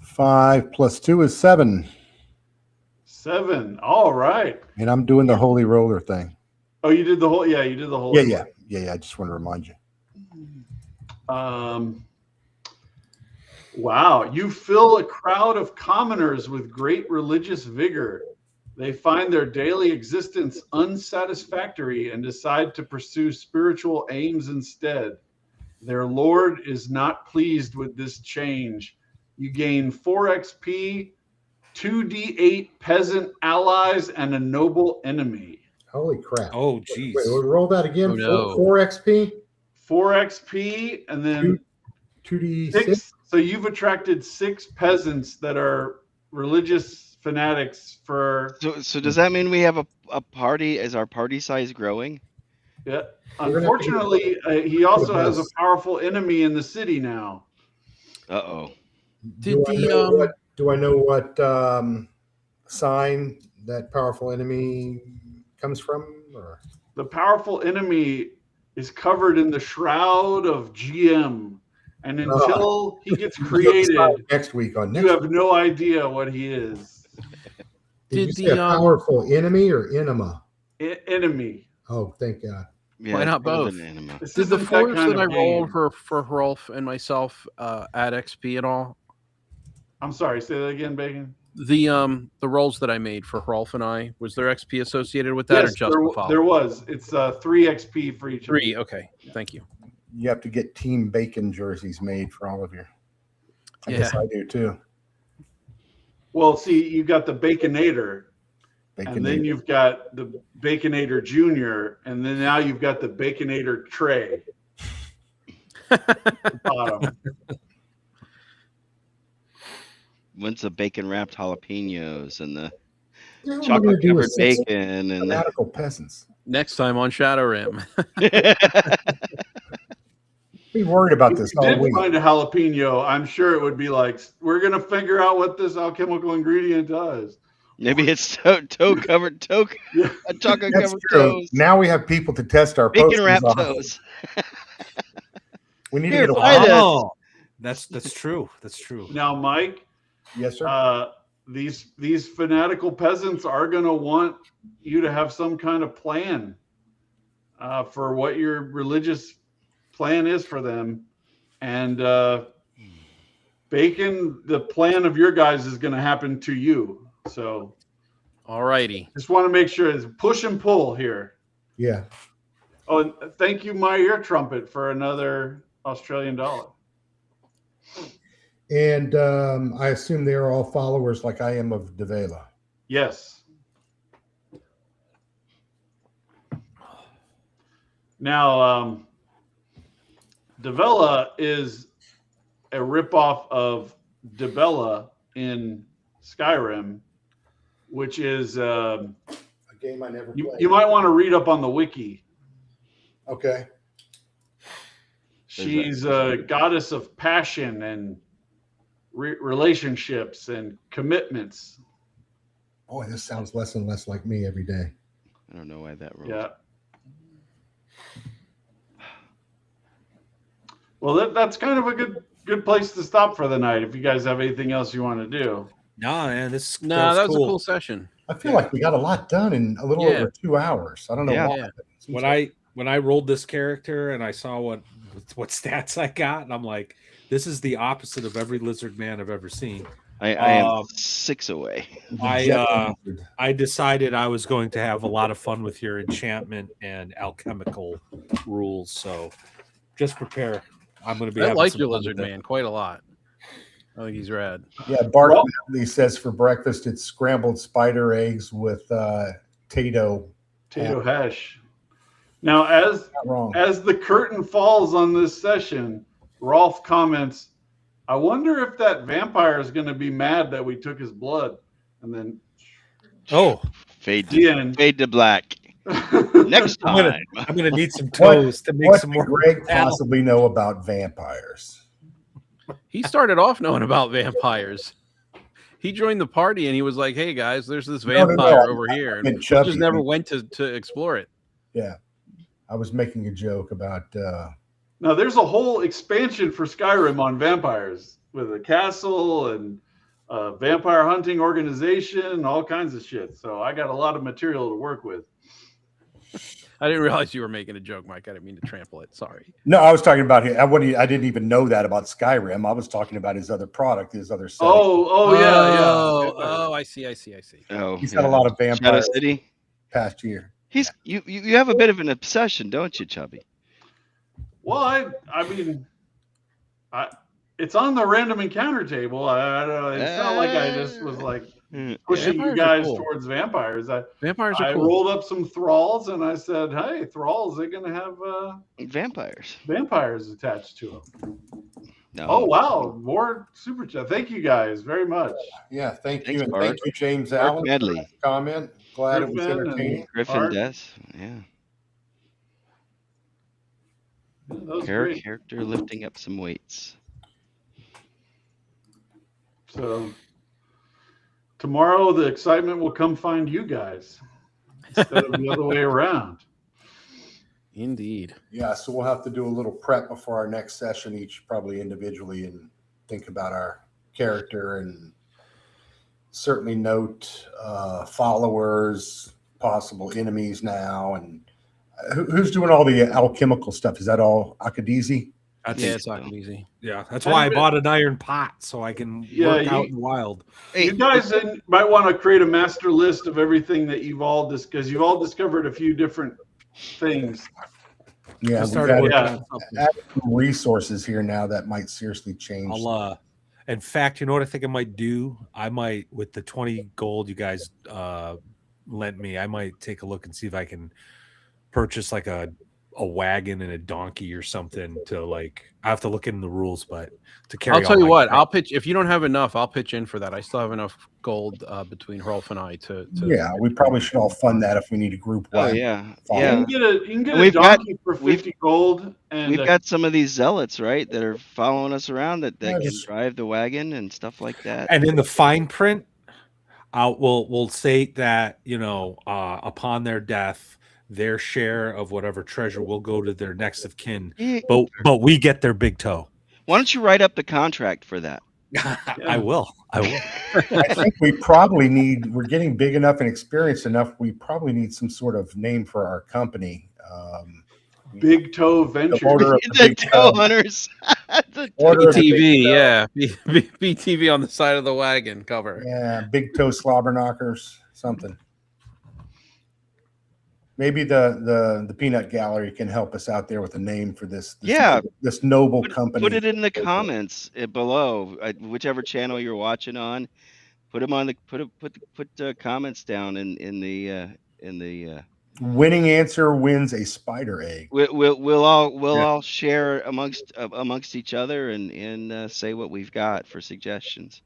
5 plus 2 is 7. 7. All right. And I'm doing the holy roller thing. Oh, you did the whole. Yeah, you did the whole. Yeah. I just want to remind you. Wow, you fill a crowd of commoners with great religious vigor. They find their daily existence unsatisfactory and decide to pursue spiritual aims instead. Their lord is not pleased with this change. You gain 4 XP, 2d8 peasant allies, and a noble enemy. Holy crap. Oh, geez. Wait, we'll roll that again. Oh, no. 4 XP, 4 XP, and then 2d6. 6. So you've attracted 6 peasants that are religious fanatics for. So does that mean we have a party? Is our party size growing? Yeah. We're gonna have to Unfortunately, he also has a Yes. powerful enemy in the city now. Uh-oh. Did Do I know what sign that powerful enemy comes from? Or? The powerful enemy is covered in the shroud of GM, and until he gets created, Next week on next you have no idea what he is. Did you Did say the, a powerful enemy or enema? Enemy. Oh, thank God. Yeah, Why not it's better both? than anima. This Did the isn't that fours kind that I of rolled game. for Hrolf and myself add XP at all? I'm sorry. Say that again, Bacon. The rolls that I made for Hrolf and I, was there XP associated with that, or Yes, just the follow? there was. It's 3 XP for each. 3. Okay, thank you. You have to get Team Bacon jerseys made for all of you. I guess Yeah. I do too. Well, see, you got the Baconator, and then you've got the Baconator Junior, and then now you've got the Baconator Tray. Bottom. when's the bacon wrapped jalapenos and the Yeah, what we're chocolate gonna do covered is six bacon and the... fanatical peasants. Next time on ShadowRim. Be worried about If this you all did week. find a jalapeno, I'm sure it would be like, we're gonna figure out what this alchemical ingredient does. Maybe it's toe covered Yeah. chocolate That's covered true. toes. Now we have people to test our Bacon potions wrapped on. toes. We need Here, to get a try this. Oh, that's true. That's true. Now, Mike, Yes, sir. these fanatical peasants are gonna want you to have some kind of plan for what your religious plan is for them, and bacon, the plan of your guys is going to happen to you. So All righty. just want to make sure it's push and pull here. Yeah. Oh, and thank you, my ear trumpet, for another Australian dollar. And I assume they are all followers like I am of Devela. Yes. Now, Devela is a ripoff of Debella in Skyrim, which is A game I never played. you might want to read up on the wiki. Okay. She's a goddess of passion and relationships and commitments. Boy, this sounds less and less like me every day. I don't know why that rolled. Yeah. Well, that's kind of a good place to stop for the night. If you guys have anything else you want to do. No, man, That was a cool session. I feel like we got a lot done in a little Yeah. over 2 hours. I don't know Yeah. why. Yeah. but it seems When like- I rolled this character and I saw what stats I got, and I'm like, this is the opposite of every lizard man I've ever seen. I am 6 away. I decided I was going to have a lot of fun with your enchantment and alchemical rules. So just prepare. I'm going to be. I having like some your fun lizard with it. man quite a lot. I think he's rad. Yeah, Bart Well- Medley says for breakfast it's scrambled spider eggs with Tato. Potato hash. Now, as Not wrong. as the curtain falls on this session, Rolf comments, I wonder if that vampire is going to be mad that we took his blood. And then Oh, Fade the to, end. fade to black. Next I'm gonna- time. I'm going to need some toes to make What some does more. Greg panel. possibly know about vampires? He started off knowing about vampires. He joined the party and he was like, "Hey guys, there's this No, no, vampire no. over here," and And we Chubby, just never went to explore it. Yeah, I was making a joke about. Now, there's a whole expansion for Skyrim on vampires with a castle and a vampire hunting organization, all kinds of shit. So I got a lot of material to work with. I didn't realize you were making a joke, Mike. I didn't mean to trample it. Sorry. No, I was talking about him. I didn't even know that about Skyrim. I was talking about his other product, his other setting. Oh, I see. Oh, He's had a lot of Shadow vampires City. past year. He's you have a bit of an obsession, don't you, Chubby? Well, I mean, it's on the random encounter table. I don't. It's not like I just was like pushing you Vampires are guys cool. towards vampires. Vampires are I cool. rolled up some thralls and I said, "Hey, thralls, they're gonna have Vampires. vampires attached to them." No. Oh wow, more super chat. Thank you guys very much. Yeah, thank Thanks, you, and Bart. thank you, James Bart Allen. Medley. For that comment. Glad it was Griffin and- entertaining. Griffin Art. Death. Yeah. That was great. Character lifting up some weights. So tomorrow the excitement will come find you guys instead of the other way around. Indeed. Yeah, so we'll have to do a little prep before our next session, each probably individually, and think about our character and certainly note followers, possible enemies now, and who's doing all the alchemical stuff? Is that all Akadizi? That's Yeah, it. it's not easy. Yeah, that's why I bought an iron pot so I can work out in wild. Hey, You guys might want to create a master list of everything that you've all because you've all discovered a few different things. Yeah, I we started got working yeah. on something. some resources here now that might seriously change. In fact, you know what I think I might do? I might, with the 20 gold you guys lent me, I might take a look and see if I can purchase like a a wagon and a donkey or something to like. I have to look in the rules, but to carry. I'll tell all you my what. crap. I'll pitch if you don't have enough. I'll pitch in for that. I still have enough gold between Rolf and I to Yeah, we probably should all fund that if we need a group Oh wide. yeah, follow. You yeah. can get And a we've got- donkey for we've- 50 gold, and We've got some of these zealots, right, that are following us around that can Yes. drive the wagon and stuff like that. And in the fine print, we'll state that upon their death, their share of whatever treasure will go to their next of kin, Yeah. but we get their big toe. Why don't you write up the contract for that? I will. I think we probably need. We're getting big enough and experienced enough. We probably need some sort of name for our company. Big Toe The Venture. Order of the The Big toe Toe. hunters. Order of the Big BTV, Toe. yeah, BTV on the side of the wagon cover. Yeah, Big Toe Slobber Knockers, something. Maybe the Peanut Gallery can help us out there with a name for this. Yeah. This noble company. Put it in the comments below, whichever channel you're watching on. Put them on the put comments down in the. Winning answer wins a spider egg. We'll all share amongst each other and say what we've got for suggestions.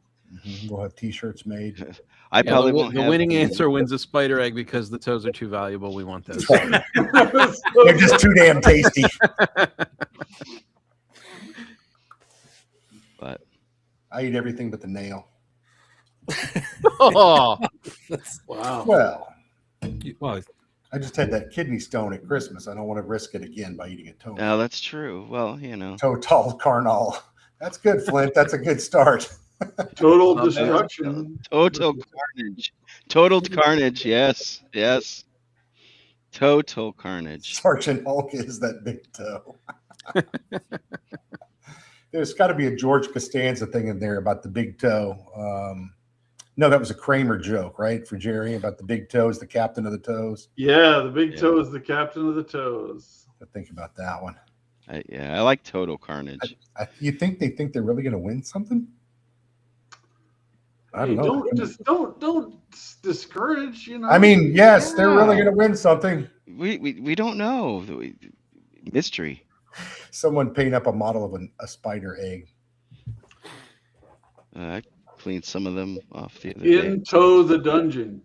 We'll have T-shirts made. I probably won't the have winning any. answer wins a spider egg because the toes are too valuable. We want those. They're just too damn tasty. But I eat everything but the nail. Oh, Wow. Well, Well, I just had that kidney stone at Christmas. I don't want to risk it again by eating a toe. no, that's true. Well, Total carnal. That's good, Flint. That's a good start. Total Not bad. destruction. total carnage. Total carnage. Yes. Total carnage. Sergeant Hulk is that big toe. There's got to be a George Costanza thing in there about the big toe. No, that was a Kramer joke, right? For Jerry about the big toe is the captain of the toes. Yeah, the Big Yeah. Toe is the captain of the toes. I think about that one. I like total carnage. You think they think they're really going to win something? I Hey, don't know. don't discourage. I mean, yes, they're really Yeah. going to win something. We don't know. Mystery. Someone paint up a model of a spider egg. I cleaned some of them off the other day. In tow the dungeon.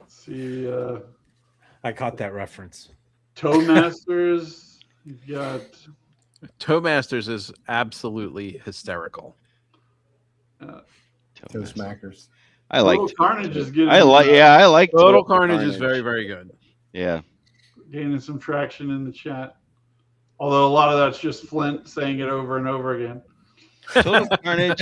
See, I caught that reference. Toe Masters. You've got Toe Masters is absolutely hysterical. Toe smackers. I like. Total Carnage is getting. I like. Total Carnage is very, very good. Yeah. Gaining some traction in the chat. Although a lot of that's just Flint saying it over and over again. Total Carnage.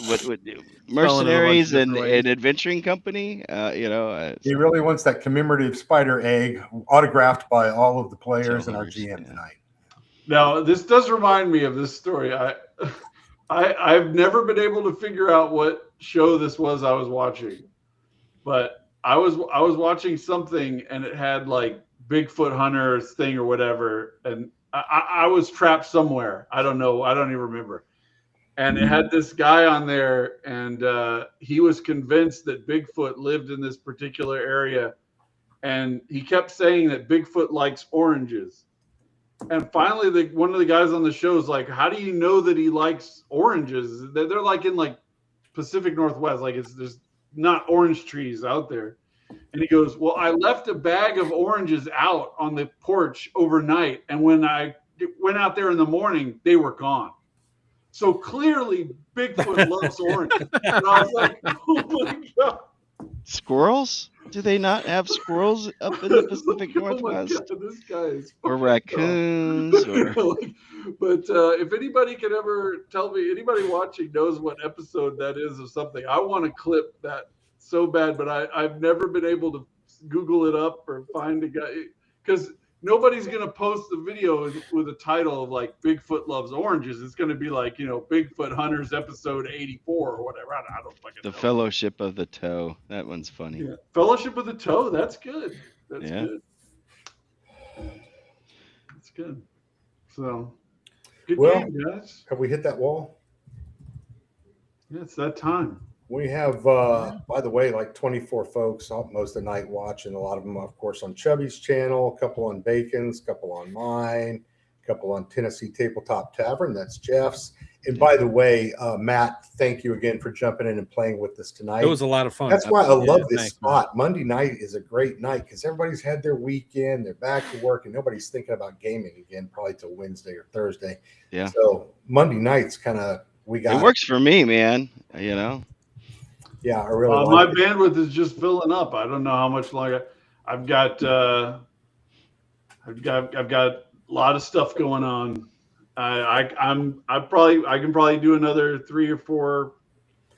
What mercenaries and different ways. an adventuring company. He really wants that commemorative spider egg autographed by all of the players and our Totals, GM yeah. tonight. Now, this does remind me of this story. I've never been able to figure out what show this was I was watching, but I was watching something and it had like Bigfoot Hunters thing or whatever, and I was trapped somewhere. I don't know. I don't even remember. And it had this guy on there, and he was convinced that Bigfoot lived in this particular area, and he kept saying that Bigfoot likes oranges. And finally, one of the guys on the show is like, "How do you know that he likes oranges? They're like in like Pacific Northwest, like there's not orange trees out there." And he goes, "Well, I left a bag of oranges out on the porch overnight, and when I went out there in the morning, they were gone. So clearly, Bigfoot loves oranges." And I was like, "Oh my god!" Squirrels? Do they not have squirrels up in the Pacific Oh my Northwest? God, this guy is Or fucking dumb. raccoons? Or But if anybody can ever tell me, anybody watching knows what episode that is of something, I want to clip that so bad, but I've never been able to Google it up or find a guy, because nobody's going to post the video with a title of like Bigfoot loves oranges. It's going to be like, Bigfoot Hunters episode 84 or whatever. I don't fucking the know. Fellowship of the Toe. That one's funny. Yeah. Fellowship of the Toe. That's good. That's Yeah. good. That's good. So, good Well- game, guys. Have we hit that wall? Yeah, it's that time. We have, by the way, like 24 folks most of the night watching. A lot of them, of course, on Chubby's channel, a couple on Bacon's, a couple on mine, a couple on Tennessee Tabletop Tavern. That's Jeff's. And by the way, Matt, thank you again for jumping in and playing with us tonight. It was a lot of fun. That's why I love this thanks, spot. Man. Monday night is a great night because everybody's had their weekend. They're back to work and nobody's thinking about gaming again, probably till Wednesday or Thursday. Yeah. So Monday nights kind of, it works for me, man. You know? Yeah, I really like my it. bandwidth is just filling up. I don't know how much longer. I've got a lot of stuff going on. I can probably do another 3 or 4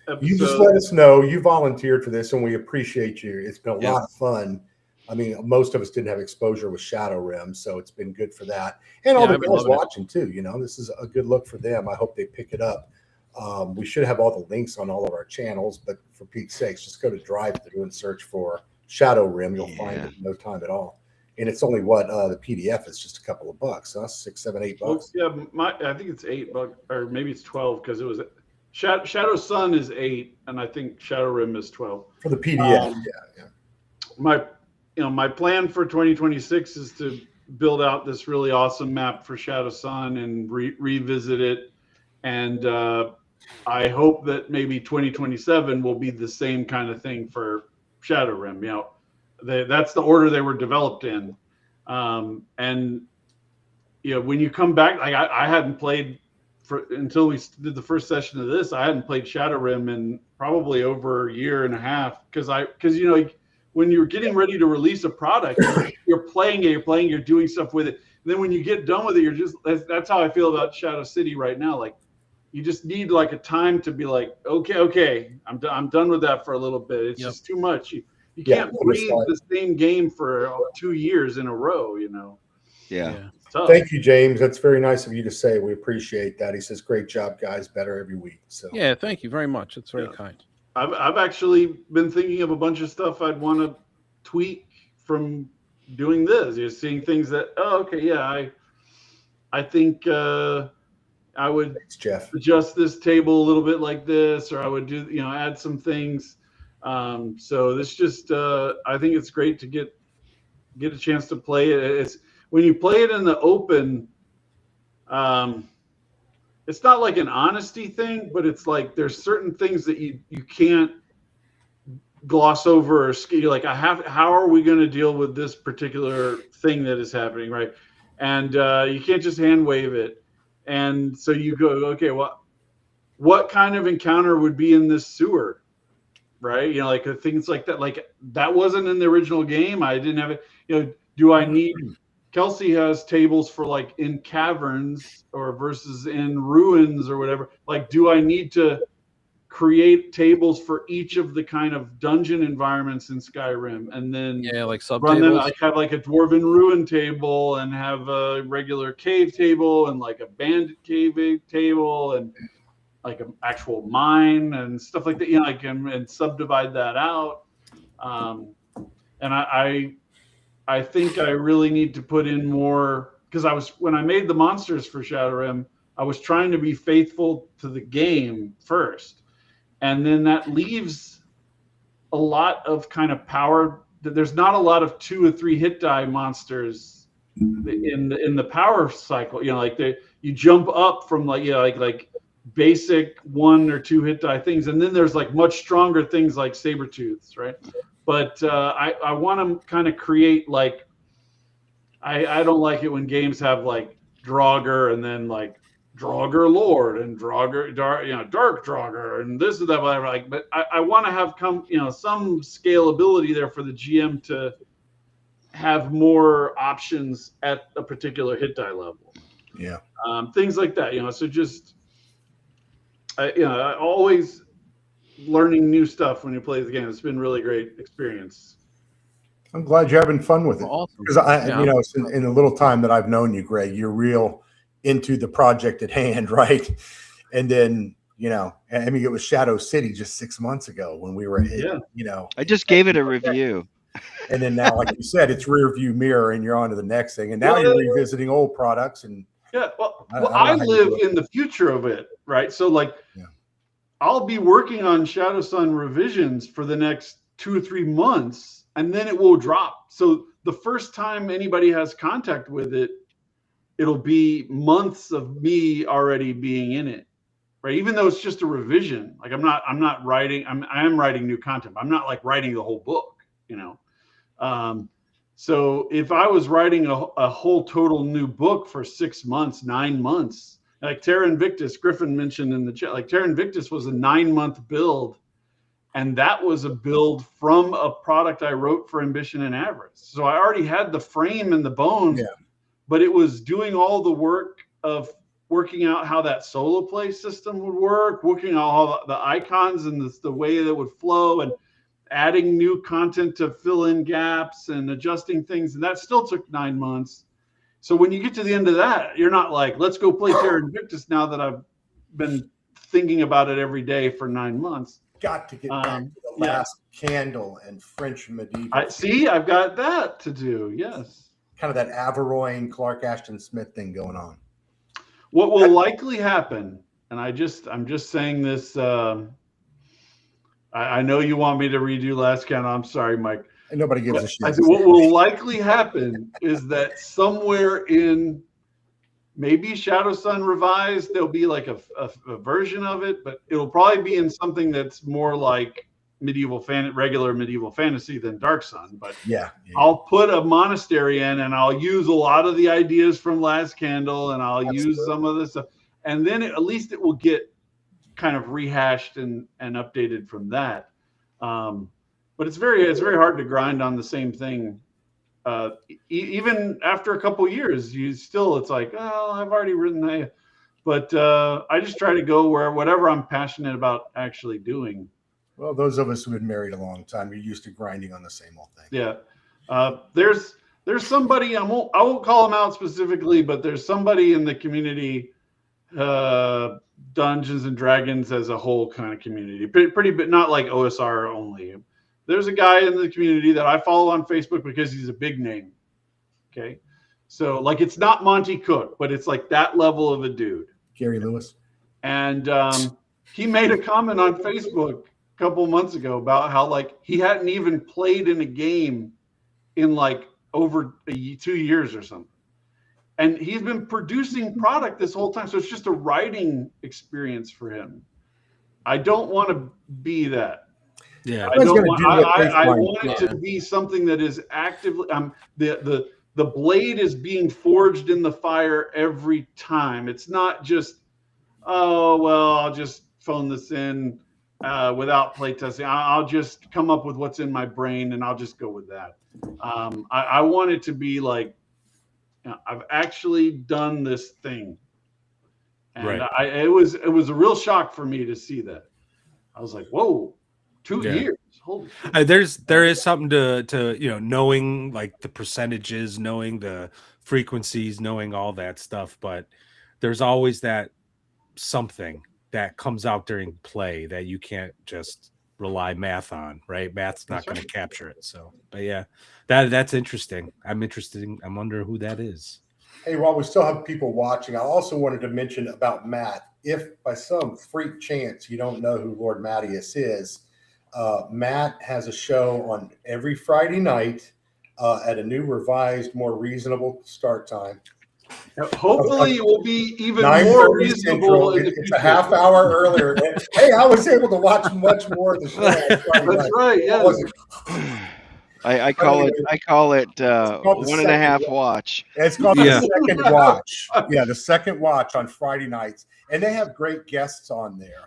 episodes. You just let us know. You volunteered for this, and we appreciate you. It's been a lot of fun. I mean, most of us didn't have exposure with ShadowRim, so it's been good for that. And all the girls watching too. You know, this is a good look for them. I hope they pick it up. We should have all the links on all of our channels, but for Pete's sakes, just go to drive-through and search for ShadowRim. You'll find it in no time at all. And it's only the PDF is just a couple of bucks, huh? $6, $7, $8. Well, yeah, I think it's $8 or maybe it's 12 because it was Shadow Sun is 8 and I think ShadowRim is 12 for the PDF. My plan for 2026 is to build out this really awesome map for Shadow Sun and revisit it, and I hope that maybe 2027 will be the same kind of thing for ShadowRim. You know. That's the order they were developed in, and when you come back, like I hadn't played until we did the first session of this. I hadn't played ShadowRim in probably over a year and a half because when you're getting ready to release a product, you're playing it, you're doing stuff with it. And then when you get done with it, that's how I feel about Shadow City right now. Like you just need like a time to be like, okay, I'm done with that for a little bit. It's just too much. You can't breathe the same game for 2 years in a row, you know. Yeah. Thank you, James. That's very nice of you to say. We appreciate that. He says, "Great job, guys. Better every week." So yeah, thank you very much. It's very kind. I've actually been thinking of a bunch of stuff I'd want to tweak from doing this. You're seeing things that I think I would adjust this table a little bit like this, or I would do add some things. So this just I think it's great to get a chance to play it. It's when you play it in the open, it's not like an honesty thing, but it's like there's certain things that you can't gloss over or you're like how are we going to deal with this particular thing that is happening, right? And you can't just hand wave it. And so you go, okay, what kind of encounter would be in this sewer? Right, like things like that. Like that wasn't in the original game. I didn't have it. Do I need? Kelsey has tables for like in caverns or versus in ruins or whatever. Like, do I need to create tables for each of the kind of dungeon environments in Skyrim, and then like sub run them? tables? Like have like a dwarven ruin table and have a regular cave table and like a bandit cave table and like an actual mine and stuff like that, and subdivide that out. And I think I really need to put in more, because when I made the monsters for ShadowRim, I was trying to be faithful to the game first, and then that leaves a lot of kind of power. There's not a lot of 2 or 3 hit die monsters in the power cycle. You jump up from like basic 1 or 2 hit die things, and then there's like much stronger things like saber-tooths, right? But I want to kind of create like I don't like it when games have like Draugr and then like Draugr Lord and Dark Draugr and this and that, whatever. Like, but I want to have some scalability there for the GM to have more options at a particular hit die level. Yeah. Things like that, So just I always learning new stuff when you play the game. It's been really great experience. I'm glad you're having fun with it. Awesome. Because in the little time that I've known you, Greg, you're real into the project at hand, right? And then, it was Shadow City just 6 months ago when we were, I just gave it a review. And then now, like you said, it's rear view mirror and you're on to the next thing. And now you're revisiting old products. And I live in the future of it, right? So like, I'll be working on Shadow Sun revisions for the next 2 or 3 months, and then it will drop. So the first time anybody has contact with it, it'll be months of me already being in it, right? Even though it's just a revision. Like I am writing new content. I'm not like writing the whole book, you know. So if I was writing a whole total new book for 6 months, 9 months, like Terra Invictus, Griffin mentioned in the chat, like Terra Invictus was a 9-month build. And that was a build from a product I wrote for Ambition and Avarice. So I already had the frame and the bone, but it was doing all the work of working out how that solo play system would work, working out all the icons and the way that would flow, and adding new content to fill in gaps and adjusting things. And that still took 9 months. So when you get to the end of that, you're not like, let's go play Terra Invictus now that I've been thinking about it every day for 9 months. Got to get back to the last candle and French medieval. I've got that to do. Yes. Kind of that Averoy, Clark Ashton Smith thing going on. What will likely happen, and I'm just saying this, I know you want me to redo last candle. I'm sorry, Mike. And nobody gives a shit. What will likely happen is that somewhere in maybe Shadow Sun Revised, there'll be like a version of it, but it'll probably be in something that's more like regular medieval fantasy than Dark Sun. But I'll put a monastery in, and I'll use a lot of the ideas from Last Candle, and I'll use some of this stuff, and then at least it will get kind of rehashed and updated from that. But it's very hard to grind on the same thing. Even after a couple years, it's like, oh, I've already written that. But I just try to go where whatever I'm passionate about actually doing. Well, those of us who've been married a long time, you're used to grinding on the same old thing. Yeah. There's somebody, I won't call them out specifically, but there's somebody in the community, Dungeons and Dragons as a whole kind of community, pretty, but not like OSR only. There's a guy in the community that I follow on Facebook because he's a big name. Okay. So like, it's not Monty Cook, but it's like that level of a dude. Gary Lewis. And he made a comment on Facebook a couple months ago about how like he hadn't even played in a game in like over 2 years or something. And he's been producing product this whole time. So it's just a writing experience for him. I don't want to be that. Yeah, I want it to be something that is actively the blade is being forged in the fire every time. It's not just, oh well, I'll just phone this in without playtesting. I'll just come up with what's in my brain and I'll just go with that. I want it to be like, I've actually done this thing, and it was a real shock for me to see that. I was like, whoa. 2 years. Holy shit. There is something to knowing like the percentages, knowing the frequencies, knowing all that stuff, but there's always that something that comes out during play that you can't just rely math on, right? Math's not going to capture it. So, but yeah, that's interesting. I'm interested. I wonder who that is. Hey, while we still have people watching, I also wanted to mention about Matt. If by some freak chance you don't know who Lord Mattias is, Matt has a show on every Friday night at a new revised, more reasonable start time. Hopefully it will be even more reasonable. It's a half hour earlier. Hey, I was able to watch much more of the show. That's right. Yeah. I call it 1.5 watch. It's called the second watch. Yeah, the second watch on Friday nights, and they have great guests on there.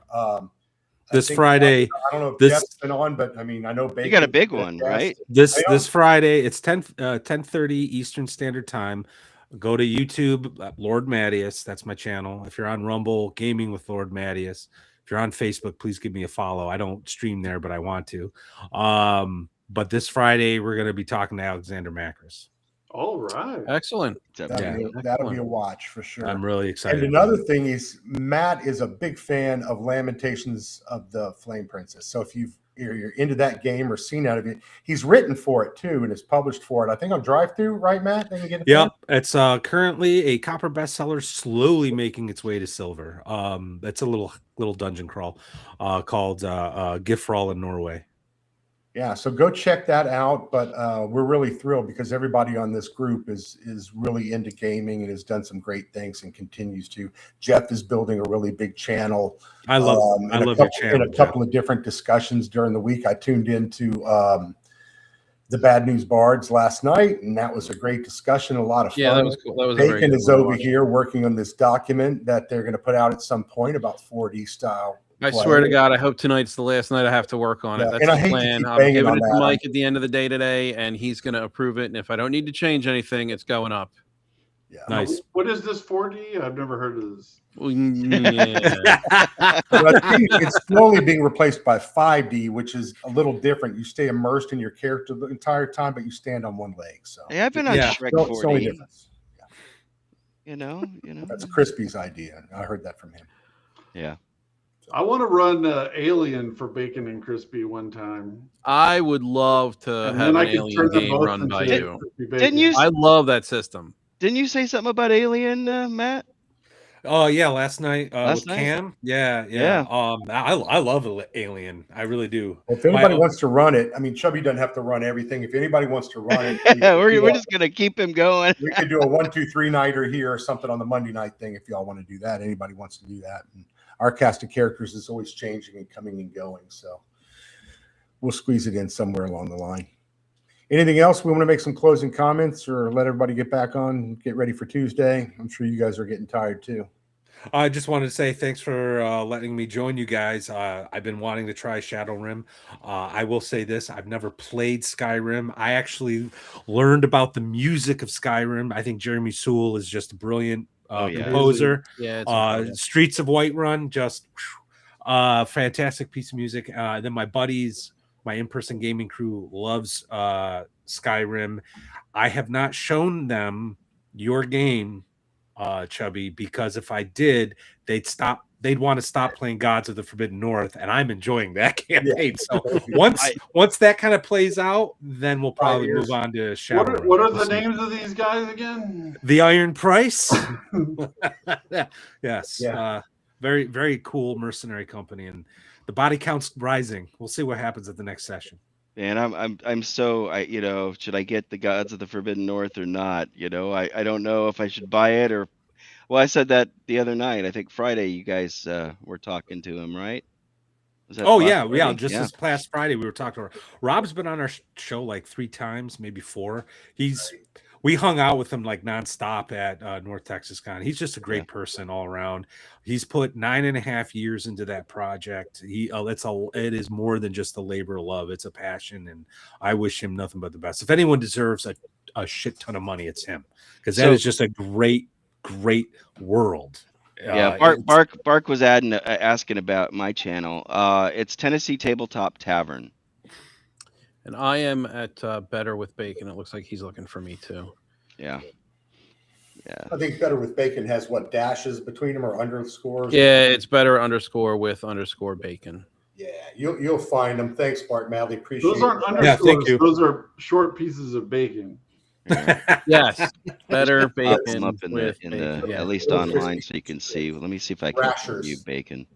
This Friday, I don't know if Jeff's been on, but I mean, I know Bacon. You got a big one, right? This Friday, it's 10:30 Eastern Standard Time. Go to YouTube, Lord Mattias. That's my channel. If you're on Rumble, Gaming with Lord Mattias. If you're on Facebook, please give me a follow. I don't stream there, but I want to. But this Friday, we're going to be talking to Alexander Macris. All right. Excellent. That'll be a watch for sure. I'm really excited. And another thing is Matt is a big fan of Lamentations of the Flame Princess. So if you've you're into that game or seen out of it, he's written for it too and is published for it. I think on Drive-Thru, right, Matt? They can get it. Yep, it's currently a copper bestseller, slowly making its way to silver. It's a little dungeon crawl called Gift for All in Norway. Yeah, so go check that out. But we're really thrilled because everybody on this group is really into gaming and has done some great things and continues to. Jeff is building a really big channel. I love your channel. In a couple of different discussions during the week, I tuned into the Bad News Bards last night, and that was a great discussion, a lot of fun. Yeah, that was cool. That was Bacon is over here working on this document that they're going to put out at some point about 4D style. I swear to God, I hope tonight's the last night I have to work on it. That's the plan. I'm giving it to Mike at the end of the day today, and he's going to approve it. And if I don't need to change anything, it's going up. Yeah, nice. What is this 4D? I've never heard of this. Well, yeah. Well, I think it's slowly being replaced by 5D, which is a little different. You stay immersed in your character the entire time, but you stand on one leg. So hey, I've been on Shrek 4D. It's the only difference. Yeah. You know. That's Crispy's idea. I heard that from him. Yeah. I want to run Alien for Bacon and Crispy one time. I would love to have an Alien game run by you. Didn't you? I love that system. Didn't you say something about Alien, Matt? Oh yeah, last night with Cam. Yeah. I love Alien. I really do. Well, if anybody wants to run it, I mean, Chubby doesn't have to run everything. If anybody wants to run it, we're just gonna keep him going. We could do a 1, 2, 3 nighter here or something on the Monday night thing if y'all want to do that. Anybody wants to do that? And our cast of characters is always changing and coming and going, so we'll squeeze it in somewhere along the line. Anything else? We want to make some closing comments or let everybody get back on, get ready for Tuesday. I'm sure you guys are getting tired too. I just wanted to say thanks for letting me join you guys. I've been wanting to try ShadowRim. I will say this: I've never played Skyrim. I actually learned about the music of Skyrim. I think Jeremy Sewell is just a brilliant composer. Yeah, Streets of Whiterun, just fantastic piece of music. Then my buddies, my in-person gaming crew, loves Skyrim. I have not shown them your game, Chubby, because if I did, they'd want to stop playing Gods of the Forbidden North, and I'm enjoying that campaign. So once that kind of plays out, then we'll probably move on to Shadow. What are the names of these guys again? The Iron Price. Yes. Yeah. Very, very cool mercenary company, and the body count's rising. We'll see what happens at the next session. And I'm so should I get the Gods of the Forbidden North or not? I don't know if I should buy it or. Well, I said that the other night. I think Friday you guys were talking to him, right? Yeah. This past Friday we were talking to her. Rob's been on our show like 3 times, maybe 4. We hung out with him like nonstop at North Texas Con. He's just a great person all around. He's put 9.5 years into that project. It is more than just a labor of love. It's a passion, and I wish him nothing but the best. If anyone deserves a shit ton of money, it's him, because that is just a great world. Bark was asking about my channel. It's Tennessee Tabletop Tavern. And I am at Better with Bacon. It looks like he's looking for me too. Yeah. I think Better with Bacon has what, dashes between them or underscores? Yeah, it's Better _with _Bacon. Yeah, you'll find them. Thanks, Bart Madley. Appreciate those aren't underscores. Yeah, thank you. Those are short pieces of bacon. Yes, Better Bacon. Up in the at least online, so you can see. Well, let me see if I can follow you, Bacon.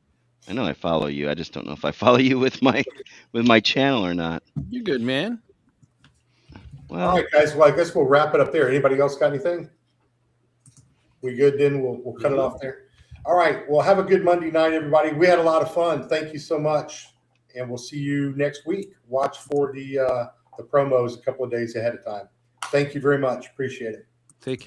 I know I follow you. I just don't know if I follow you with my channel or not. You're good, man. Well, all right, guys. Well, I guess we'll wrap it up there. Anybody else got anything? We good? Then we'll cut it off there. All right. Well, have a good Monday night, everybody. We had a lot of fun. Thank you so much, and we'll see you next week. Watch for the promos a couple of days ahead of time. Thank you very much. Appreciate it.